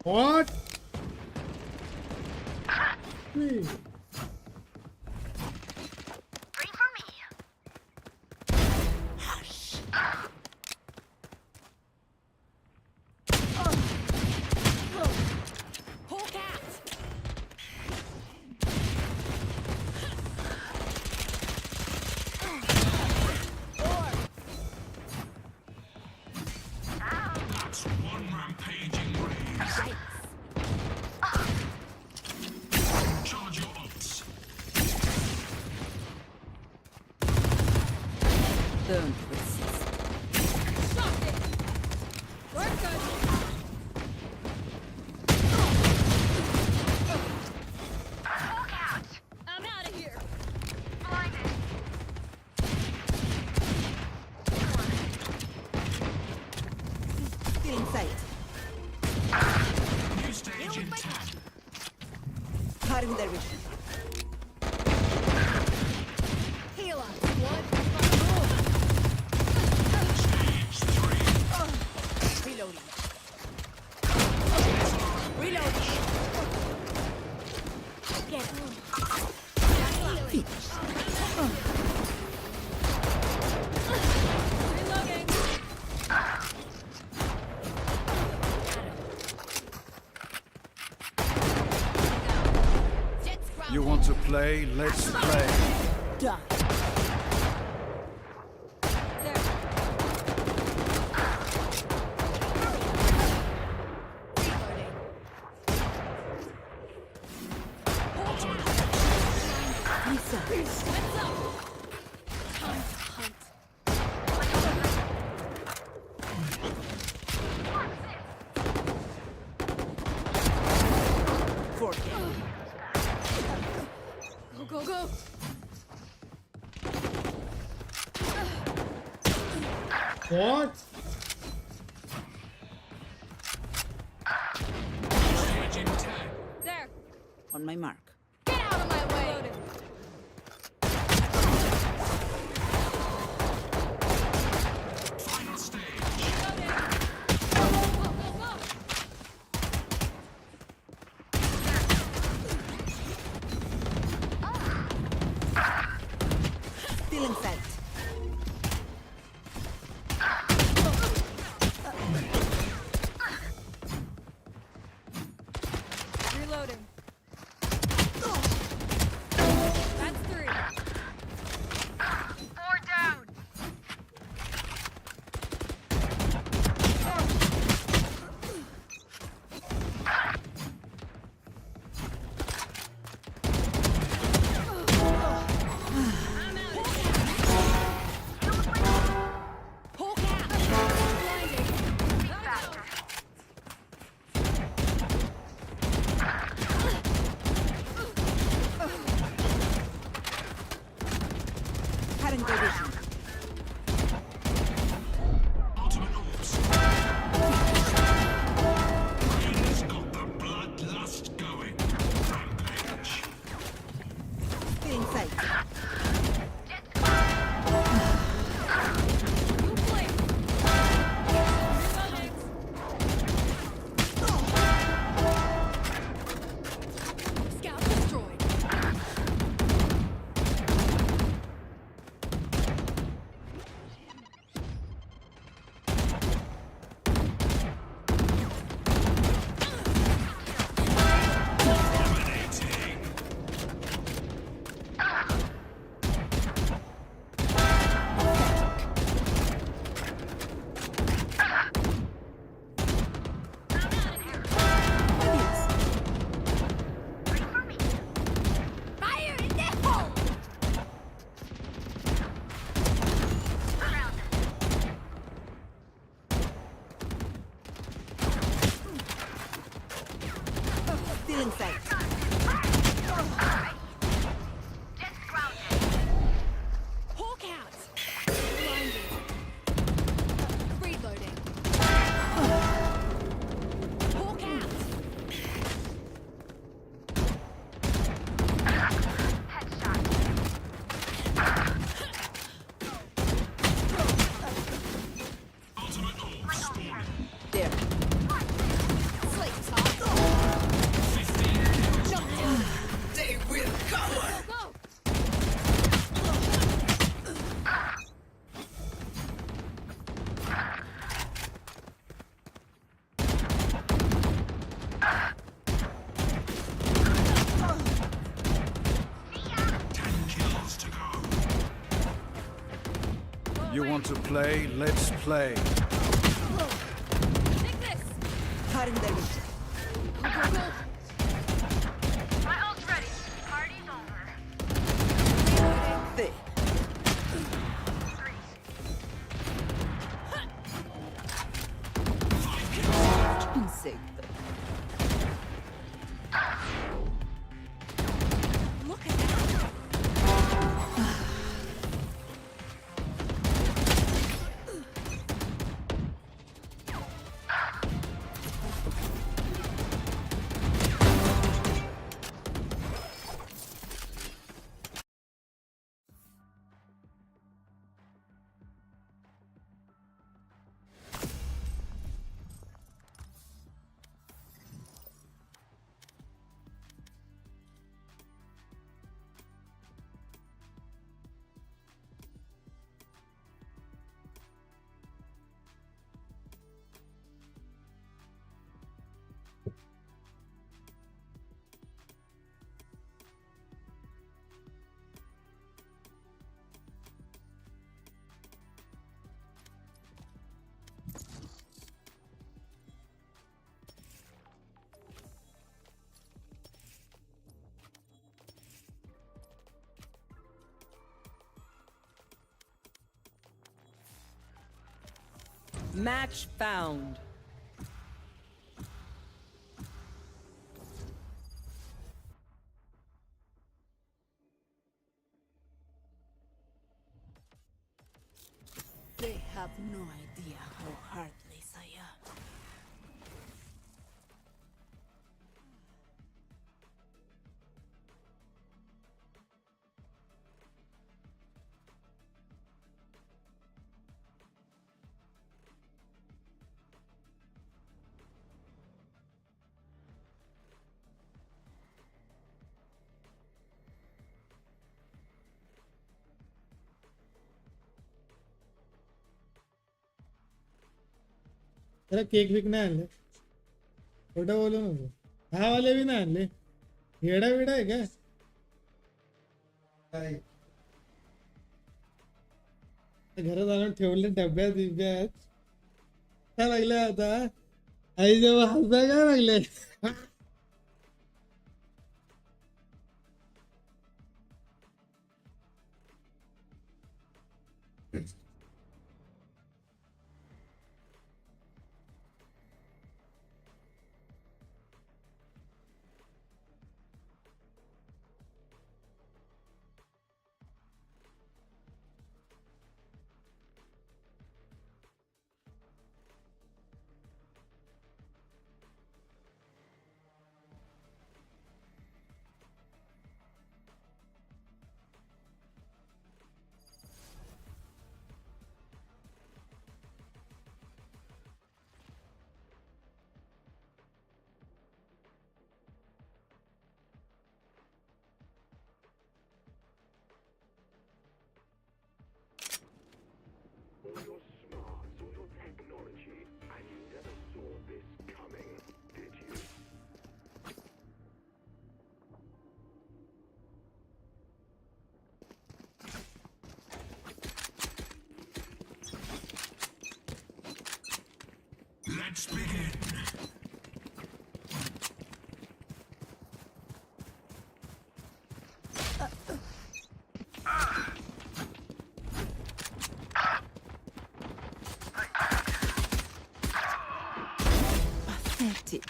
What? Please. Bring for me. Hush. Hawk out. That's one rampaging raise. Charge your ults. Don't resist. Stop it. We're good. Hawk out. I'm out of here. Blinded. Still in sight. New stage in 10. Cutting their vision. Heal us. What? Stage 3. Reloading. Reloading. Get him. Finish. Reloading. You want to play? Let's play. Done. There. Reloading. Lisa. Heads up. Time to hunt. Forget. Go, go, go. What? Stage in 10. There. On my mark. Get out of my way. Reloading. Feeling sight. Reloading. That's 3. 4 down. Cutting their vision. Ultimate orbs. Rain's got the bloodlust going. Rampage. Feeling sight. Scout destroyed. Fire in the hole! Feeling sight. Hawk out! Blinded. Reloading. Hawk out! Ultimate orbs spawning. There. Slate top. 15. They will cover. Go! Kills to go. You want to play? Let's play. Take this! Cutting their vision. Go, go, go! My ult's ready. Party's over. There. Insect. Look at that! Match found. They have no idea how heartless I am. तेरा cake Wick नाही आणले खोटं बोलू नको हा वाले B नाही आणले येडा वेडा आहे का घरात आणून ठेवले डब्यात बिब्यात काय लागले आता आई जेव्हा हसताय काय लागले Let's begin. Pathetic.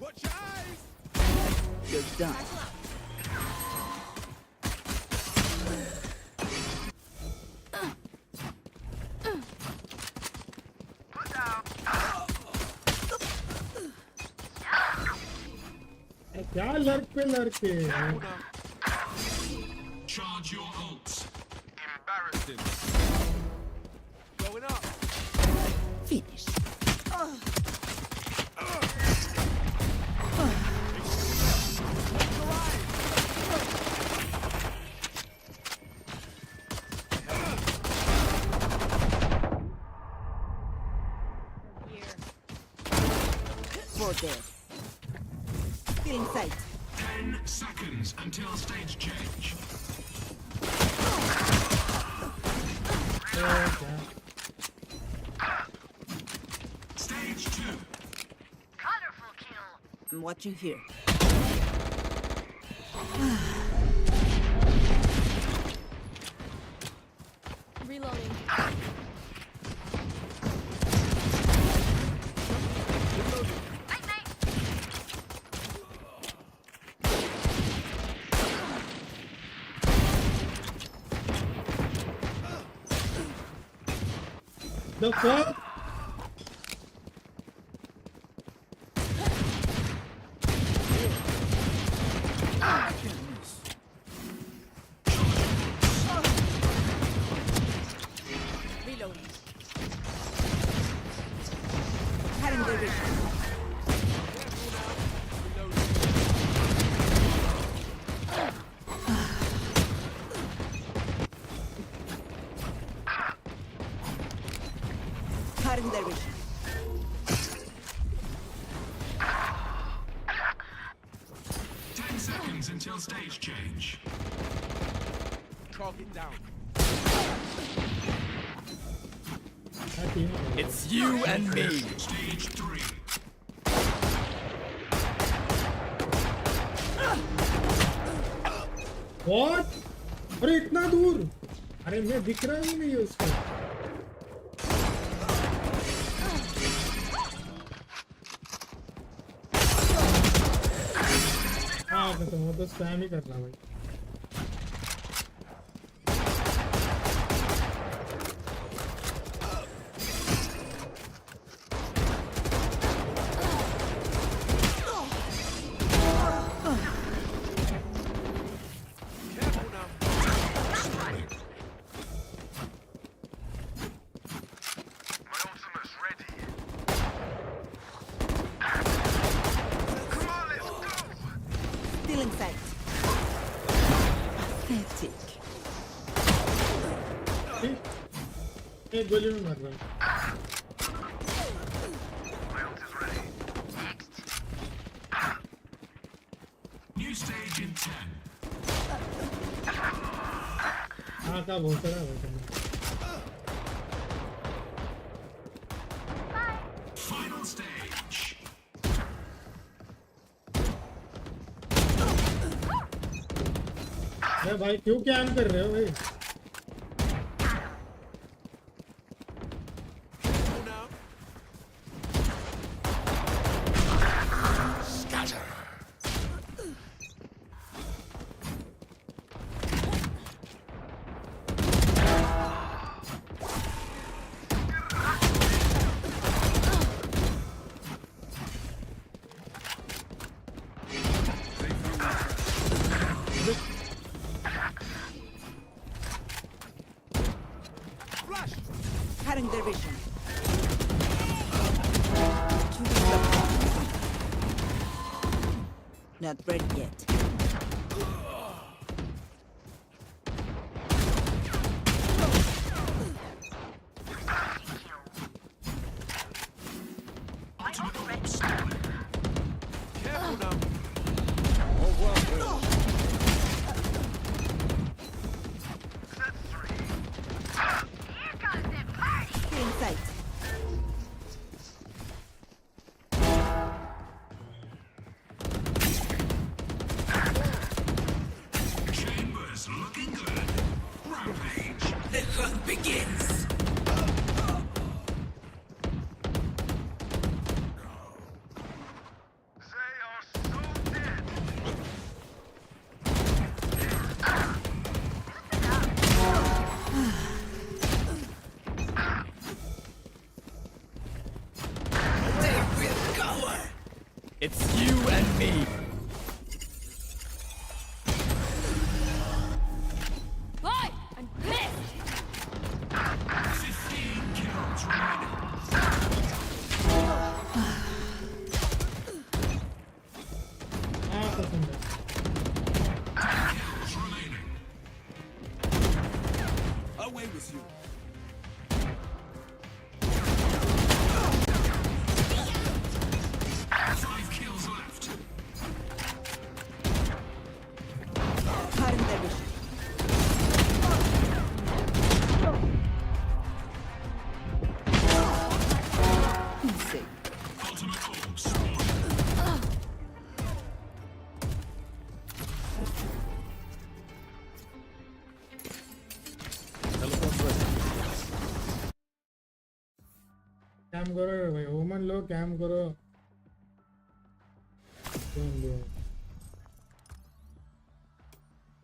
Watch your eyes. You're done. क्या लड़के लड़के Charge your ults. Embarrassing. Going up. Finish. For death. Feeling sight. 10 seconds until stage change. Stage 2. Colorful kill. I'm watching here. Reloading. The fuck? Reloading. Cutting the vision. Cutting their vision. Seconds until stage change. Target down. It's you and me. Stage 3. What? अरे इतना दूर अरे मैं दिख रहा ही नहीं है उसको हाँ वो तो स्पैम ही कर रहा भाई Pathetic. एक गोली में मार रहा हूँ हाँ का बहुत सारा Final stage. अरे भाई क्यों कैम कर रहे हो भाई? Cutting their vision. Not ready yet. Careful now. In sight. Chambers looking good. Rampage. The hunt begins. It's you and me. Boy, I'm pissed! 15 kills remaining. हाँ पसंद है. 10 kills remaining. Away with you. Five kills left. Cutting their vision. Insane. Ultimate orb spawn. Cam करो भाई. ओमन लो cam करो.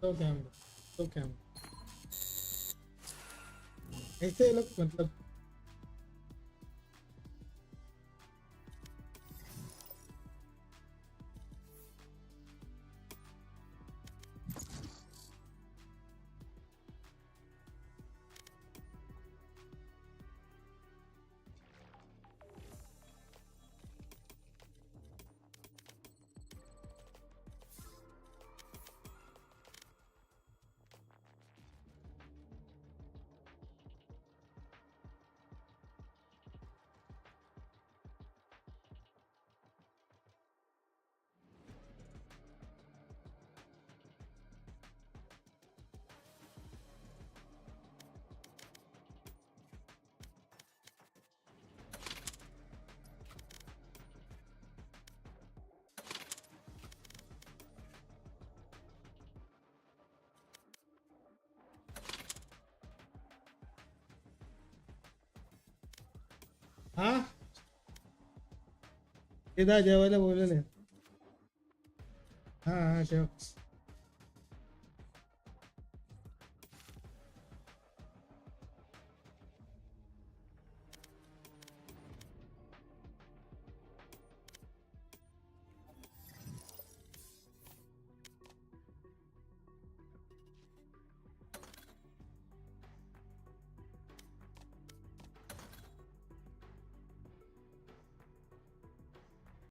तो cam ऐसे लोग मतलब हाँ इधर जेवायला बोलले. हाँ हाँ ठेव.